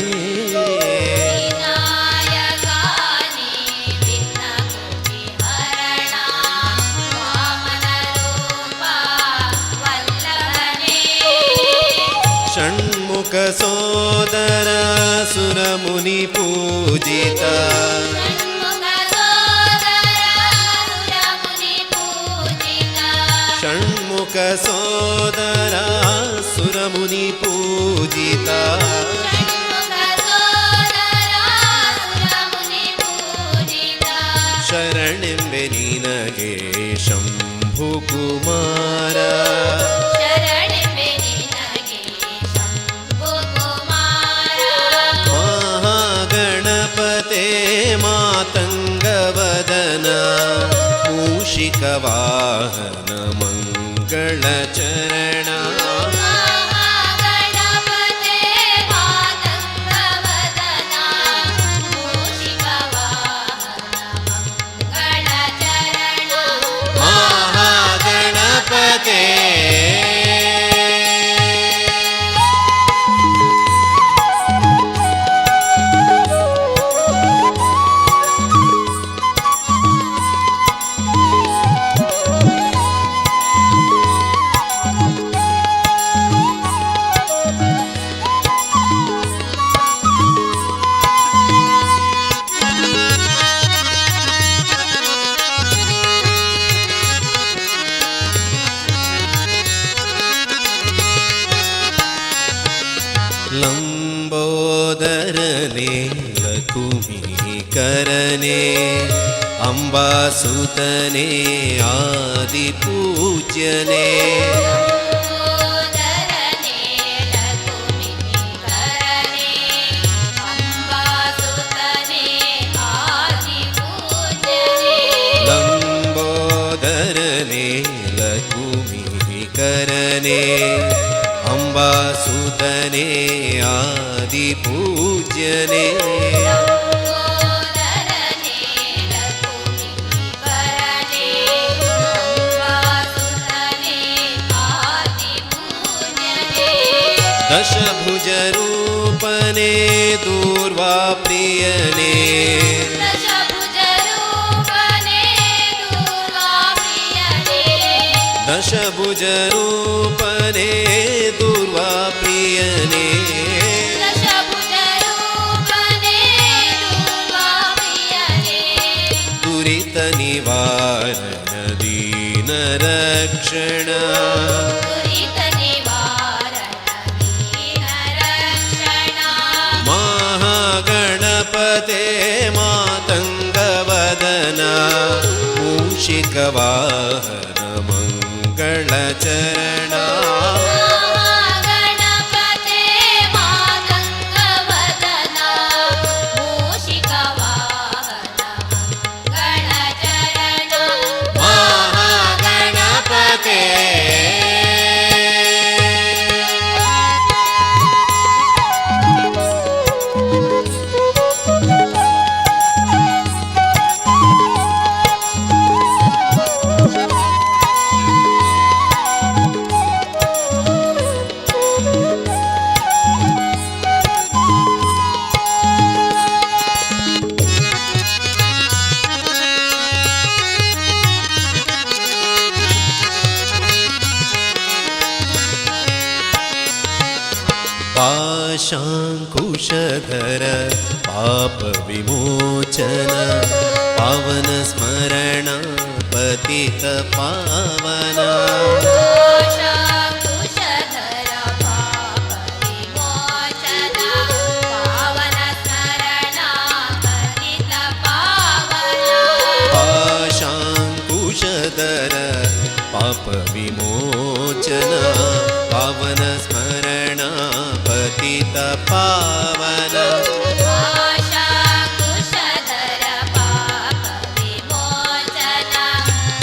विनायकानि विघ्नकोटिहरण वामनरूपा वल्लभने षण्मुखसोदर सुरमुनिपूजिता षण्मुखसोदरा सुरमुनिपूजिता शरणೆಂಬೆ ನಿನಗೆ ಶಂಭುಕುಮಾರ ಮಹಾಗಣಪತೆ ಮಾತಂಗವದನ ಮೂಷಿಕವಾಹನ ಮಂಗಳಚರಣ ಮಹಾಗಣಪತೆ ಲಂಬೋದರನೆ ಲಕುಮೀಕರನೆ ಅಂಬಾಸುತನೆ ಆದಿಪೂಜ್ಯನೆ ಲಂಬೋದರನೆ ಲಕುಮೀಕರನೆ ಅಂಬಾಸುತನೆ ಆದಿಪೂಜ್ಯನೆ ದಶಭುಜ ರೂಪನೆ ದೂರ್ವಾ ಪ್ರಿಯನೆ ದಶಭುಜ ರೂಪನೆ ದೂರ್ವಾ ಪ್ರಿಯನೆ ದುರಿತ ನಿವಾರಣ ದೀನ ರಕ್ಷಣ ಮಹಾಗಣಪತೆ ಮಾತಂಗವದನ ಮೂಷಿಕವಾಹನ ಮಂಗಳಚರಣ ಮಹಾಗಣಪತೆ पाशाङ्कुशधर पापविमोचन पावन स्मरण पतित पावन पाशाङ्कुशधर पापविमोचन पावन स्मरण पति पतित पावन आशा कुशधर पाप विमोचन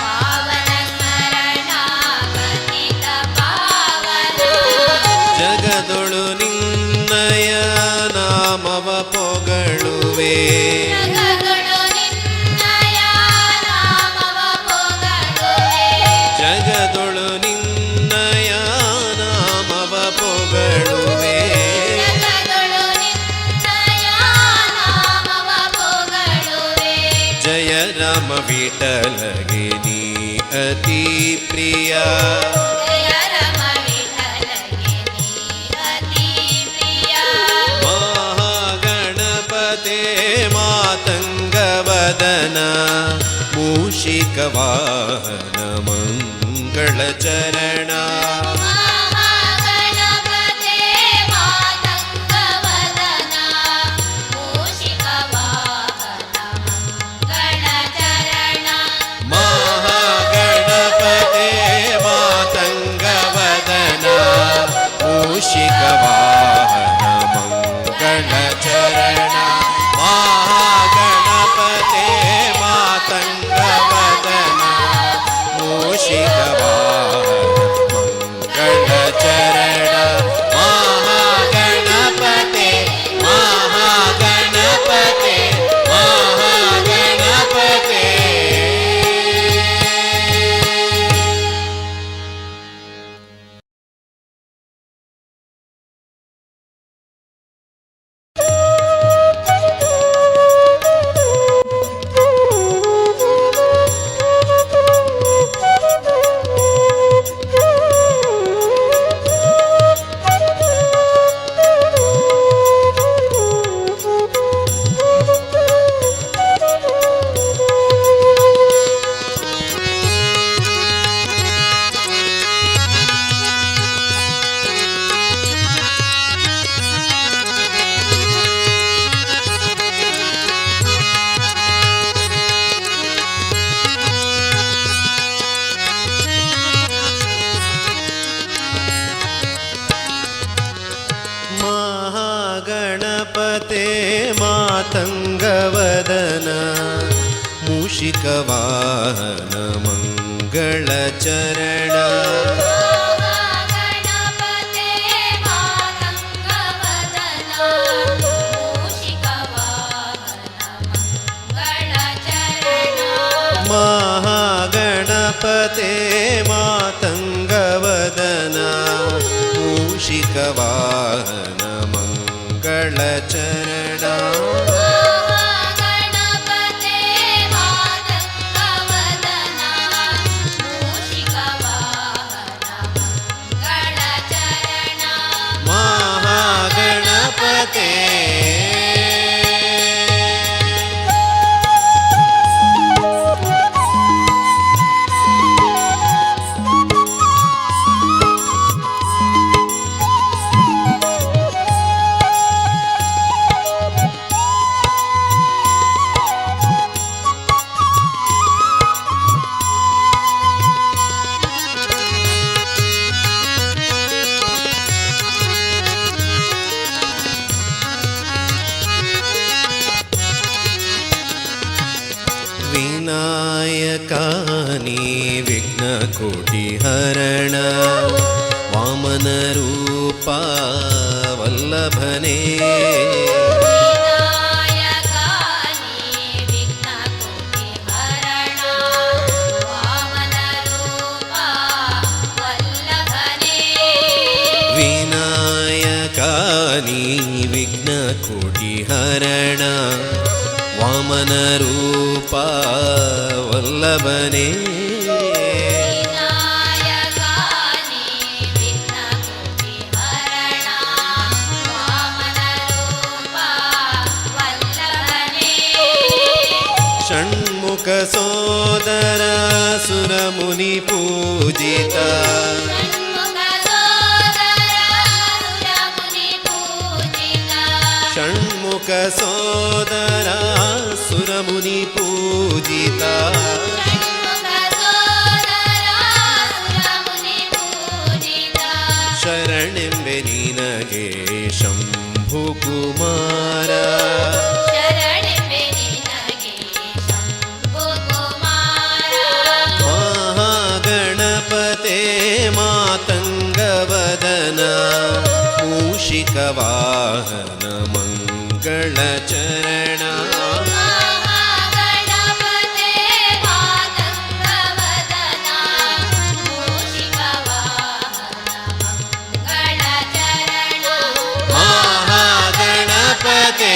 पावन स्मरण पतित पावन जगदೊಳು ನಿನ್ನಯ ನಾಮವ ಪೊಗಳುವೆ ಜಗದೊಳು ನಿನ್ನಯ ನಾಮವ ಪೊಗಳುವೆ ಜಗದೊಳು ನಿನ್ನಯ ನಾಮವ ಪೊಗಳುವೆ ಜಗದೊಳು ನಿನ್ನಯ ನಾಮವ ಪೊಗಳುವೆ ಜಯ ರಾಮ ವಿಠಲಗೆ ನೀ ಅತಿ ಪ್ರಿಯ ಜಯ ರಮ ವಿಠಲಗೆ ನೀ ಅತಿ ಪ್ರಿಯ ಮಹಾಗಣಪತೆ ಮಾತಂಗವದನ ಮೂಷಿಕವಾಹನ ಮಂಗಳ ಚರಣ ಮಹಾಗಣಪತೆ ಮಾತಂಗವದನ ಮೂಷಿಕ ವಾಹನ ಮಂಗಳ ಚರಣ ಮಹಾಗಣಪತೆ ಮಾತಂಗವದನ ಮೂಷಿಕವಾಹನ ಮಂಗಳ ಚರಣ ಮಹಾಗಣಪತೆ ಮಾತಂಗವದನ ಮೂಷಿಕವಾಹನ ಮಂಗಳ ಚರಣ ಮಹಾಗಣಪತೆ ಮಹಾಗಣಪತೆ ಮಹಾಗಣಪತೆ ಮಹಾಗಣಪತೆ ಮಾತಂಗವದನ ಮೂಷಿಕವಾಹನ ಮಂಗಳ ಚರಣ ಮಹಾಗಣಪತೆ ಮಾತಂಗವದನ ಮೂಷಿಕ ವಾಹನ ಮಂಗಳ ಚರಣ ಮಹಾಗಣಪತೆ ಮಾತಂಗವದನ ಮೂಷಿಕವಾಹನ ಮಂಗಳ ಚರಣ ಮಹಾಗಣಪತೆ ಮಾತಂಗವದನ ಮೂಷಿಕ ವಾಹನ ಮಂಗಳ ಚರಣ ಮಹಾಗಣಪತೆ ವಿನಾಯಕಾನಿ ವಿಘ್ನಕೋಟಿ ಹರಣ ವಾಮನ ರೂಪ ವಲ್ಲಭನೇ ವಿನಾಯಕಾನಿ ವಿಘ್ನಕೋಟಿ ಹರಣ ವಾಮನ ರೂಪ ವಲ್ಲಭನೇ ವಿನಾಯಕಾನಿ ವಿಘ್ನಕೋಟಿ ಹರಣ ವಾಮನ ರೂಪ ವಲ್ಲಭನೇ ವಿನಾಯಕಾನಿ ವಿಘ್ನಕೋಟಿ ಹರಣ ವಾಮನ ರೂಪ ವಲ್ಲಭನೇ ಷಣ್ಮುಖ ಸೋದರ ಸುರಮುನಿ ಪೂಜಿತ ಷಣ್ಮುಖ ಸೋದರ ಸುರಮುನಿ ಪೂಜಿತ ಷಣ್ಮುಖ ಸೋದರ ಸುರಮುನಿ ಪೂಜಿತ ಷಣ್ಮುಖ ಸೋದರ ಸುರಮುನಿ ಪೂಜಿತ ಶರಣೆಂಬೆ ನಿನಗೆ ಶಂಭುಕುಮಾರ ಶರಣೆಂಬೆ ನಿನಗೆ ಶಂಭುಕುಮಾರ ಮಹಾಗಣಪತೆ ಮಾತಂಗವದನ ಮೂಷಿಕವಾಹನ ಮಂಗಳಚರಣ ಮಹಾಗಣಪತೆ ಮಾತಂಗವದನ ಮೂಷಿಕವಾಹನ ಮಂಗಳಚರಣ ಮಹಾಗಣಪತೆ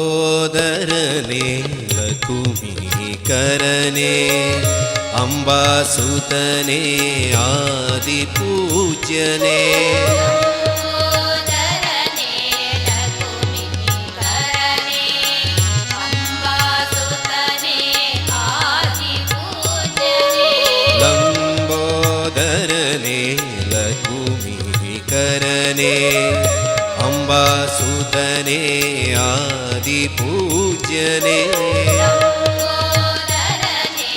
ಲಂಬೋದರನೆ ಲಕುಮೀಕರನೆ ಅಂಬಾಸುತನೆ ಆದಿಪೂಜ್ಯನೆ ಲಂಬೋದರನೆ ಲಕುಮೀಕರನೆ ಅಂಬಾಸುತನೆ ಆದಿಪೂಜ್ಯನೆ ಲಂಬೋದರನೆ ಲಕುಮೀಕರನೆ ಅಂಬಾಸುತನೆ ಆದಿಪೂಜ್ಯನೆ ಲಂಬೋದರನೆ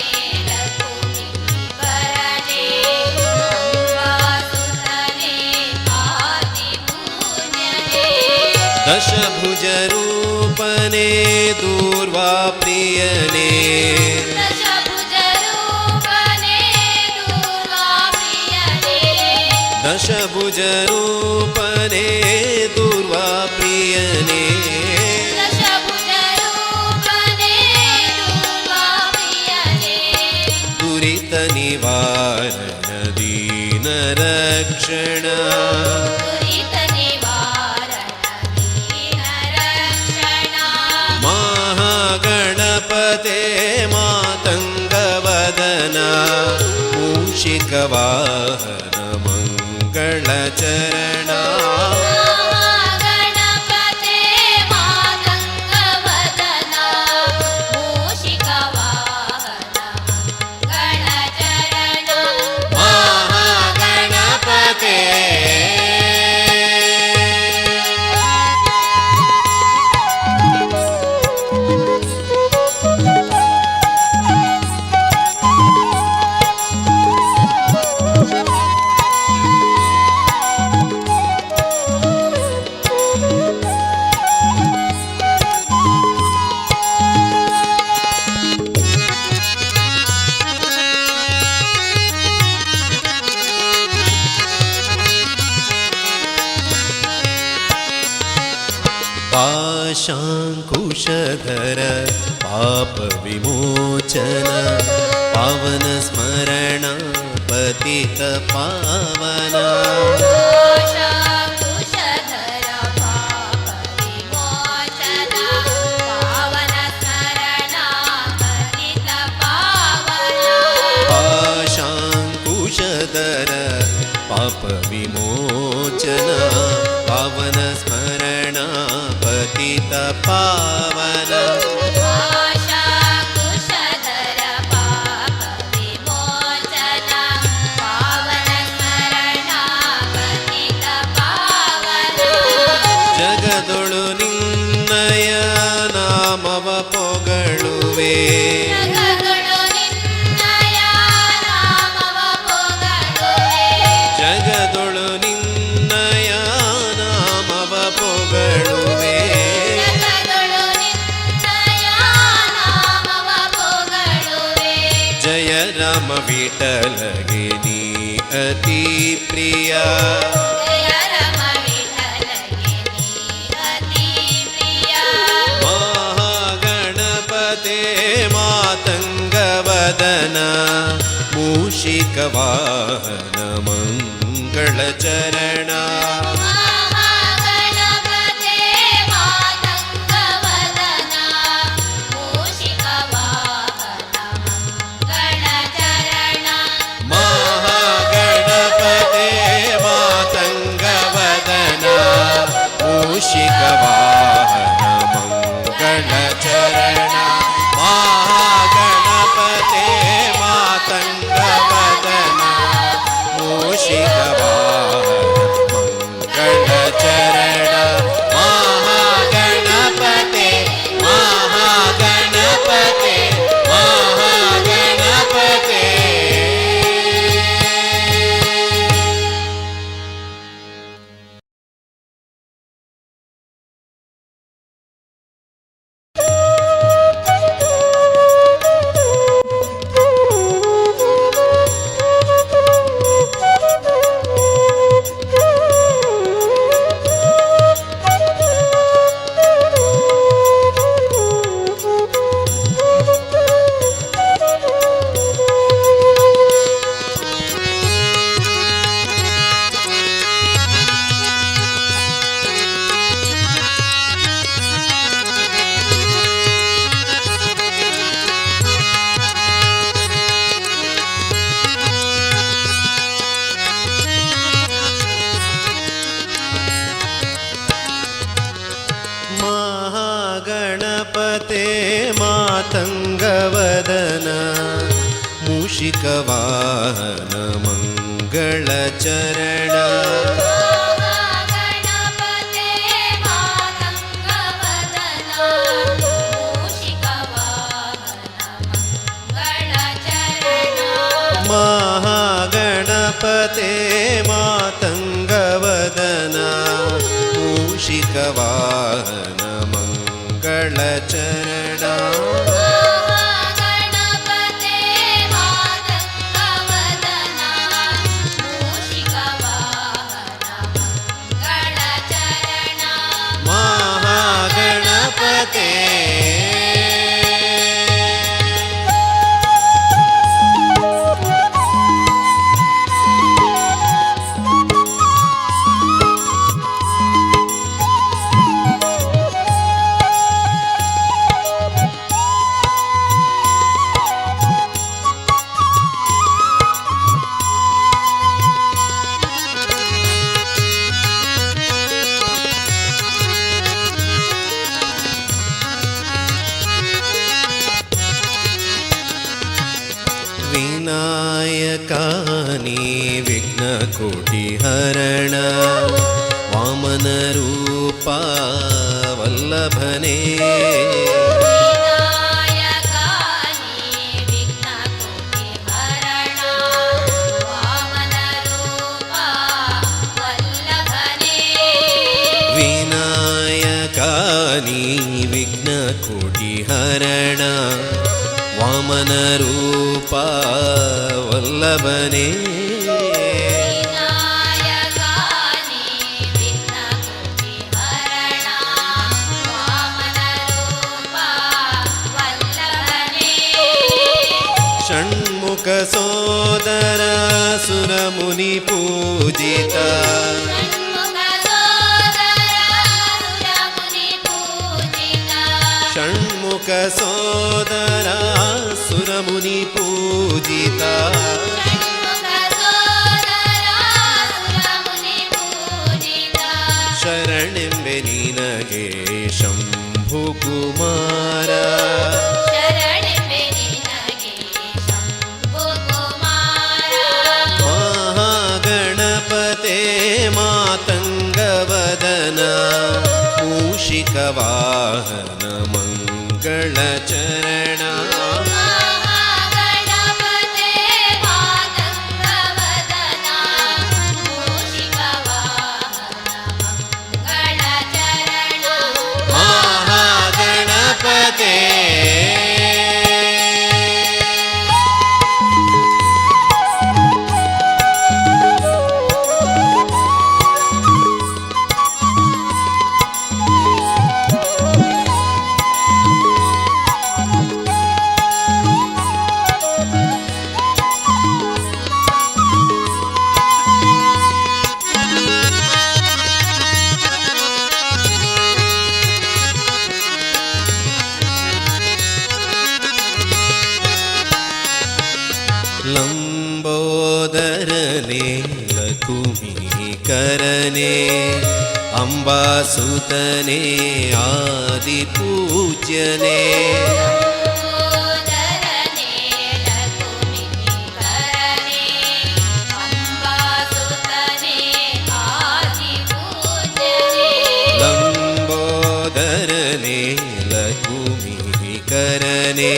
ಲಕುಮೀಕರನೆ ಅಂಬಾಸುತನೆ ಆದಿಪೂಜ್ಯನೆ ದಶಭುಜ ರೂಪನೆ ದೂರ್ವಾ ಪ್ರಿಯನೆ ದಶಭುಜ ರೂಪನೆ ದೂರ್ವಾ ಪ್ರಿಯನೆ ದಶಭುಜ ರೂಪನೆ ದೂರ್ವಾ ಪ್ರಿಯನೆ ದಶಭುಜ ರೂಪನೆ ದೂರ್ವಾ ಪ್ರಿಯನೆ ದುರಿತ ನಿವಾರಣ ದೀನ ರಕ್ಷಣ ದುರಿತ ನಿವಾರಣ ದೀನ ರಕ್ಷಣ ಮಹಾಗಣಪತೆ ಮಾತಂಗವದನ ಮೂಷಿಕವಾಹನ ಮಂಗಳಚರಣ ಮಹಾಗಣಪತೆ ಮಾತಂಗವದನ ಮೂಷಿಕವಾಹನ ಮಂಗಳಚರಣ ಮಹಾಗಣಪತೆ पाशाङ्कुशधर पापविमोचन पावन स्मरण पतित पावन पाशाकुशधर पापविमोचन पावन स्मरण पतित पावन पाशाङ्कुशधर पापविमोचन पावन स्मरण पतित पावन पाशाकुशधर पापविमोचन पावन स्मरण पतित पावन जगदೊಳು ನಿನ್ನಯ ನಾಮವ ಪೊಗಳುವೆ ಜಗದೊಳು ನಿನ್ನಯ ನಾಮವ ಪೊಗಳುವೆ ಜಗದೊಳು ನಿನ್ನಯ ನಾಮವ ಪೊಗಳುವೆ ಜಗದೊಳು ನಿನ್ನಯ ನಾಮವ ಪೊಗಳುವೆ ಜಯ ರಾಮ ವಿಠಲಗೆ ನೀ ಅತಿ ಪ್ರಿಯ ಜಯ ರಮ ವಿಠಲಗೆ ನೀ ಅತಿ ಪ್ರಿಯ ಮಹಾಗಣಪತೆ ಮಾತಂಗವದನ ಮೂಷಿಕವಾಹನ ಮಂಗಳಚರಣ ಮಹಾಗಣಪತೆ ಮಾತಂಗವದನ ಮೂಷಿಕವಾಹನ ಮಂಗಳಚರಣ ಮೂಷಿಕವಾಹನ ಮಂಗಳಚರಣ ಮಹಾಗಣಪತೆ ಮಾತಂಗವದನ ಮೂಷಿಕವಾಹನ ಮಂಗಳಚರಣ ಮಹಾಗಣಪತೆ ಮಹಾಗಣಪತೆ ಮಹಾಗಣಪತೆ. ಮಹಾಗಣಪತೆ ಮಾತಂಗವದನ ಮೂಷಿಕವಾಹನ ಮಂಗಳಚರಣ ಗಣಪತೆ ಮಾತಂಗವದನ ಮೂಷಿಕವಾಹನ ಮಂಗಳಚರಣ ಮಹಾಗಣಪತೆ ಮಾತಂಗವದನ ಮೂಷಿಕವಾಹನ ಮಂಗಳಚರಣ ಗಣಪತೆ ಮಾತಂಗವದನ ಮೂಷಿಕವಾಹನ ಮಂಗಳಚರಣ ಮಹಾಗಣಪತೆ. ವಿನಾಯಕಾನಿ ವಿಘ್ನಕೋಟಿಹರಣ ವಾಮನರೂಪ ವಲ್ಲಭನೇ ವಿನಾಯಕಾನಿ ವಿಘ್ನಕೋಟಿಹರಣ ವಾಮನರೂಪ ವಲ್ಲಭನೇ ವಿನಾಯಕಾನಿ ವಿಘ್ನಕೋಟಿಹರಣ ವಾಮನರೂಪ ವಲ್ಲಭನೇ ವಿನಾಯಕಾನಿ ವಿಘ್ನಕೋಟಿಹರಣ ವಾಮನರೂಪ ವಲ್ಲಭನೇ ಷಣ್ಮುಖ ಸೋದರ ಸುರಮುನಿ ಪೂಜಿತ ಷಣ್ಮುಖ ಸೋದರ ಸುರಮುನಿ ಪೂಜಿತ ಷಣ್ಮುಖ ಸೋದರ ಸುರಮುನಿ ಪೂಜಿತ ಶರಣೆಂಬೆ ನಿನಗೆ ಶಂಭು ಕುಮಾರ ಶರಣೆಂಬೆ ನಿನಗೆ ಶಂಭು ಕುಮಾರ ಮಹಾಗಣಪತೆ ಮಾತಂಗವದನ ಮೂಷಿಕವಾಹನ ಮಂಗಳಚರಣ ಮಹಾಗಣಪತೆ ಮಾತಂಗವದನ ಮೂಷಿಕವಾಹನ ಮಂಗಳಚರಣ ಮಹಾಗಣಪತೆ. ಲಂಬೋದರನೆ ಲಕುಮೀಕರನೇ ಅಂಬಾಸುತನೇ ಆದಿಪೂಜ್ಯನೇ ಲಂಬೋದರನೇ ಲಕುಮೀಕರನೇ ಅಂಬಾಸುತನೇ ಆದಿಪೂಜ್ಯನೇ ಲಂಬೋದರನೇ ಲಕುಮೀಕರನೇ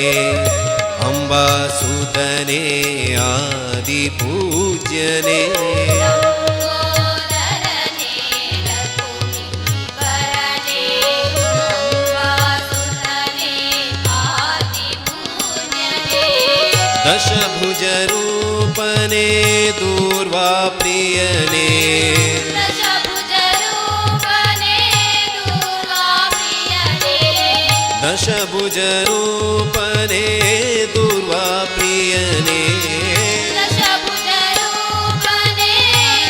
ಅಂಬಾಸುತನೇ ಆದಿಪೂಜ್ಯನೇ ಲಂಬೋದರನೇ ಲಕುಮೀಕರನೇ ಅಂಬಾಸುತನೇ ಆದಿಪೂಜ್ಯನೇ ದಶಭುಜ ರೂಪನೇ ದೂರ್ವಾ ಪ್ರಿಯನೇ ದಶಭುಜ ರೂಪನೇ ದೂರ್ವಾ ಪ್ರಿಯನೇ ದಶಭುಜ ರೂಪನೇ ದೂರ್ವಾ ಪ್ರಿಯನೇ ದಶಭುಜ ರೂಪನೇ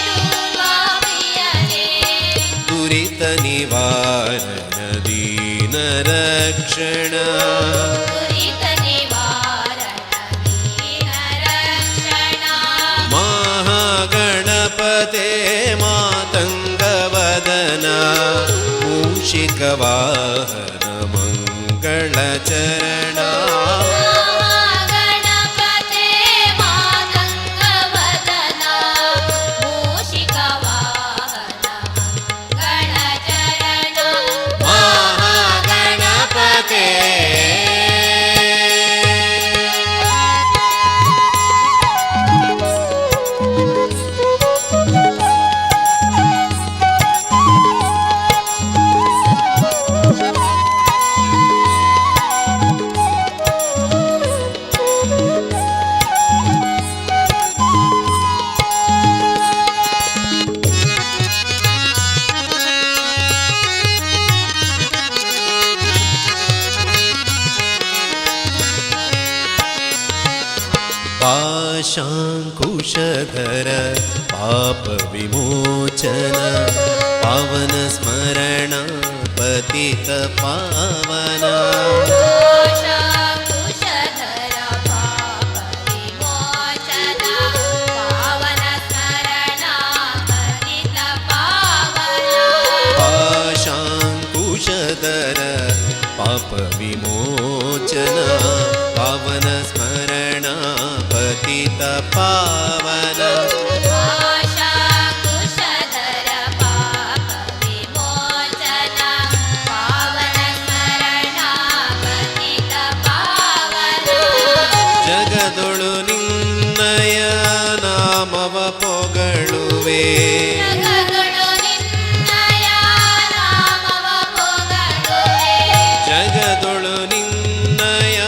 ದೂರ್ವಾ ಪ್ರಿಯನೇ ದುರಿತ ನಿವಾರಣ ದೀನ ರಕ್ಷಣ ದುರಿತ ನಿವಾರಣ ದೀನ ರಕ್ಷಣ ಮಹಾಗಣಪತೆ ಮಾತಂಗವದನ ಮೂಷಿಕವಾಹನ ಮಂಗಳಚರಣ ಮಹಾಗಣಪತೆ ಮಾತಂಗವದನ ಮೂಷಿಕವಾಹನ ಮಂಗಳಚರಣ ಮಹಾಗಣಪತೆ पाशाङ्कुशधर पापविमोचन पावन स्मरण पतित पावन पाशाकुशधर पाप विमोचन पावन स्मरण पतित पावन पाशाङ्कुशधर पापविमोचन पावन स्मरण पतित पावन पाशाकुशधर पाप विमोचन पावन स्मरण पतित पावन जगदೊಳು ನಿನ್ನಯ ನಾಮವ ಪೊಗಳುವೆ ಜಗದೊಳು ನಿನ್ನಯ ನಾಮವ ಪೊಗಳುವೆ ಜಗದೊಳು ನಿನ್ನಯ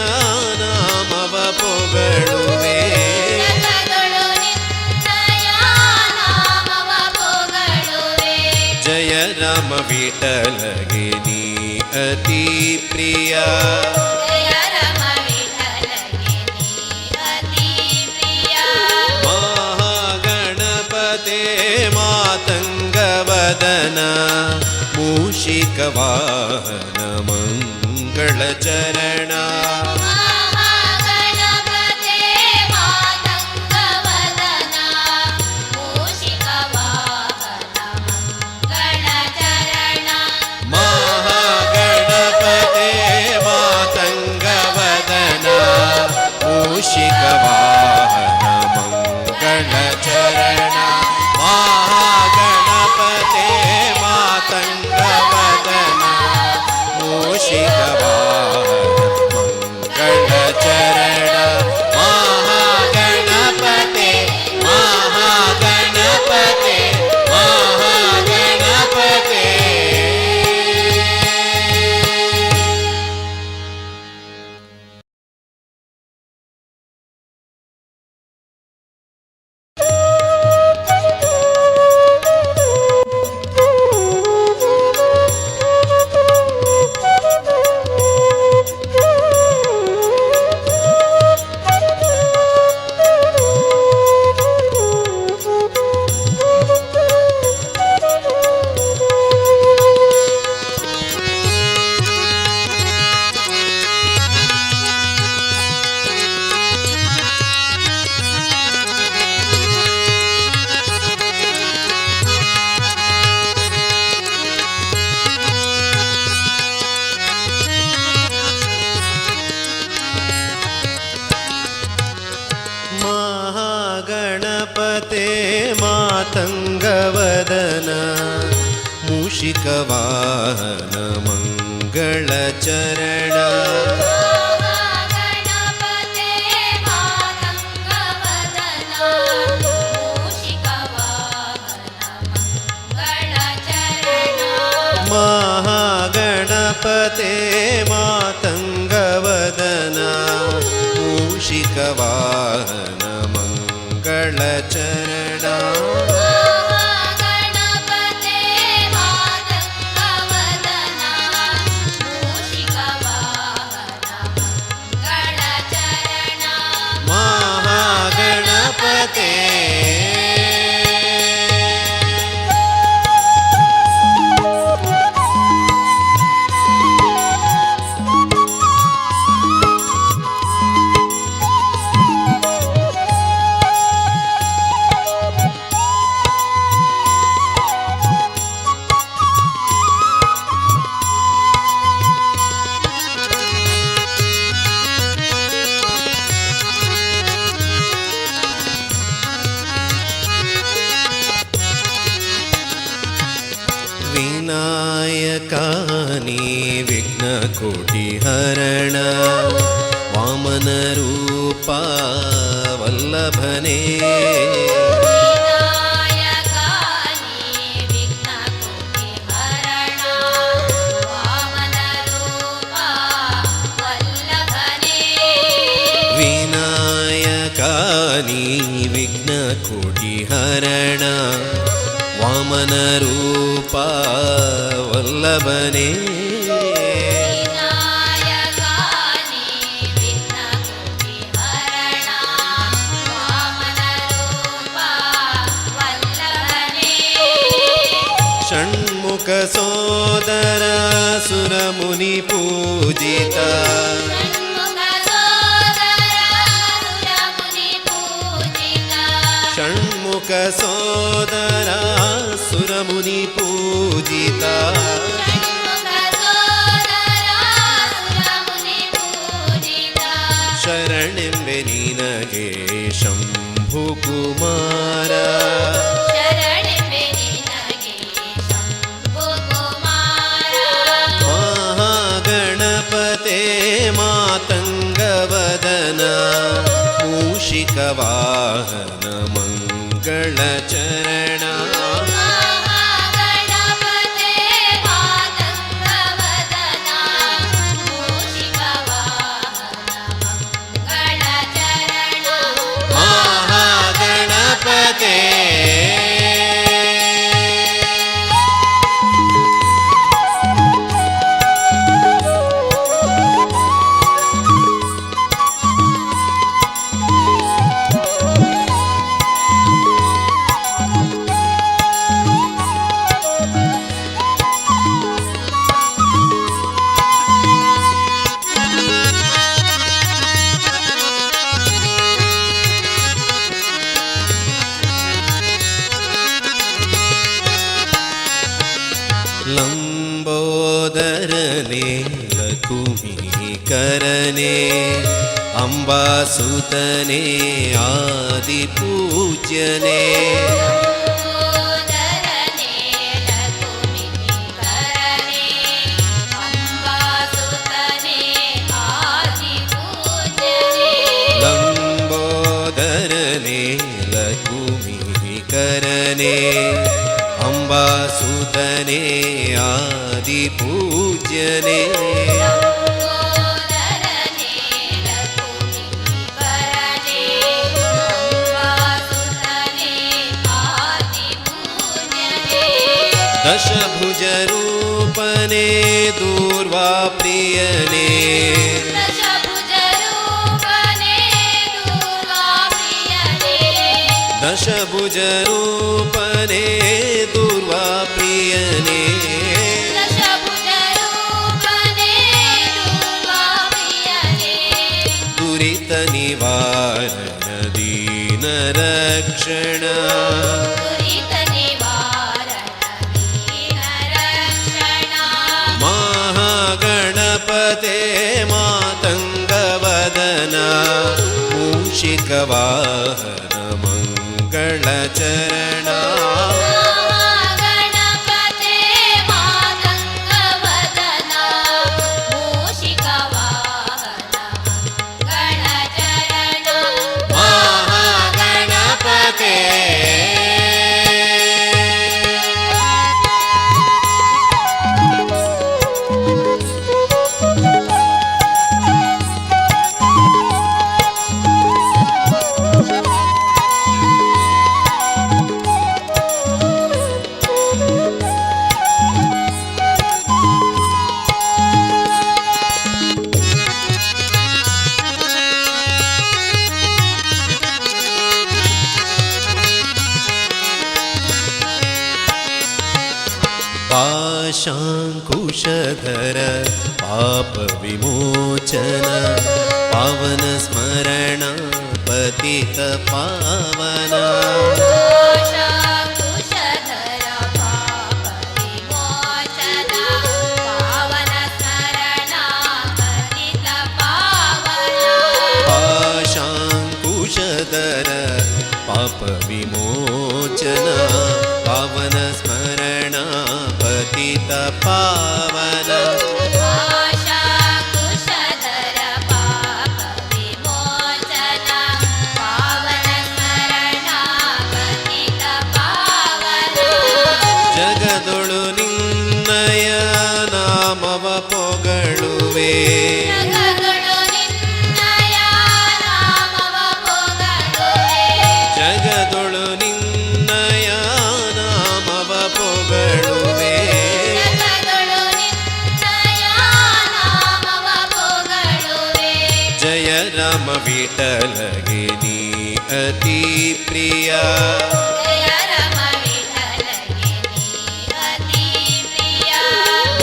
ನಾಮವ ಪೊಗಳುವೆ ಜಗದೊಳು ನಿನ್ನಯ ನಾಮವ ಪೊಗಳುವೆ ಜಯ ರಾಮ ವಿಠಲಗೆ ನೀ ಅತಿ ಪ್ರಿಯ ಜಯ ರಮ ವಿಠಲಗೆ ನೀ ಅತಿ ಪ್ರಿಯ ಮಹಾಗಣಪತೆ ಮಾತಂಗವದನ ಮೂಷಿಕವಾಹನ ಮಂಗಳಚರಣ ಮಹಾಗಣಪತೆ ಮಾತಂಗವದನ ಮೂಷಿಕವಾಹನ ಮಂಗಳಚರಣ ಮಹಾಗಣಪತೆ ಮಾತಂಗವದನ ಮೂಷಿಕವಾಹನ ಮಂಗಳಚರಣ ಮಹಾಗಣಪತೆ ಮಾತಂಗವದನ ಮೂಷಿಕವಾಹನ ಮಾತಂಗವದನ ಮೂಷಿಕವಾಹನ ಮಂಗಳಚರಣ ಗಣಪತೆ ಮಾತಂಗವದನ ಮೂಷಿಕವಾಹನ ಮಂಗಳಚರಣ ಮಹಾಗಣಪತೆ ಮಾತಂಗವದನ ಮೂಷಿಕವಾಹನ ಮಂಗಳಚರಣ ಗಣಪತೆ ಮಾತಂಗವದನ ಮೂಷಿಕವಾಹನ ಮಂಗಳಚರಣ ಮಹಾಗಣಪತೆ ವಿನಾಯಕಾನಿ ವಿಘ್ನಕೋಟಿಹರಣ ವಾಮನರೂಪ ವಲ್ಲಭನೇ ವಿನಾಯಕಾನಿ ವಿಘ್ನಕೋಟಿಹರಣ ವಾಮನರೂಪ ವಲ್ಲಭನೇ ವಿನಾಯಕಾನಿ ವಿಘ್ನಕೋಟಿಹರಣ ವಾಮನರೂಪ ವಲ್ಲಭನೇ ವಿನಾಯಕಾನಿ ವಿಘ್ನಕೋಟಿಹರಣ ವಾಮನರೂಪ ವಲ್ಲಭನೇ ಷಣ್ಮುಖ ಸೋದರ ಸುರಮುನಿ ಪೂಜಿತ ಷಣ್ಮುಖ ಸೋದರ ಸುರಮುನಿ ಪೂಜಿತ ಷಣ್ಮುಖ ಸೋದರ ಸುರಮುನಿ ಪೂಜಿತ ಶರಣೆಂಬೆ ನಿನಗೆ ಶಂಭು ಕುಮಾರ ಶರಣೆಂಬೆ ನಿನಗೆ ಶಂಭು ಕುಮಾರ ಮಹಾಗಣಪತೆ ಮಾತಂಗವದನ ಮೂಷಿಕವಾಹನ ಮಂಗಳಚರಣ ಮಹಾಗಣಪತೆ ಮಾತಂಗವದನ ಮೂಷಿಕವಾಹನ ಮಂಗಳಚರಣ ಮಹಾಗಣಪತೆ ಲಂಬೋದರನೆ ಲಕುಮೀಕರನೆ ಅಂಬಾಸುತನೆ ಆದಿಪೂಜ್ಯನೆ ಲಂಬೋದರನೆ ಲಕುಮೀಕರನೆ ಅಂಬಾಸುತನೆ ಆದಿಪೂಜ್ಯನೆ ಲಂಬೋದರನೆ ಲಕುಮೀಕರನೆ ಅಂಬಾಸುತನೆ ಆದಿಪೂಜ್ಯನೆ ಲಂಬೋದರನೆ ಲಕುಮೀಕರನೆ ಅಂಬಾಸುತನೆ ಆದಿಪೂಜ್ಯನೆ ದಶಭುಜ ರೂಪನೆ ದೂರ್ವಾ ಪ್ರಿಯನೆ ದಶಭುಜ ರೂಪನೆ ದೂರ್ವಾ ಪ್ರಿಯನೆ ದಶಭುಜ ರೂಪನೆ ದೂರ್ವಾ ಪ್ರಿಯನೆ ದಶಭುಜ ರೂಪನೆ ದೂರ್ವಾ ಪ್ರಿಯನೆ ದುರಿತ ನಿವಾರಣ ದೀನ ರಕ್ಷಣ ದುರಿತ ನಿವಾರಣ ದೀನ ರಕ್ಷಣ ಮಹಾಗಣಪತೆ ಮಾತಂಗವದನ ಮೂಷಿಕವಾಹನ ಮಂಗಳಚರಣ ಮಂಗಳ ಚರಣ ಮಹಾಗಣಪತೆ ಮಾತಂಗವದನ ಮೂಷಿಕ ವಾಹನ ಮಂಗಳ ಚರಣ ಮಹಾಗಣಪತೆ पाशाङ्कुशधर पापविमोचन पावन स्मरण पतित पावन पाशाङ्कुशधर पापविमोचन पावन स्मरण पतित पावन पाशाङ्कुशधर पापविमोचन पावन स्मरण पतित पावन पाशाङ्कुशधर पापविमोचन पावन स्मरण पतित पावन जगदೊಳು ನಿನ್ನಯ ನಾಮವ ಪೊಗಳುವೆ ಜಗದೊಳು ನಿನ್ನಯ ನಾಮವ ಪೊಗಳುವೆ ಜಗದೊಳು ನಿನ್ನಯ ನಾಮವ ಪೊಗಳುವೆ ಜಗದೊಳು ನಿನ್ನಯ ನಾಮವ ಪೊಗಳುವೆ ಜಯ ರಾಮ ವಿಠಲಗೆ ನೀ ಅತಿ ಪ್ರಿಯ ಜಯ ರಮ ವಿಠಲಗೆ ನೀ ಅತಿ ಪ್ರಿಯ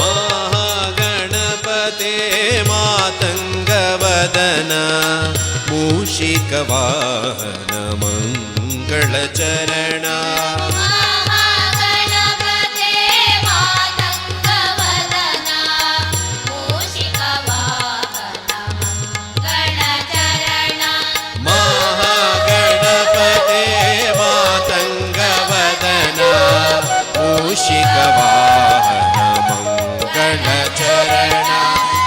ಮಹಾಗಣಪತೆ ಮಾತಂಗವದನ ಮೂಷಿಕ ವಾಹನ ಮಂಗಳ ಚರಣ ಮಹಾಗಣಪತೆ ಮಾತಂಗವದನ ಮೂಷಿಕ ವಾಹನ ಮಂಗಳ ಚರಣ ಮಹಾಗಣಪತೆ ಮಾತಂಗವದನ ಮೂಷಿಕ ವಾಹನ ಮಂಗಳ ಚರಣ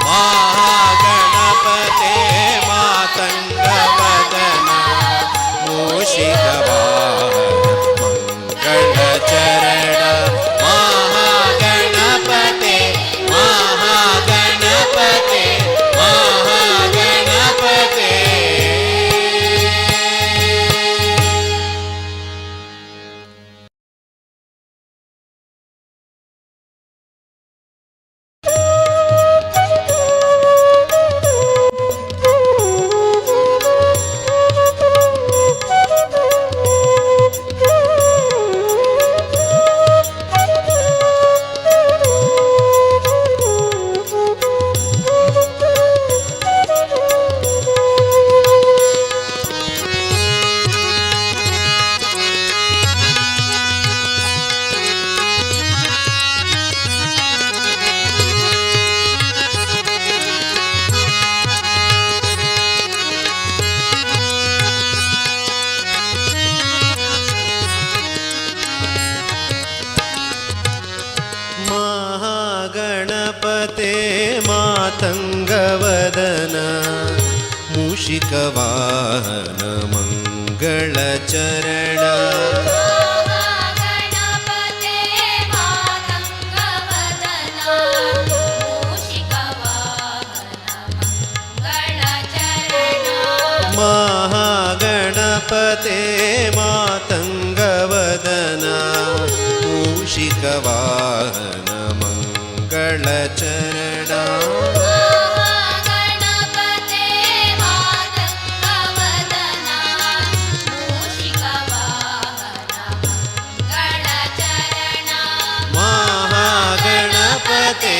ಮಹಾಗಣಪತೆ ಮಾತಂಗವದನ ಮೂಷಿಕ ವಾಹನ ಮಂಗಳ ಚರಣ ಮಹಾಗಣಪತೆ ಮಹಾಗಣಪತೆ ಮಹಾಗಣಪತೆ ಮಹಾಗಣಪತೆ ಮಾತಂಗವದನ ಮೂಷಿಕ ವಾಹನ ಮಂಗಳ ಚರಣ ಮಹಾಗಣಪತೆ ಮಾತಂಗವದನ ಮೂಷಿಕ ವಾಹನ ಮಂಗಳ ಚರಣ ಮಹಾಗಣಪತೆ ಮಾತಂಗವದನ ಮೂಷಿಕ ವಾಹನ ಮಂಗಳ ಚರಣ ಮಹಾಗಣಪತೆ ಮಾತಂಗವದನ ಮೂಷಿಕ ವಾಹನ ಮಂಗಳ ಚರಣ ಮಹಾಗಣಪತೆ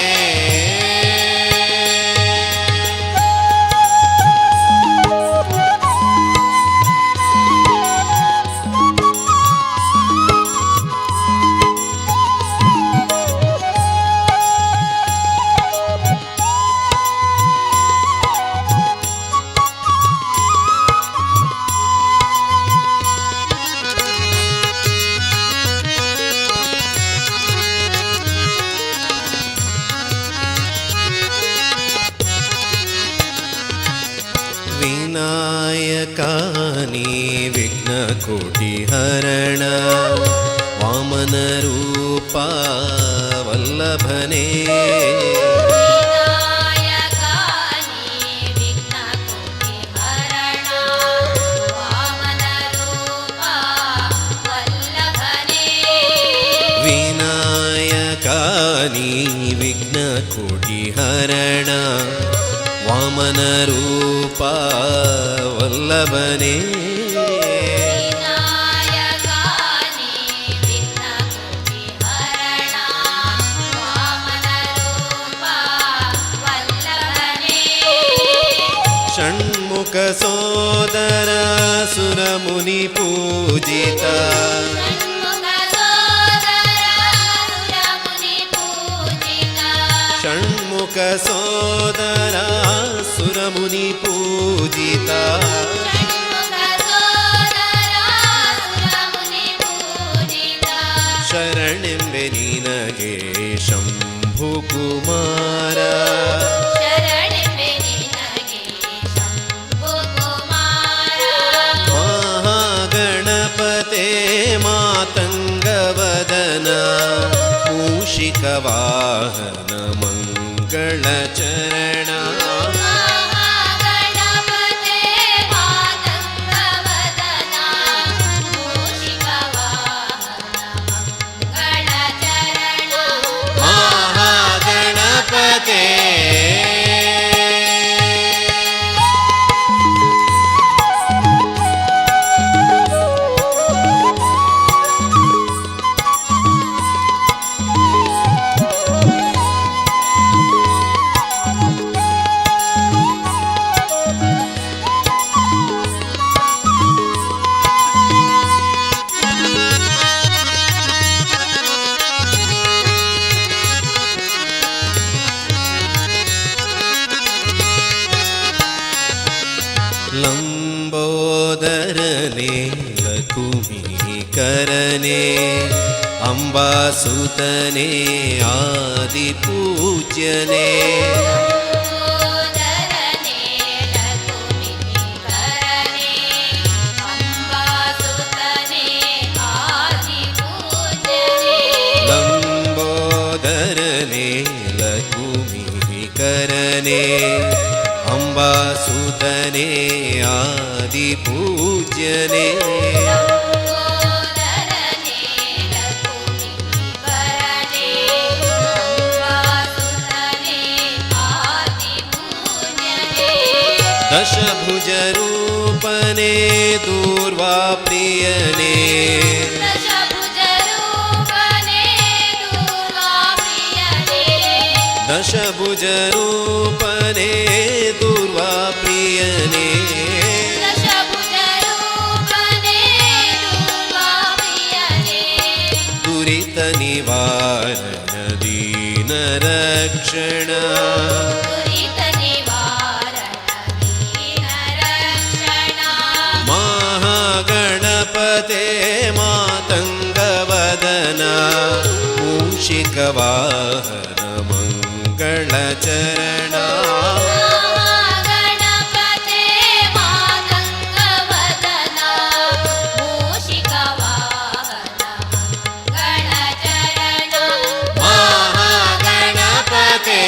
ವಾಮನರೂಪ ವಲ್ಲಭನೇ ವಿನಾಯಕಾನಿ ವಿಘ್ನ ಕೋಟಿ ಹರಣ ವಾಮನರೂಪ ವಲ್ಲಭನೇ ವಿನಾಯಕಾನಿ ವಿಘ್ನ ಕೋಟಿ ಹರಣ ವಾಮನರೂಪ ವಲ್ಲಭನೇ ಷಣ್ಮುಖ ಸೋದರ ಸುರಮುನಿ ಪೂಜಿತ ಷಣ್ಮುಖ ಸೋದರ ಸುರಮುನಿ ಪೂಜಿತ ಶರಣೆಂಬೆ ನಿನಗೆ ಶಂಭು ಕುಮಾರ ಮಹಾಗಣಪತೆ ಮಾತಂಗವದನ ಮೂಷಿಕವಾಹನ ಮಂಗಳಚರಣ ಮಹಾಗಣಪತೆ ಲಂಬೋದರನೆ ಲಕುಮೀಕರನೆ ಅಂಬಾಸುತನೆ ಆದಿಪೂಜ್ಯನೆ ಲಂಬೋದರನೆ ಲಕುಮೀಕರನೆ ಅಂಬಾಸುತನೆ ಆದಿಪೂಜ್ಯನೆ ದಶಭುಜ ರೂಪನೆ ದೂರ್ವಾ ಪ್ರಿಯನೆ ದಶಭುಜ ರೂಪನೆ ದೂರ್ವಾ ಪ್ರಿಯನೆ ದುರಿತ ನಿವಾರಣ ದೀನ ರಕ್ಷಣ ಮಹಾಗಣಪತೆ ಮಾತಂಗವದನ ಮೂಷಿಕವಾಹನ ಮಂಗಳಚರಣ ಮಹಾಗಣಪತೆ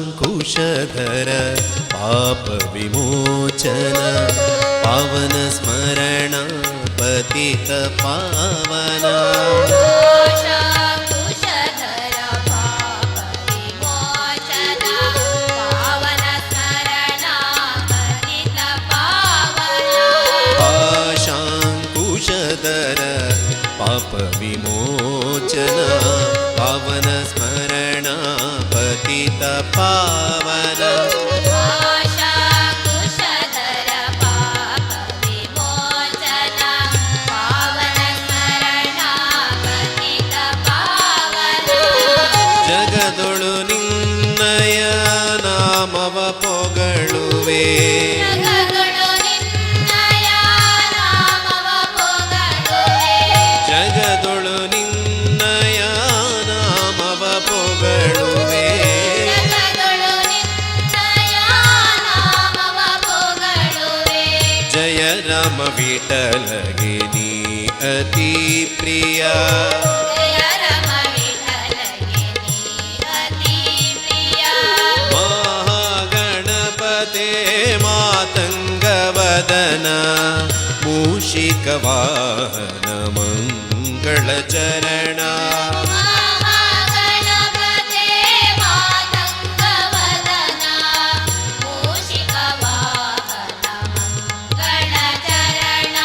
पाशाङ्कुशधर पापविमोचन पावन स्मरण पतित पावन पाशाङ्कुशधर पापविमोचन पावन स्मरण पतित पावन ಜಯ ರಾಮ ವಿಠಲಗೆ ನೀ ಅತಿ ಪ್ರಿಯ ಜಯ ರಮ ವಿಠಲಗೆ ನೀ ಅತಿ ಪ್ರಿಯ ಮಹಾಗಣಪತೆ ಮಾತಂಗವದನ ಮೂಷಿಕ ವಾಹನ ಮಂಗಳ ಚರಣ ಮಹಾಗಣಪತೆ ಮಾತಂಗವದನ ಮೂಷಿಕ ವಾಹನ ಮಂಗಳ ಚರಣ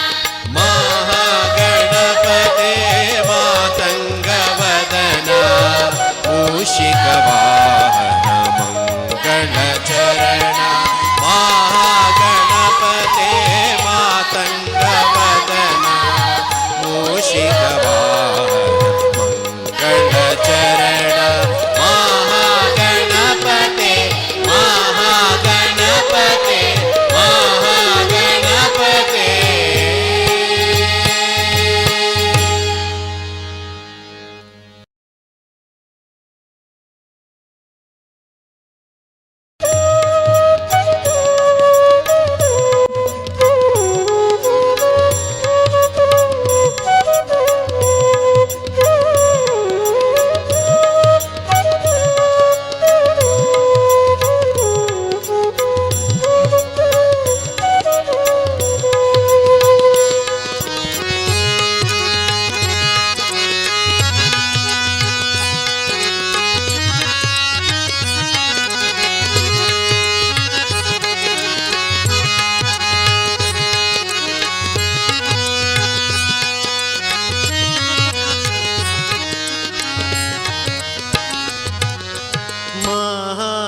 ಮಹಾಗಣಪತೆ ಮಾತಂಗವದನ ಮೂಷಿಕ ವಾಹನ ಮಂಗಳ ಚರಣ ಮಹಾಗಣಪತೆ ಮಾತಂಗವದನ ಮೂಷಿಕ ವಾಹನ ಮಂಗಳ ಚರಣ ಮಹಾಗಣಪತೆ ಮಹಾಗಣಪತೆ ಮಹಾಗಣಪತೆ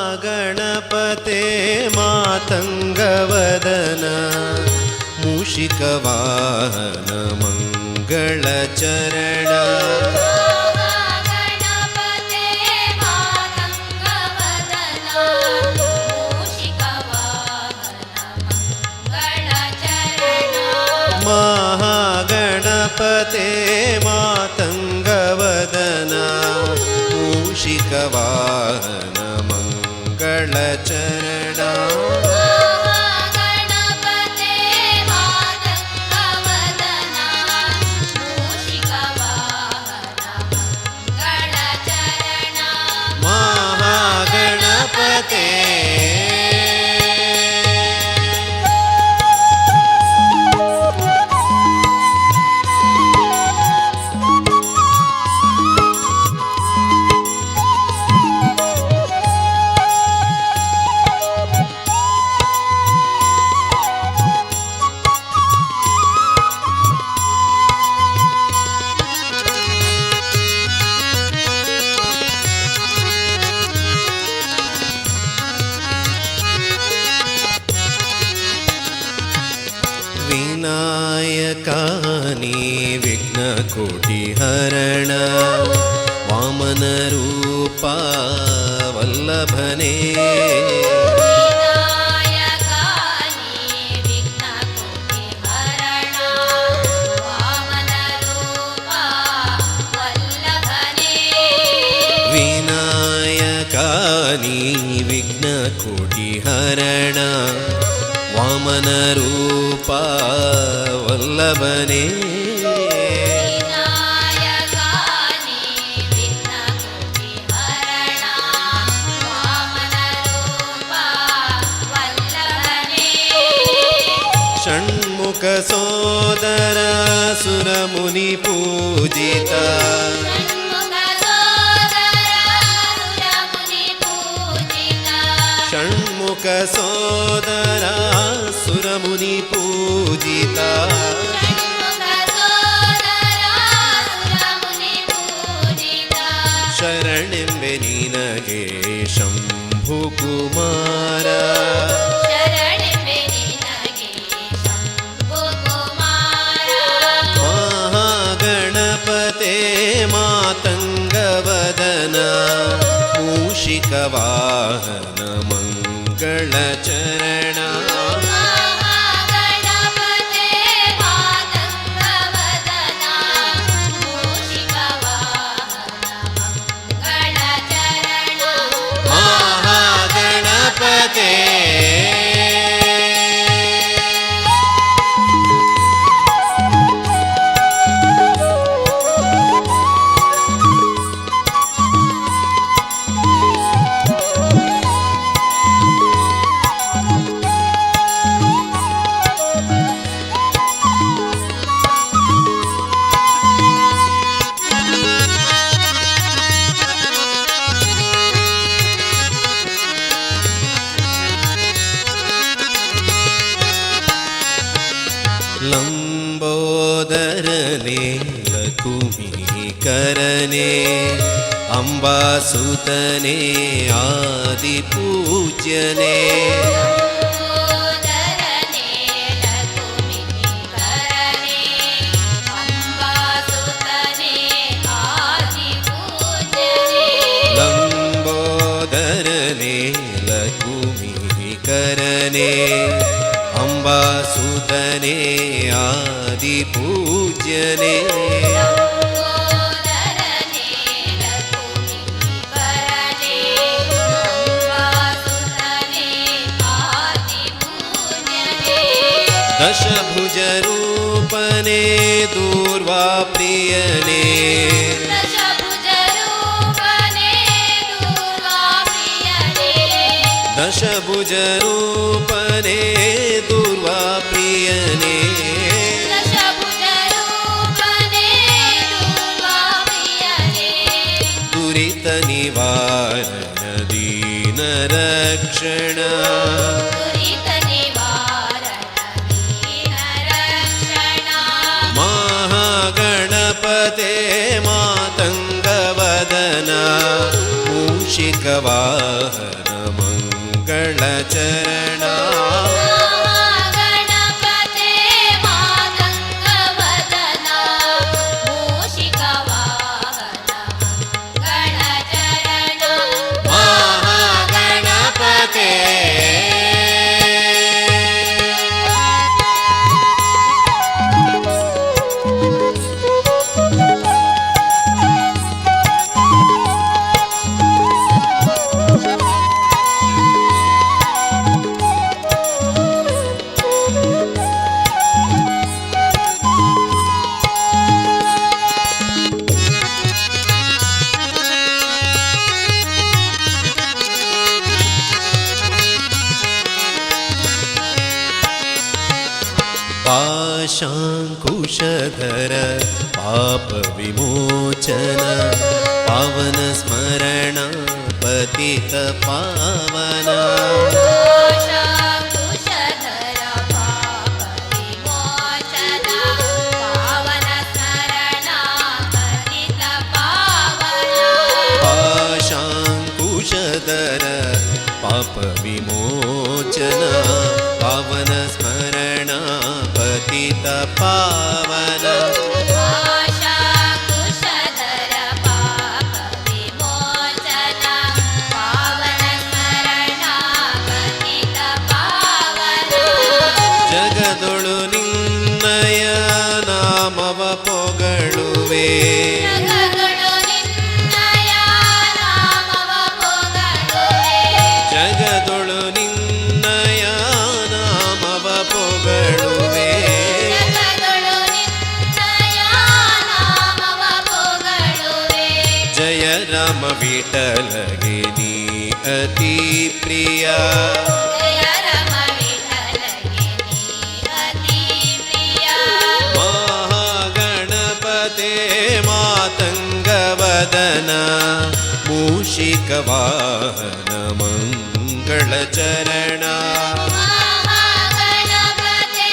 ಮಹಾಗಣಪತೆ ಮಾತಂಗವದನ ಮೂಷಿಕ ವಾಹನ ಮಂಗಳ ಚರಣ ಮಹಾಗಣಪತೆ ಮಾತಂಗವದನ ಮೂಷಿಕ ವಾಹನ ಮಂಗಳ ಚರಣ ಮಹಾಗಣಪತೆ ಮಾತಂಗವದನ ಮೂಷಿಕ ವಾಹನ ಮಂಗಳ ಚರಣ ಮಹಾಗಣಪತೆ ಮಾತಂಗವದನ ಮೂಷಿಕ ವಾಹನ ಮಂಗಳ ಚರಣ ಮಹಾಗಣಪತೆ ವಿನಾಯಕಾನಿ ವಿಘ್ನ ಕೋಟಿ ಹರಣ ವಾಮನ ರೂಪ ವಲ್ಲಭನೇ ವಿನಾಯಕಾನಿ ವಿಘ್ನ ಕೋಟಿ ಹರಣ ವಾಮನ ರೂಪ ವಲ್ಲಭನೇ ವಿನಾಯಕಾನಿ ವಿಘ್ನ ಕೋಟಿ ಹರಣ ವಾಮನ ರೂಪ ವಲ್ಲಭನೇ ವಿನಾಯಕಾನಿ ವಿಘ್ನ ಕೋಟಿ ಹರಣ ವಾಮನ ರೂಪ ವಲ್ಲಭನೇ ಷಣ್ಮುಖ ಸೋದರ ಸುರಮುನಿ ಪೂಜಿತ ಷಣ್ಮುಖ ಸೋದರ ಸುರಮುನಿ ಪೂಜಿತ ಷಣ್ಮುಖ ಸೋದರ ಸುರಮುನಿ ಪೂಜಿತ ಷಣ್ಮುಖ ಸೋದರ ಸುರಮುನಿ ಪೂಜಿತ ಶರಣೆಂಬೆ ನಿನಗೆ ಶಂಭು ಕುಮಾರ ಶರಣೆಂಬೆ ನಿನಗೆ ಶಂಭು ಕುಮಾರ ಮಹಾಗಣಪತೆ ಮಾತಂಗವದನ ಮೂಷಿಕ ವಾಹನ ಮಂಗಳ ಚರಣ ಮಹಾಗಣಪತೆ ಮಾತಂಗವದನ ಮೂಷಿಕ ವಾಹನ ಮಂಗಳ ಚರಣ ಮಹಾಗಣಪತೆ ಲಂಬೋದರನೆ ಲಕುಮೀಕರನೆ ಅಂಬಾಸುತನೆ ಆದಿಪೂಜ್ಯನೆ ಲಂಬೋದರನೆ ಲಕುಮೀಕರನೆ ಅಂಬಾಸುತನೆ ಆದಿಪೂಜ್ಯನೆ ಲಂಬೋದರನೆ ಲಕುಮೀಕರನೆ ಅಂಬಾಸುತನೆ ಆದಿಪೂಜ್ಯನೆ ಲಂಬೋದರನೆ ಲಕುಮೀಕರನೆ ಅಂಬಾಸುತನೆ ಆದಿಪೂಜ್ಯನೆ ದಶಭುಜ ರೂಪನೆ ದೂರ್ವಾ ಪ್ರಿಯನೆ ದಶಭುಜ ರೂಪನೆ ದೂರ್ವಾ ಪ್ರಿಯನೆ ದಶಭುಜ ರೂಪನೆ ದೂರ್ವಾ ಪ್ರಿಯನೆ ದಶಭುಜ ರೂಪನೆ ದೂರ್ವಾ ಪ್ರಿಯನೆ ದುರಿತ ನಿವಾರಣ ದೀನ ರಕ್ಷಣ ದುರಿತ ನಿವಾರಣ ದೀನ ರಕ್ಷಣ ಮಹಾಗಣಪತೆ ಮಾತಂಗವದನ ಮೂಷಿಕವಾಹನ ಮಂಗಳಚರಣ ಮಹಾಗಣಪತೆ ಮಾತಂಗವದನ ಮೂಷಿಕವಾಹನ ಮಂಗಳಚರಣ ಮಹಾಗಣಪತೆ पाशाङ्कुशधर पापविमोचन पावन स्मरण पतित पावन पाशाङ्कुशधर पापविमोचन पावन स्मरण पतित पावन पाशाङ्कुशधर पापविमोचन पावन स्मरण पतित पावन पाशाङ्कुशधर पापविमोचन पावन स्मरण पतित पावन जगदೊಳು ನಿನ್ನಯ ನಾಮವ ಪೊಗಳುವೆ ಜಗದೊಳು ನಿನ್ನಯ ನಾಮವ ಪೊಗಳುವೆ ಜಗದೊಳು ನಿನ್ನಯ ನಾಮವ ಪೊಗಳುವೆ ಜಗದೊಳು ನಿನ್ನಯ ನಾಮವ ಪೊಗಳುವೆ ಜಯ ರಾಮ ವಿಠಲಗೆ ನೀ ಅತಿ ಪ್ರಿಯ ಜಯ ರಮ ವಿಠಲಗೆ ನೀ ಅತಿ ಪ್ರಿಯ ಮಹಾಗಣಪತೆ ಮಾತಂಗವದನ ಮೂಷಿಕವಾಹನ ಮಂಗಳಚರಣ ಮಹಾಗಣಪತೆ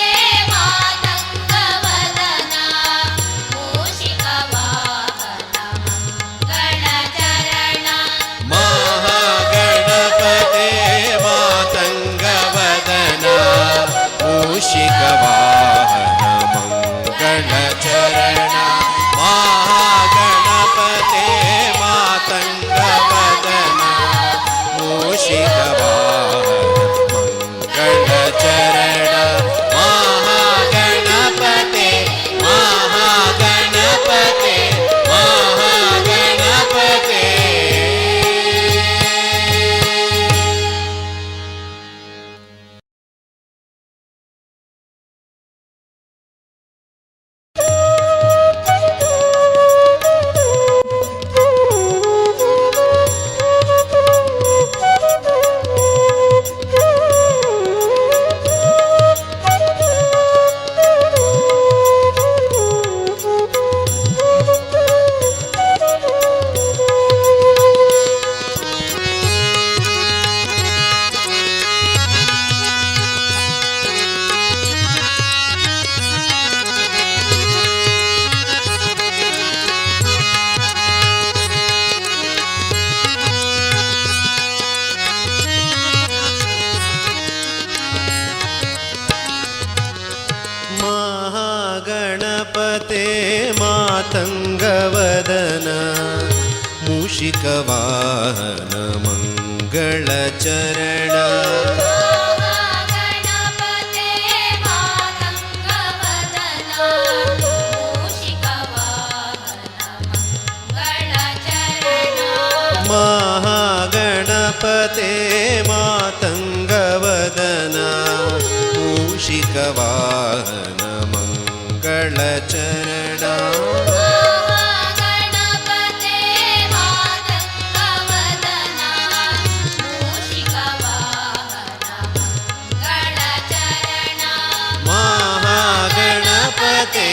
ಮಾತಂಗವದನ ಮೂಷಿಕವಾಹನ ಮಂಗಳಚರಣ ಮಹಾಗಣಪತೆ ಮಾತಂಗವದನ ಮೂಷಿಕವಾಹನ ಮಂಗಳಚರಣ ಮಹಾಗಣಪತೆ ಮಾತಂಗವದನ ಮೂಷಿಕವಾಹನ महागणपते मातङ्गवदन मूषिकवाहन मङ्गलचरण गणपते मातङ्गवदन मूषिकवाहन मङ्गलचरण महागणपते मातङ्गवदन मूषिकवाहन मङ्गलचरण महागणपते मातङ्गवदन मूषिकवाहन मङ्गलचरण महागणपते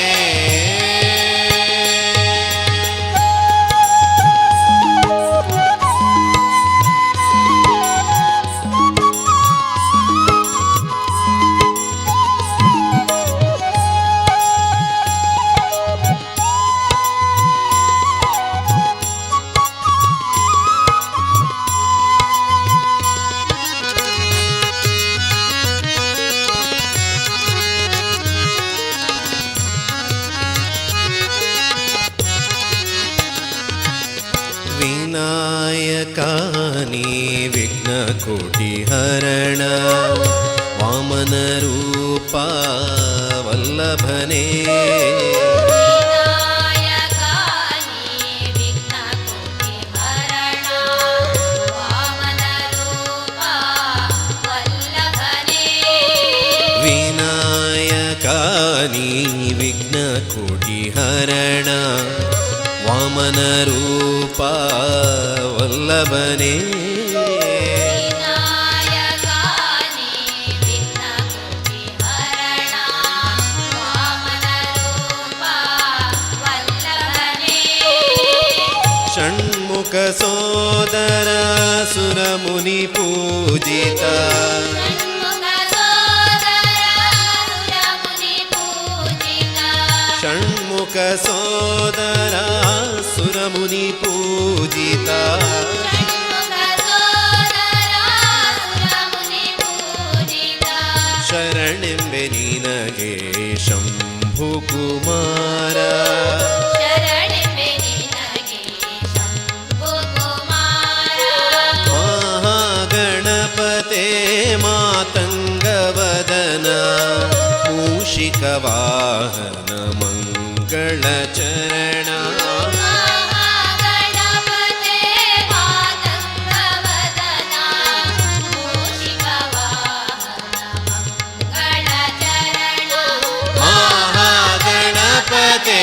विनायकानि विघ्नकोटिहरण वामनरूपा वल्लभने विनायकानि विघ्नकोटिहरण वामनरूपा वल्लभने विनायकानि विघ्नकोटिहरण वामनरूपा वल्लभने विनायकानि विघ्नकोटिहरण वामनरूपा वल्लभने षण्मुखसोदर सुरमुनिपूजिता षण्मुखसोदर सुरमुनिपूजिता शरणೆಂಬೆ ನಿನಗೆ ಶಂಭುಕುಮಾರ महागणपते मातङ्गवदन मूषिकवाहन मङ्गलचरण महागणपते मातङ्गवदन मूषिकवाहन मङ्गलचरण महागणपते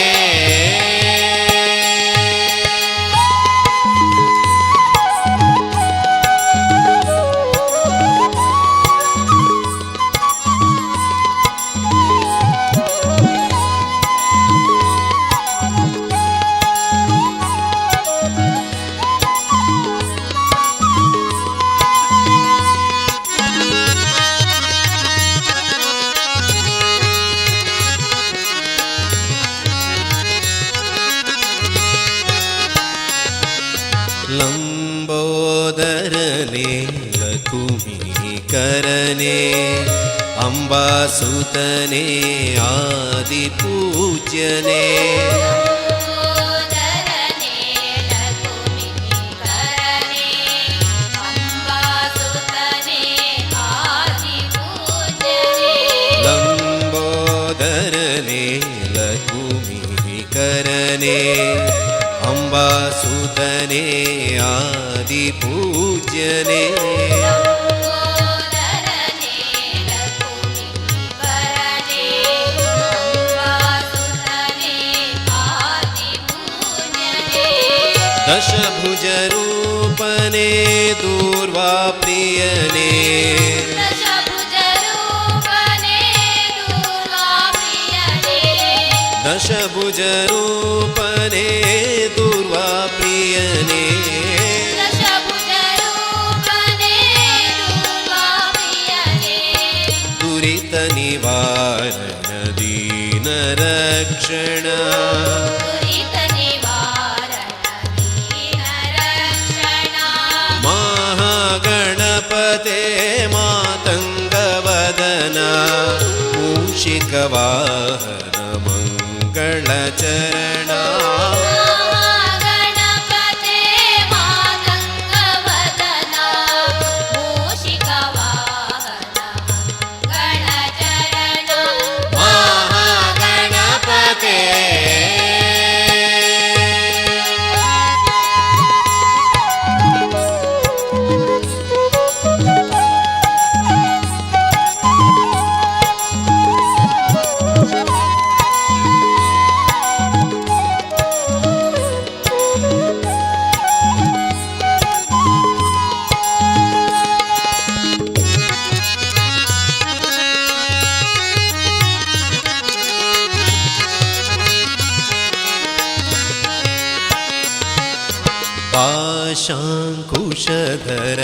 लंबोदरने लकुमीकरने अंबासुतने आदिपूज्यने लंबोदरने लकुमीकरने अंबासुतने आदिपूज्यने दशभुजरूपने दूर्वा प्रियने दशभुजरूपने दूर्वा प्रियने दुरित निवारण दीन रक्षण महागणपते मातङ्गवदन मूषिकवाहन ಮಂಗಳಚರಣ ಗಣಪತೆ ಮಾತಂಗವದನ ಮೂಷಿಕ ವಾಹನ ಮಂಗಳಚರಣ ಮಹಾಗಣಪತೆ पाशाङ्कुशधर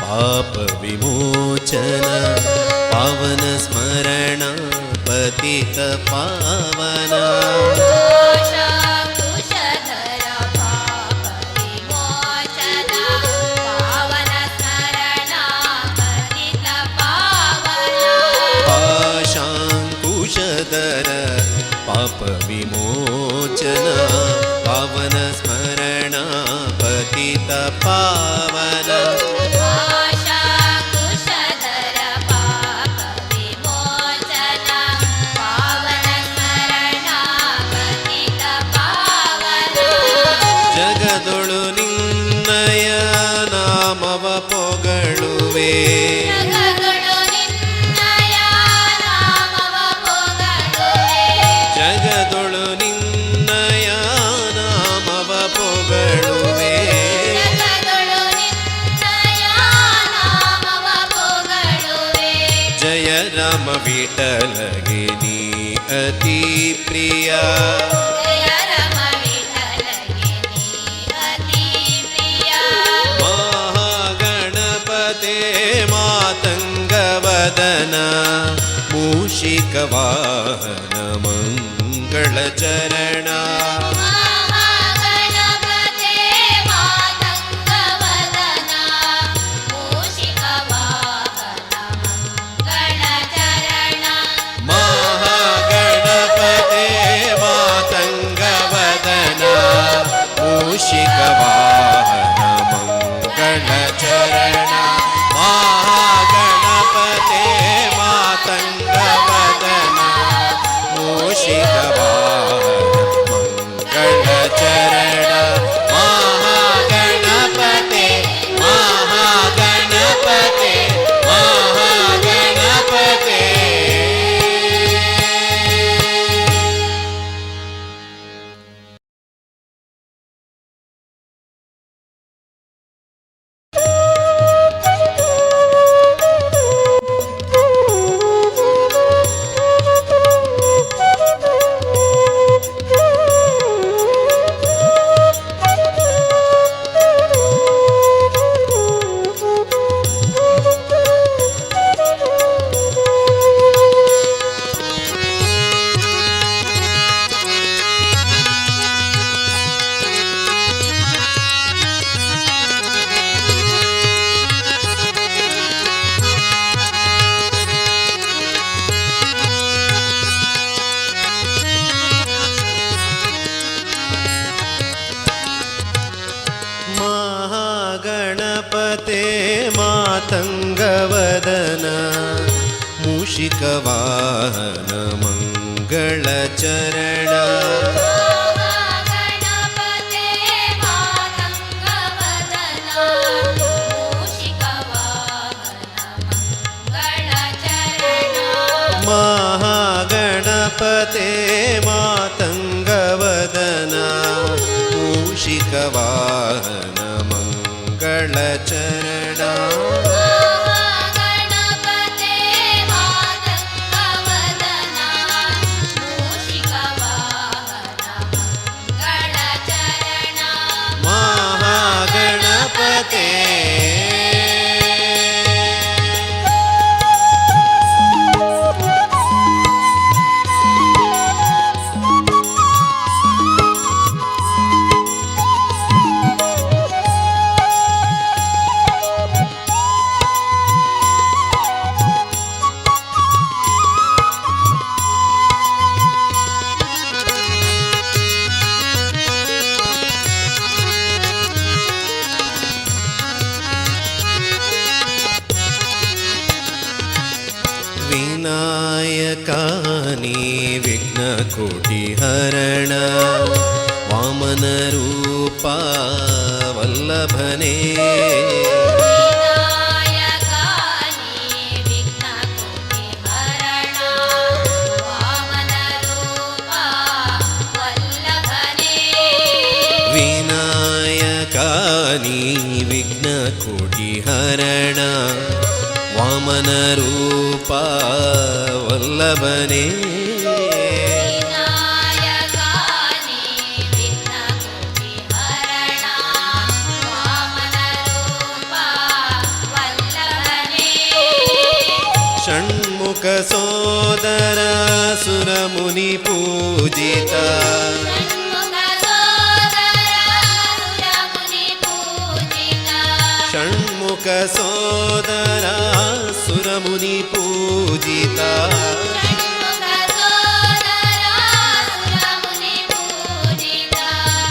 पापविमोचन पावन स्मरण पतित पावन कुशधर पाप विमोचन पावन स्मरण पतित पावन पाशाङ्कुशधर पापविमोचन पावन स्मरण पतित पावन आशा कुशधर पाप विमोचन पावन स्मरण पतित पावन जगदೊಳು ನಿನ್ನಯ ನಾಮವ ಪೊಗಳುವೆ ಜಗದೊಳು ನಿನ್ನಯ ನಾಮವ ಪೊಗಳುವೆ ಜಗದೊಳು ನಿನ್ನಯ ನಾಮವ ಪೊಗಳುವೆ ಜಗದೊಳು ನಿನ್ನಯ ನಾಮವ ಪೊಗಳುವೆ ಜಯ ರಾಮ ವಿಠಲಗೆ ನೀ ಅತಿ ಪ್ರಿಯ ಜಯ ರಮ ವಿಠಲಗೆ ನೀ ಅತಿ ಪ್ರಿಯ ಮಹಾಗಣಪತೆ ಮಾತಂಗವದನ ಮೂಷಿಕ ವಾಹನ ಮಂಗಳಚರಣ ಮಹಾಗಣಪತೆ ಮಾತಂಗವದನ ಮೂಷಿಕ ವಾಹನ ಮಂಗಳಚರಣ ಮಹಾಗಣಪತೆ ಮಾತಂಗವದನ ಮೂಷಿಕ ವಾಹನ ಮಂಗಳಚರಣ ಮಹಾಗಣಪತೆ ಮಾತಂಗವದನ ಮೂಷಿಕ ವಾಹನ ಮಂಗಳಚರಣ ಮಹಾಗಣಪತೆ ಮಹಾಗಣಪತೆ ಮಹಾಗಣಪತೆ ಮಹಾಗಣಪತೆ ಮಾತಂಗವದನ ಮೂಷಿಕ ವಾಹನ ಮಂಗಳಚರಣ ಮಹಾಗಣಪತೆ ಮಾತಂಗವದನ ಮೂಷಿಕ ವಾಹನ ಮಂಗಳಚರಣ ಮಹಾಗಣಪತೆ ಮಾತಂಗವದನ ಮೂಷಿಕ ವಾಹನ ಮಂಗಳಚರಣ ಮಹಾಗಣಪತೆ ಮಾತಂಗವದನ ಮೂಷಿಕ ವಾಹನ ಮಂಗಳಚರಣ ಮಹಾಗಣಪತೆ विनायकानि विघ्नकोटिहरण वामनरूपा वल्लभने विनायकानि विघ्नकोटिहरण वामनरूपा वल्लभने षण्मुख सोदर सुरमुनि पूजिता षण्मुख सोदर सुरमुनि पूजिता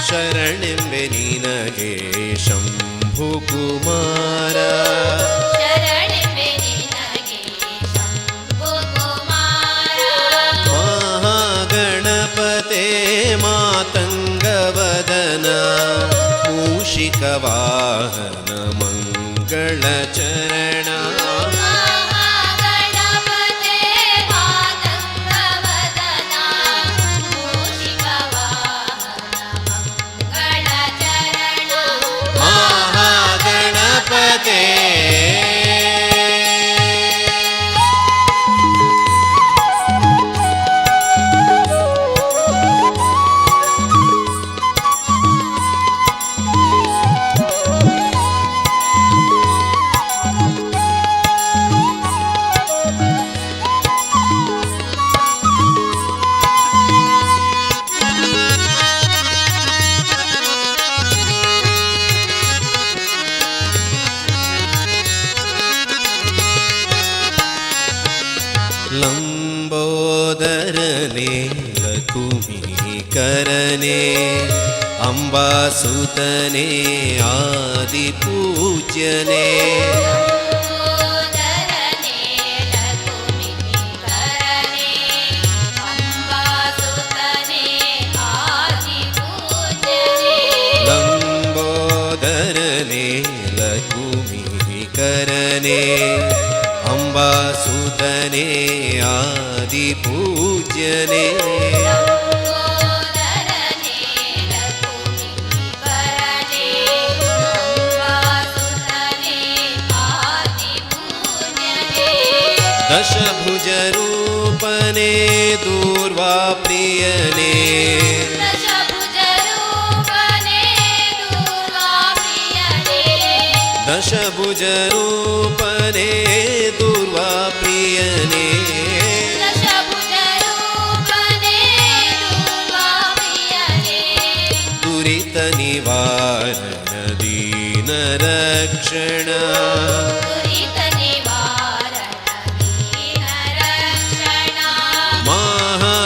शरणೆಂಬೆ ನಿನಗೆ ಶಂಭುಕುಮಾರ ಮಹಾಗಣಪತೆ ಮಾತಂಗವದನ ಮೂಷಿಕವಾಹನ ಮಂಗಳಚರಣ ಮಹಾಗಣಪತೆ ಲಂಬೋದರನೆ ಲಕುಮಿಕರನೆ ಅಂಬಾಸುತನೆ ಆದಿಪೂಜ್ಯನೆ ಲಂಬೋದರನೆ ಲಕುಮಿಕರನೆ ಅಂಬಾಸುತನೆ ಆದಿಪೂಜ್ಯನೆ ದಶಭುಜ ರೂಪನೆ ದೂರ್ವಾ ಪ್ರಿಯನೆ ದಶಭುಜ ರೂಪನೆ ದೂರ್ವಾ ಪ್ರಿಯನೆ ದುರಿತ ನಿವಾರಣ ದೀನ ರಕ್ಷಣ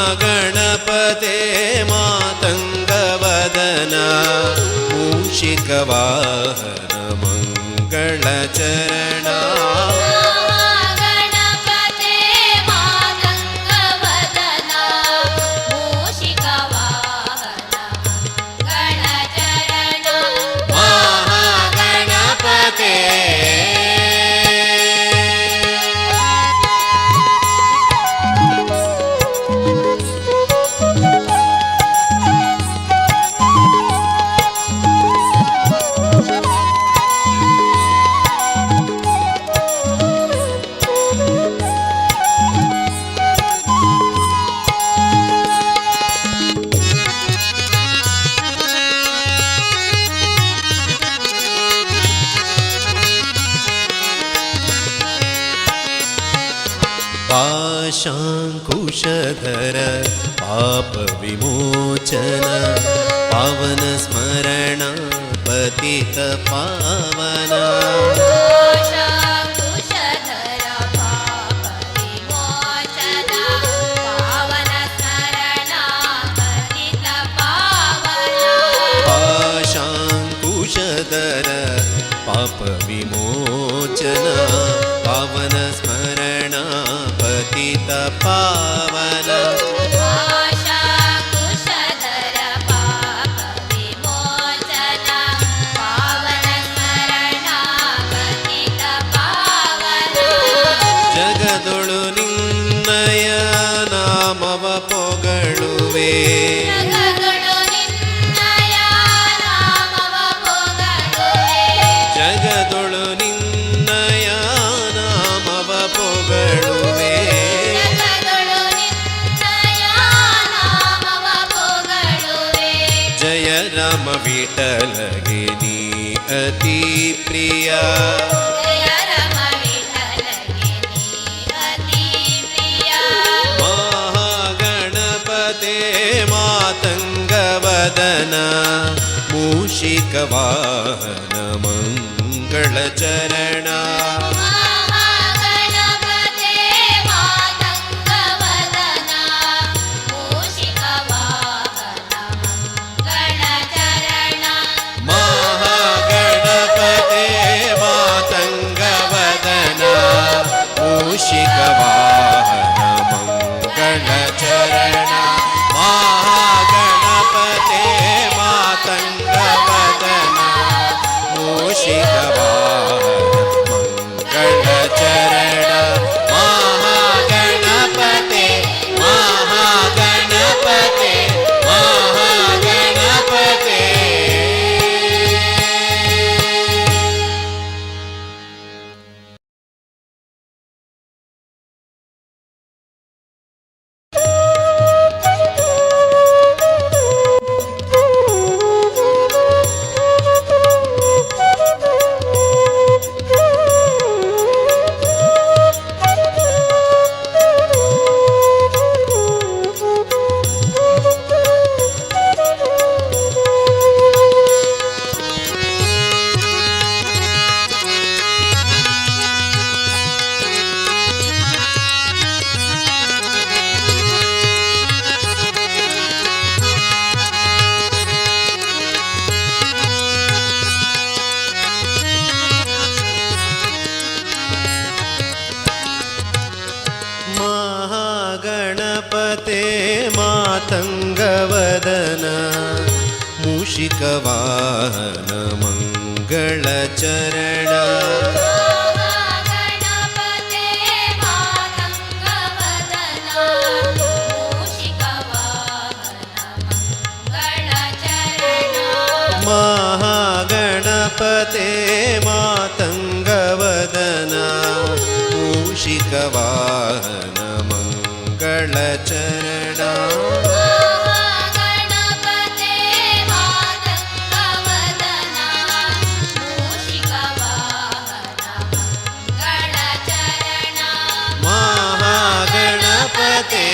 ಮಹಾಗಣಪತೆ ಮಾತಂಗವದನ ಮೂಷಿಕವಾಹನ ಮಂಗಳಚರಣ ಮಹಾಗಣಪತೆ पाशाङ्कुशधर पापविमोचन पावन स्मरण पतित पावन पाशाङ्कुशधर पापविमोचन पावन स्मरण पतित पावन ಪೊಗಳುವೆ ಜಗದೊಳು ನಿನ್ನಯ ನಾಮವ ಪೊಗಳುವೆ ಜಗದೊಳು ನಿನ್ನಯ ನಾಮವ ಪೊಗಳುವೆ ಜಗದೊಳು ನಿನ್ನಯ ನಾಮವ ಪೊಗಳುವೆ ಜಯ ರಾಮ ವಿಠಲಗೆ ನೀ ಅತಿ ಪ್ರಿಯ ಜಯ ರಮ ವಿಠಲಗೆ ನೀ ಅತಿ ಪ್ರಿಯ ಮಹಾಗಣಪತೆ ಮಾತಂಗವದನ ಮೂಷಿಕವಾಹನ ಮಂಗಳ ಚರಣ ಮಹಾಗಣಪತೆ ಮಾತಂಗವದನ ಮೂಷಿಕ ವಾಹನ ಮಂಗಳ ಚರಣ ಮಹಾಗಣಪತೆ ಮಾತಂಗವದನ ಮೂಷಿಕವಾಹನ ಮಂಗಳ ಚರಣ ಮಹಾಗಣಪತೆ ಮಾತಂಗವದನ ಮೂಷಿಕವಾಹನ ಮಂಗಳ ಚರಣ ಮಹಾಗಣಪತೆ ಮಹಾಗಣಪತೆ ಮಹಾಗಣಪತೆ ಮಹಾಗಣಪತೆ ಮಾತಂಗವದನ ಮೂಷಿಕವಾಹನ ಮಂಗಳ ಚರಣ ಮಹಾಗಣಪತೆ ಮಾತಂಗವದನ ಮೂಷಿಕ ವಾಹನ ಮಂಗಳ ಚರಣ ಮಹಾಗಣಪತೆ ಮಾತಂಗವದನ ಮೂಷಿಕವಾಹನ ಮಂಗಳ ಚರಣ ಮಹಾಗಣಪತೆ ಮಾತಂಗವದನ ಮೂಷಿಕ ವಾಹನ ಮಂಗಳ ಚರಣ ಮಹಾಗಣಪತೆ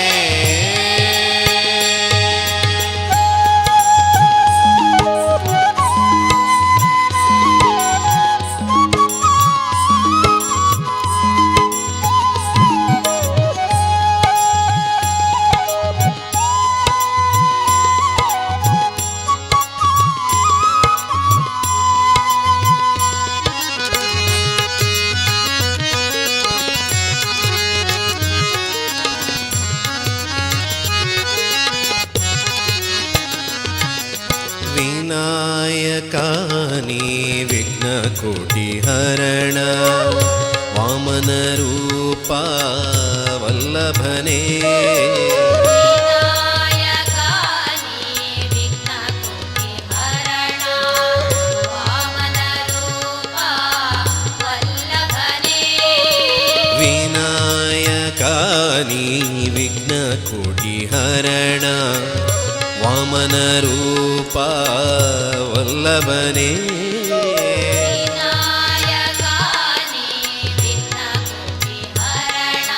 ವಿನಾಯಕಾನಿ ವಿಘ್ನಕೋಟಿಹರಣ ವಾಮನ ರೂಪ ವಲ್ಲಭನೇ ವಿನಾಯಕಾನಿ ವಿಘ್ನಕೋಟಿಹರಣ ವಾಮನ ರೂಪ ವಲ್ಲಭನೇ ವಿನಾಯಕಾನಿ ವಿಘ್ನಕೋಟಿಹರಣ ವಾಮನ ರೂಪ ವಲ್ಲಭನೇ ವಿನಾಯಕಾನಿ ವಿಘ್ನಕೋಟಿಹರಣ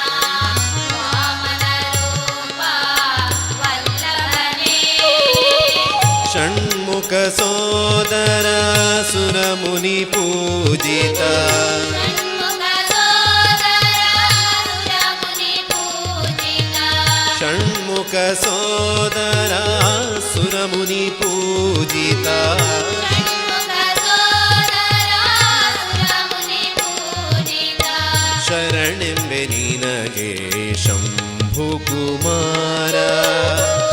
ವಾಮನ ರೂಪ ವಲ್ಲಭನೇ ಷಣ್ಮುಖ ಸೋದರ ಸುರಮುನಿ ಪೂಜಿತ ಷಣ್ಮುಖ ಸೋದರ ಸುರಮುನಿ ಪೂಜಿತ ಷಣ್ಮುಖ ಸೋದರ ಸುರಮುನಿ ಪೂಜಿತ ಷಣ್ಮುಖ ಸೋದರ ಸುರಮುನಿ ಪೂಜಿತ ಶರಣೆಂಬೆ ನಿನಗೆ ಶಂಭು ಕುಮಾರ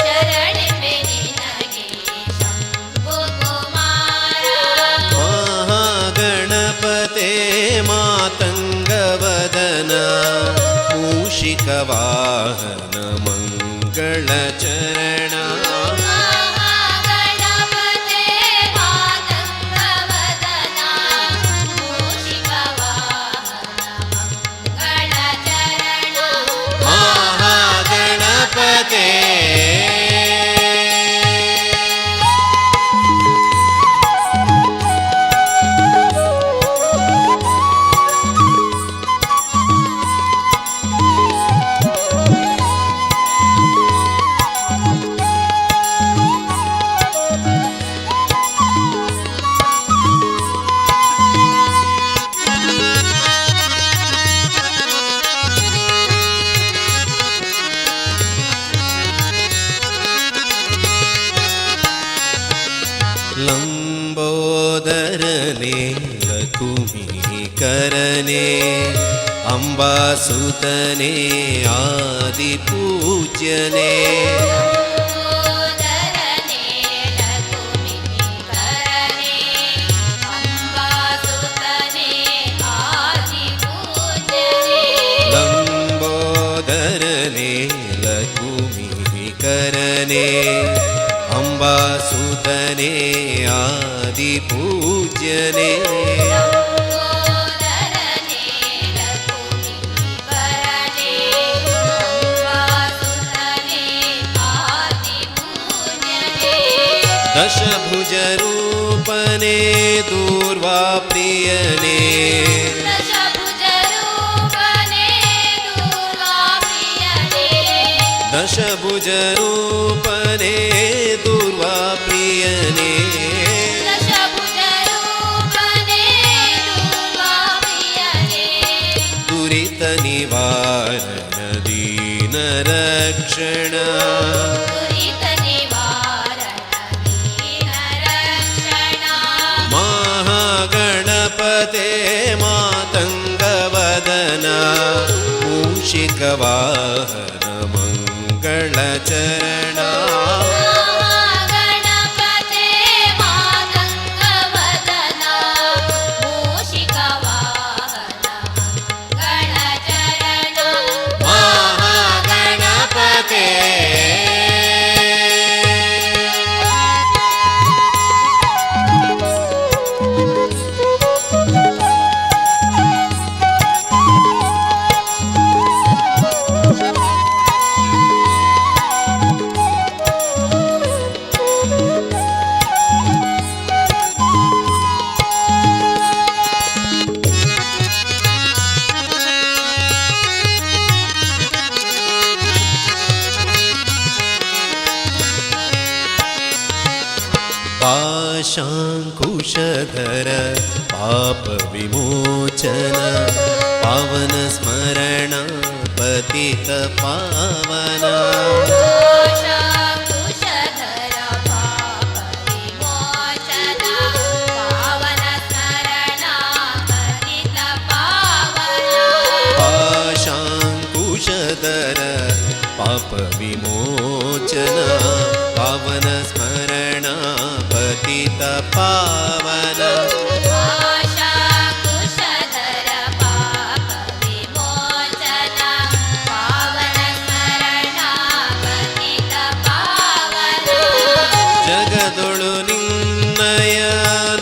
ಶರಣೆಂಬೆ ನಿನಗೆ ಶಂಭು ಕುಮಾರ ಮಹಾಗಣಪತೆ ಮಾತಂಗವದನ ಮೂಷಿಕವಾಹನ ಮಂಗಳ ಚರಣ ಮಹಾಗಣಪತೆ ಮಾತಂಗವದನ ಮೂಷಿಕ ವಾಹನ ಮಂಗಳ ಚರಣ ಮಹಾಗಣಪತೆ ಲಂಬೋದರನೆ ಲಕುಮೀಕರನೆ ಅಂಬಾಸುತನೆ ಆದಿಪೂಜ್ಯನೆ ಲಂಬೋದರನೆ ಲಕುಮೀಕರನೆ ಅಂಬಾಸುತನೆ ಆದಿಪೂಜ್ಯನೆ ಲಂಬೋದರನೆ ಲಕುಮೀಕರನೆ ಅಂಬಾಸುತನೆ ಆದಿಪೂಜ್ಯನೆ ಲಂಬೋದರನೆ ಲಕುಮೀಕರನೆ ಅಂಬಾಸುತನೆ ಆದಿಪೂಜ್ಯನೆ ದಶಭುಜ ರೂಪನೆ ದೂರ್ವಾ ಪ್ರಿಯನೆ ದಶಭುಜ ರೂಪನೆ ದುರ್ವಾ ಪ್ರಿಯನೆ ದಶಭುಜ ರೂಪನೆ ದೂರ್ವಾ ಪ್ರಿಯನೆ ದಶಭುಜ ರೂಪನೆ ದುರ್ವಾ ಪ್ರಿಯನೆ ದುರಿತ ನಿವಾರಣ ದೀನ ರಕ್ಷಣ ದುರಿತ ನಿವಾರಣ ದೀನ ರಕ್ಷಣ ಮಹಾಗಣಪತೆ ಮಾತಂಗವದನ ಮೂಷಿಕ ವಾಹನ ಮಂಗಳ ಚರಣ ಮಹಾಗಣಪತೆ ಮಾತಂಗವದನ ಮೂಷಿಕ ವಾಹನ ಮಂಗಳ ಚರಣ ಮಹಾಗಣಪತೆ पाशाङ्कुशधर पापविमोचन पावन स्मरण पतित पावन पाशाङ्कुशधर पापविमोचन पावन स्मरण पतित पावन पाशाङ्कुशधर पापविमोचन पावन स्मरण पतित पावन पाशाङ्कुशधर पापविमोचन पावन स्मरण पतित पावन जगदೊಳು ನಿನ್ನಯ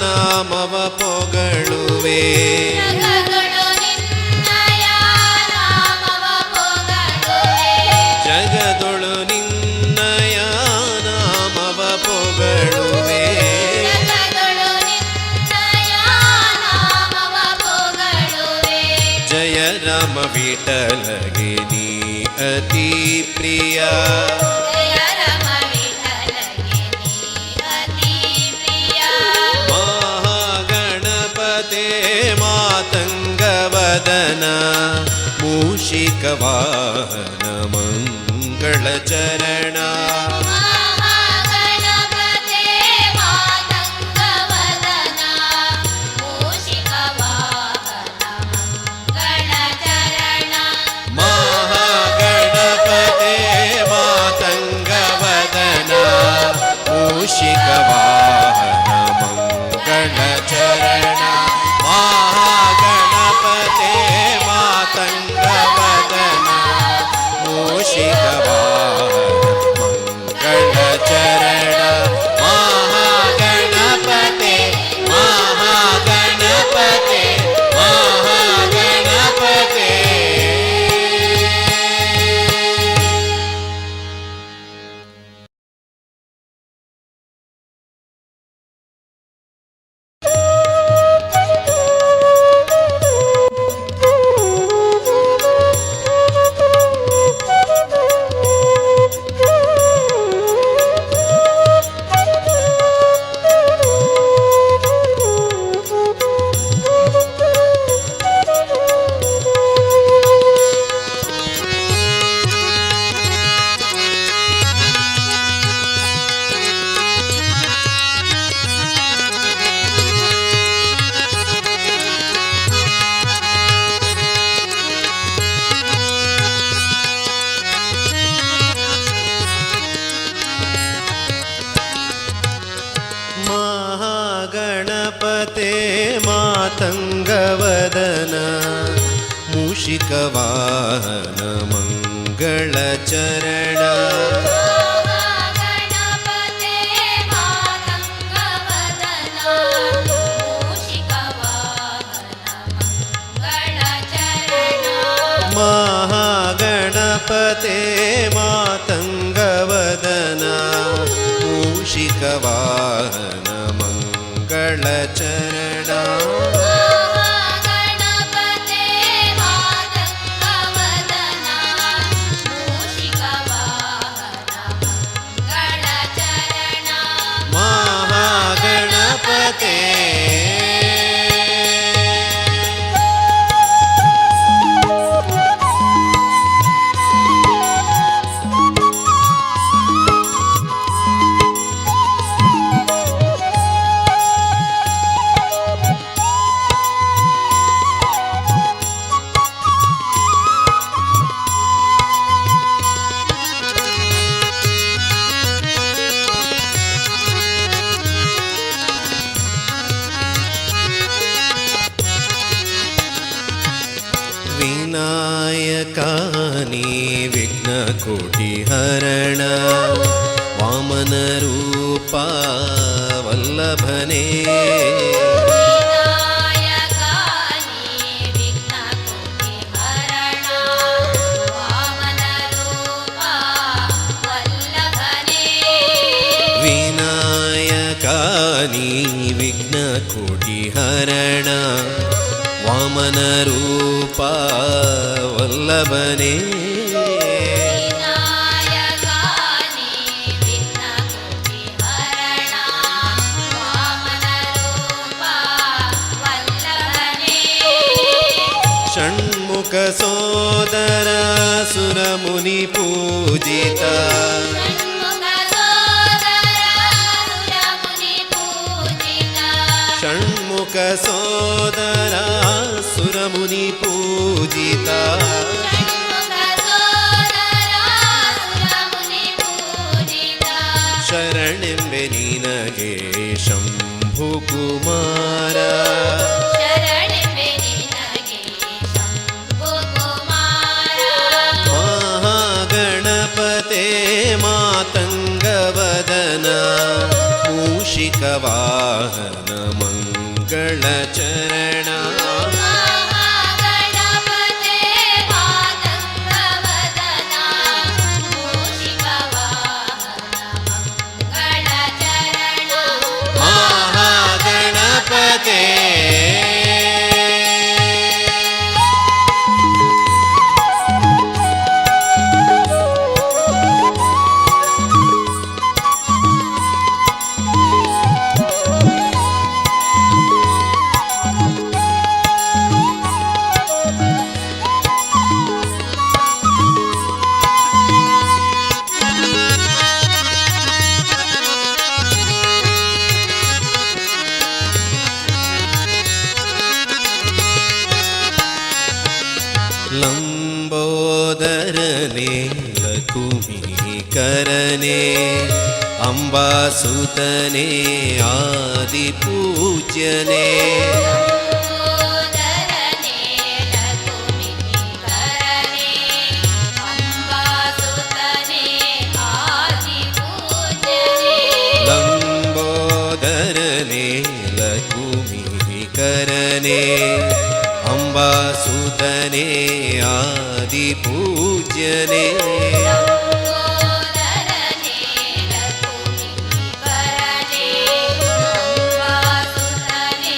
ನಾಮವ ಪೊಗಳುವೆ ಜಗದೊಳು ನಿನ್ನಯ ನಾಮವ ಪೊಗಳುವೆ ಜಗದೊಳು ನಿನ್ನಯ ನಾಮವ ಪೊಗಳುವೆ ಜಗದೊಳು ನಿನ್ನಯ ನಾಮವ ಪೊಗಳುವೆ ಜಯ ರಾಮ ವಿಠಲಗೆ ನೀ ಅತಿ ಪ್ರಿಯ ಜಯ ರಮ ವಿಠಲಗೆ ನೀ ಅತಿ ಪ್ರಿಯ ಮಹಾಗಣಪತೆ ಮಾತಂಗವದನ ಮೂಷಿಕ ವಾಹನ ಮಂಗಳ ಚರಣ ಮಹಾಗಣಪತೆ ಮಾತಂಗವದನ ಮೂಷಿಕ ವಾಹನ ಮಂಗಳ ಚರಣ ಮಹಾಗಣಪತೆ ಮಾತಂಗವದನ ಮೂಷಿಕ ವಾಹನ ಮಂಗಳ ಚರಣ ಮಹಾಗಣಪತೆ ಮಾತಂಗವದನ ಮೂಷಿಕ ವಾಹನ ಮಾತಂಗವದನ ಮೂಷಿಕವಾಹನ ಮಂಗಳಚರಣ ಗಣಪತೆ ಮಾತಂಗವದನ ಮೂಷಿಕವಾಹನ ಮಂಗಳಚರಣ ಮಹಾಗಣಪತೆ ಮಾತಂಗವದನ ಮೂಷಿಕವಾಹನ ಮಂಗಳಚರಣ ಗಣಪತೆ ಮಾತಂಗವದನ ಮೂಷಿಕವಾಹನ ಮಂಗಳಚರಣ ಮಹಾಗಣಪತೆ ವಿನಾಯಕಾನಿ ವಿಘ್ನಕೋಟಿಹರಣ ವಾಮನರೂಪ ವಲ್ಲಭನೇ ವಿನಾಯಕಾನಿ ವಿಘ್ನಕೋಟಿಹರಣ ವಾಮನರೂಪ ವಲ್ಲಭನೇ ವಿನಾಯಕಾನಿ ವಿಘ್ನಕೋಟಿಹರಣ ವಾಮನರೂಪ ವಲ್ಲಭನೇ ವಿನಾಯಕಾನಿ ವಿಘ್ನಕೋಟಿಹರಣ ವಾಮನರೂಪ ವಲ್ಲಭನೇ ಷಣ್ಮುಖ ಸೋದರ ಸುರಮುನಿ ಪೂಜಿತ ಷಣ್ಮುಖ ಸೋದರ ಸುರಮುನಿ ಪೂಜಿತ ಷಣ್ಮುಖ ಸೋದರ ಸುರಮುನಿ ಪೂಜಿತ ಶರಣೆಂಬೆ ನಿನಗೆ ಶಂಭು ಕುಮಾರ ಶರಣೆಂಬೆ ನಿನಗೆ ಶಂಭು ಕುಮಾರ ಮಹಾಗಣಪತೆ ಮಾತಂಗವದನ ಮೂಷಿಕವಾಹನ ಮಂಗಳಚರಣ ಮಹಾಗಣಪತೆ ಮಾತಂಗವದನ ಮೂಷಿಕವಾಹನ ಮಂಗಳಚರಣ ಮಹಾಗಣಪತೆ ಲಂಬೋದರನೆ ಲಕುಮೀಕರನೆ ಅಂಬಾಸುತನೆ ಆದಿಪೂಜ್ಯನೆ ಲಂಬೋದರನೆ ಲಕುಮೀಕರನೆ ಅಂಬಾಸುತನೆ ಆದಿಪೂಜ್ಯನೆ ಲಂಬೋದರನೆ ಲಕುಮೀಕರನೆ ಅಂಬಾಸುತನೆ ಆದಿಪೂಜ್ಯನೆ ಲಂಬೋದರನೆ ಲಕುಮೀಕರನೆ ಅಂಬಾಸುತನೆ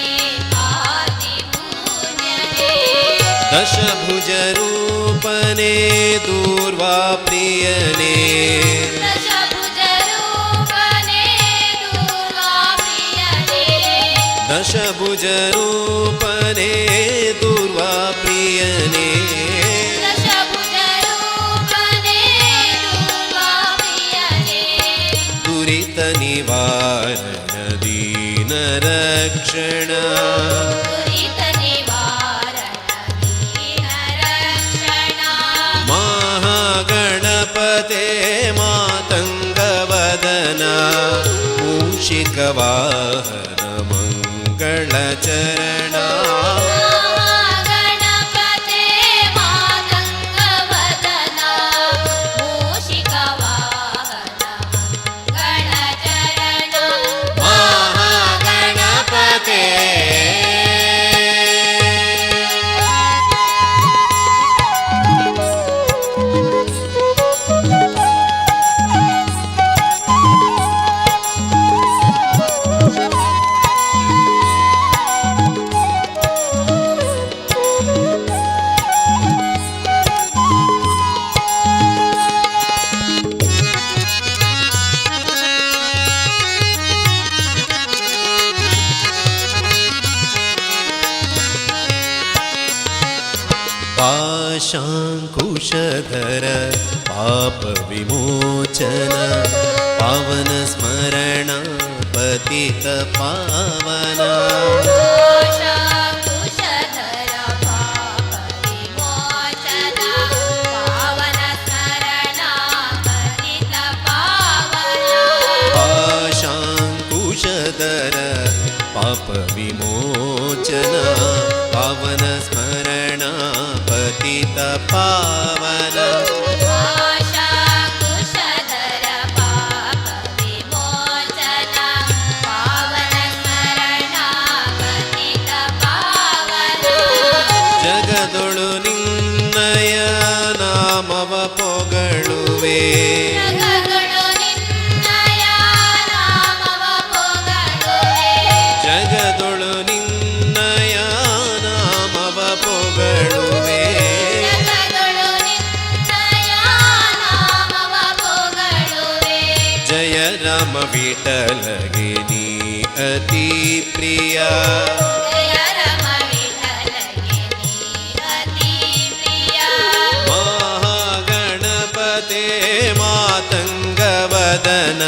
ಆದಿಪೂಜ್ಯನೆ ದಶಭುಜ ರೂಪನೆ ದೂರ್ವಾ ಪ್ರಿಯನೆ ದಶಭುಜ ರೂಪನೆ ದೂರ್ವಾ ಪ್ರಿಯನೆ ದಶಭುಜ ರೂಪನೆ ದೂರ್ವಾ ಪ್ರಿಯನೆ ದಶಭುಜ ರೂಪನೆ ದೂರ್ವಾ ಪ್ರಿಯನೆ ದುರಿತ ನಿವಾರಣ ದೀನ ರಕ್ಷಣ ದುರಿತ ನಿವಾರಣ ದೀನ ರಕ್ಷಣ ಮಹಾಗಣಪತೆ ಮಾತಂಗವದನ ಮೂಷಿಕವಾಹನ ಮಂಗಳಚರಣ पाशाङ्कुशधर पापविमोचन पावन स्मरण पतित पावना पाशाङ्कुशधर पापविमोचन पावन स्मरण पतित पावना पाशाङ्कुशधर पापविमोचन पावन स्मरण पतित पावना पाशाङ्कुशधर पापविमोचन पावन स्मरण पतित पावना जगदೊಳು ನಿನ್ನಯ ನಾಮವ ಪೊಗಳುವೆ ಜಗದೊಳು ನಿನ್ನಯ ನಾಮವ ಪೊಗಳುವೆ ಜಗದೊಳು ನಿನ್ನಯ ನಾಮವ ಪೊಗಳುವೆ ಜಗದೊಳು ನಿನ್ನಯ ನಾಮವ ಪೊಗಳುವೆ ಜಯ ರಾಮ ವಿಠಲಗೆ ನೀ ಅತಿ ಪ್ರಿಯ ಜಯ ರಮ ವಿಠಲಗೆ ನೀ ಅತಿ ಪ್ರಿಯ ಮಹಾಗಣಪತೆ ಮಾತಂಗವದನ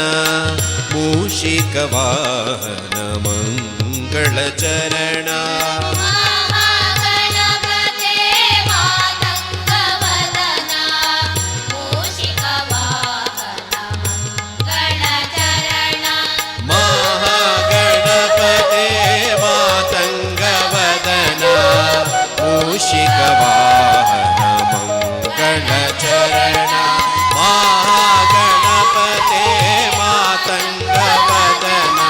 ಮೂಷಿಕವಾಹನ ಮಂಗಳ ಚರಣ ಮಹಾಗಣಪತೆ ಮಾತಂಗವದನ ಮೂಷಿಕ ವಾಹನ ಮಂಗಳ ಚರಣ ಮಹಾಗಣಪತೆ ಮಾತಂಗವದನ ಮೂಷಿಕವಾಹನ ಮಂಗಳ ಚರಣ ಮಹಾಗಣಪತೆ ಮಾತಂಗವದನ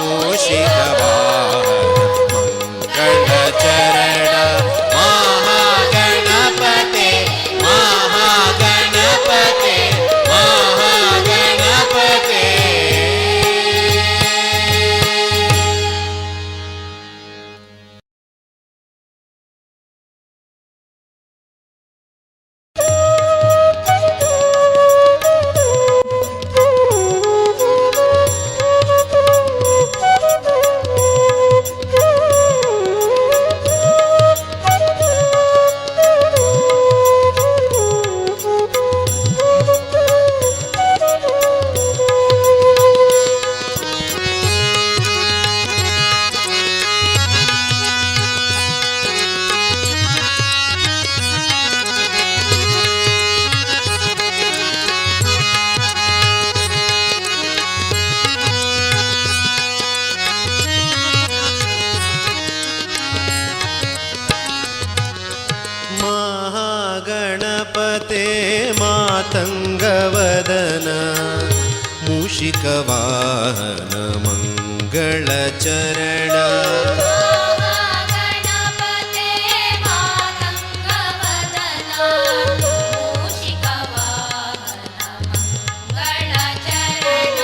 ಮೂಷಿಕವಾಹನ ಮಂಗಳ ಚರಣ ಮಹಾಗಣಪತೆ ಮಹಾಗಣಪತೆ ಮಹಾಗಣಪತೆ ಮಹಾಗಣಪತೆ ಮಾತಂಗವದನ ಮೂಷಿಕವಾಹನ ಮಂಗಳ ಚರಣ ಮಹಾಗಣಪತೆ ಮಾತಂಗವದನ ಮೂಷಿಕ ವಾಹನ ಮಂಗಳ ಚರಣ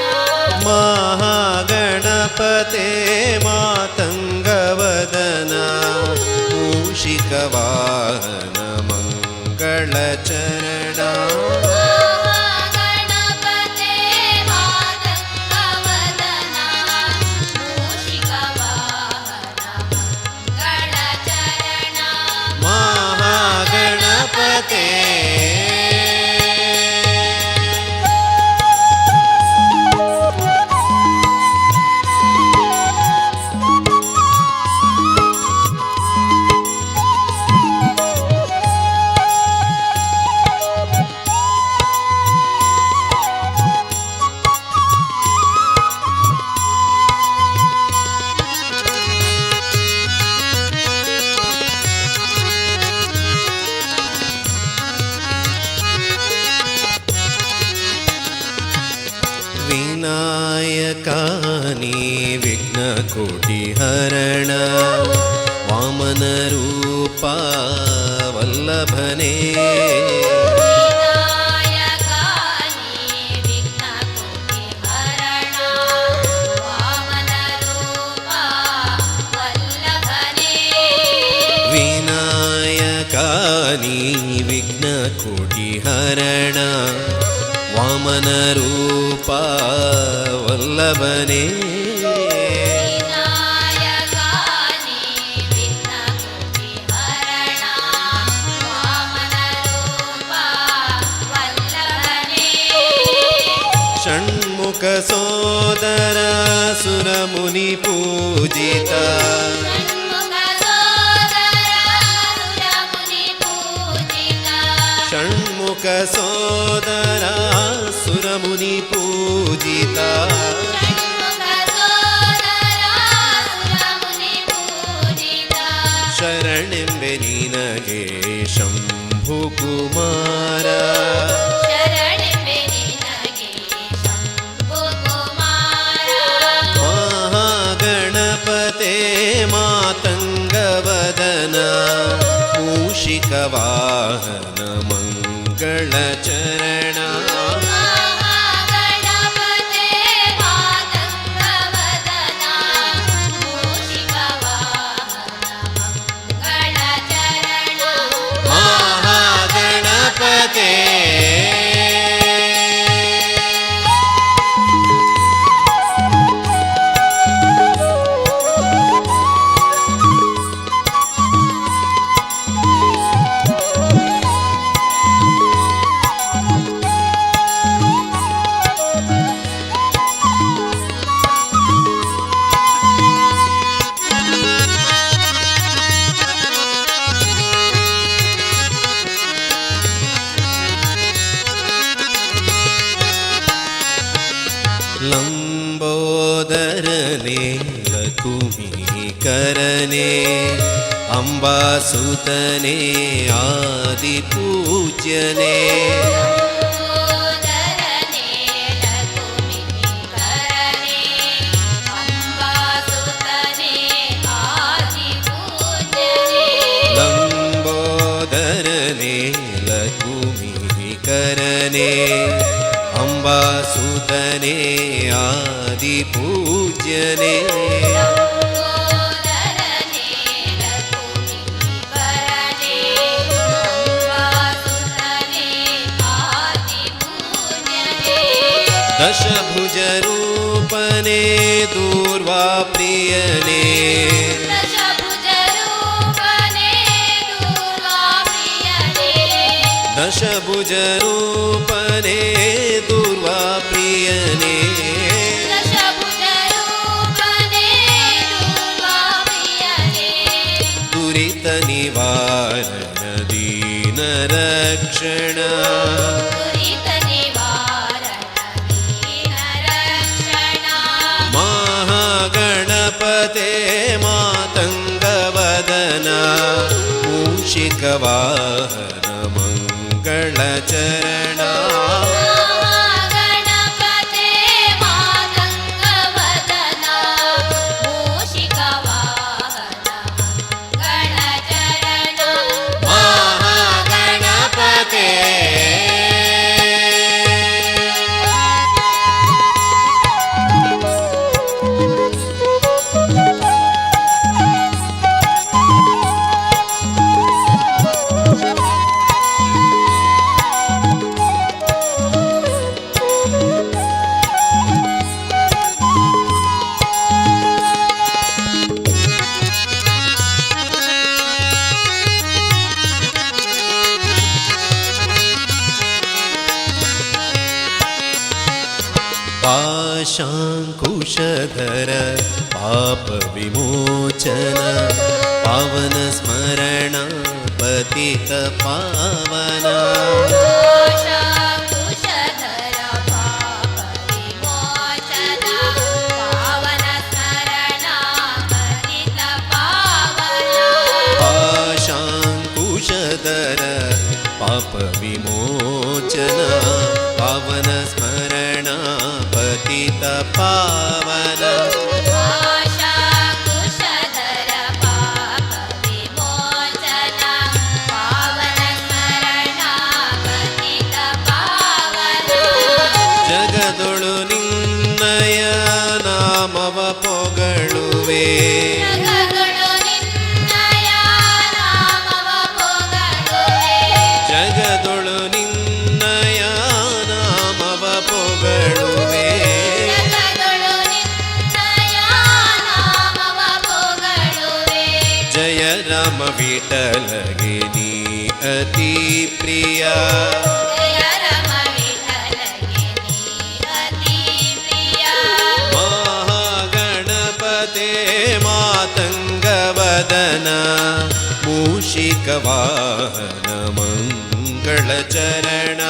ಮಹಾಗಣಪತೆ ಮಾತಂಗವದನ ಮೂಷಿಕವಾಹನ ಮಂಗಳ ಚರಣ ಮಹಾಗಣಪತೆ ಮಾತಂಗವದನ ಮೂಷಿಕ ವಾಹನ ಮಂಗಳ ಚರಣ ಮಹಾಗಣಪತೆ विनायकानि विघ्नकोटिहरण वामनरूपा वल्लभने विनायकानि विघ्नकोटिहरण वामनरूपा वल्लभने विनायकानि विघ्नकोटिहरण वामनरूपा वल्लभने विनायकानि विघ्नकोटिहरण वामनरूपा ಷಣ್ಮುಖ ಸೋದರ ಸುರಮುನಿ ಪೂಜಿತ ಷಣ್ಮುಖ ಸೋದರ ಸುರಮುನಿ ಪೂಜಿತ ಷಣ್ಮುಖ ಸೋದರ ಸುರಮುನಿ ಪೂಜಿತ ಶರಣೆಂಬೆ ನಿನಗೆ ಶಂಭು ಕುಮಾರ ಮಹಾಗಣಪತೆ ಮಾತಂಗವದನ ಮೂಷಿಕವಾಹನ ಮಂಗಳ ಚರಣ ಮಹಾಗಣಪತೆ ಲಂಬೋದರನೆ ಲಕುಮೀಕರನೆ ಅಂಬಾಸುತನೆ ಆದಿಪೂಜ್ಯನೆ ಲಂಬೋದರನೆ ಲಕುಮೀಕರನೆ ಅಂಬಾಸುತನೆ ಆದಿಪೂಜ್ಯನೆ ದಶಭುಜ ರೂಪನೆ ದೂರ್ವಾ ಪ್ರಿಯನೆ ದಶಭುಜ ರೂಪನೆ ದೂರ್ವಾ ಪ್ರಿಯನೆ ದುರಿತ ನಿವಾರಣ ದೀನ ರಕ್ಷಣ ಮಹಾಗಣಪತೆ ಮಾತಂಗವದನ ಮೂಷಿಕವಾಹನ ಮಂಗಳ ಚರಣ ಮಹಾಗಣಪತೆ पाशाङ्कुशधर पापविमोचन पावन स्मरण पतित पावन पाशाङ्कुशधर पापविमोचन पावन स्मरण पतित पावन पाशाकुशधर पापविमोचन पावन स्मरण पतित पावन जगदೊಳು ನಿನ್ನಯ ನಾಮವ ಪೊಗಳುವೆ ಜಗದೊಳು ನಿನ್ನಯ ನಾಮವ ಪೊಗಳುವೆ ಜಯ ರಾಮ ವಿಠಲಗೆ ನೀ ಅತಿ ಪ್ರಿಯ ಜಯ ರಾಮ ವಿಠಲಗೆ ನೀ ಅತಿ ಮಂಗಳನ ಮೂಷಿಕ ವಾಹನ ಮಂಗಳ ಚರಣ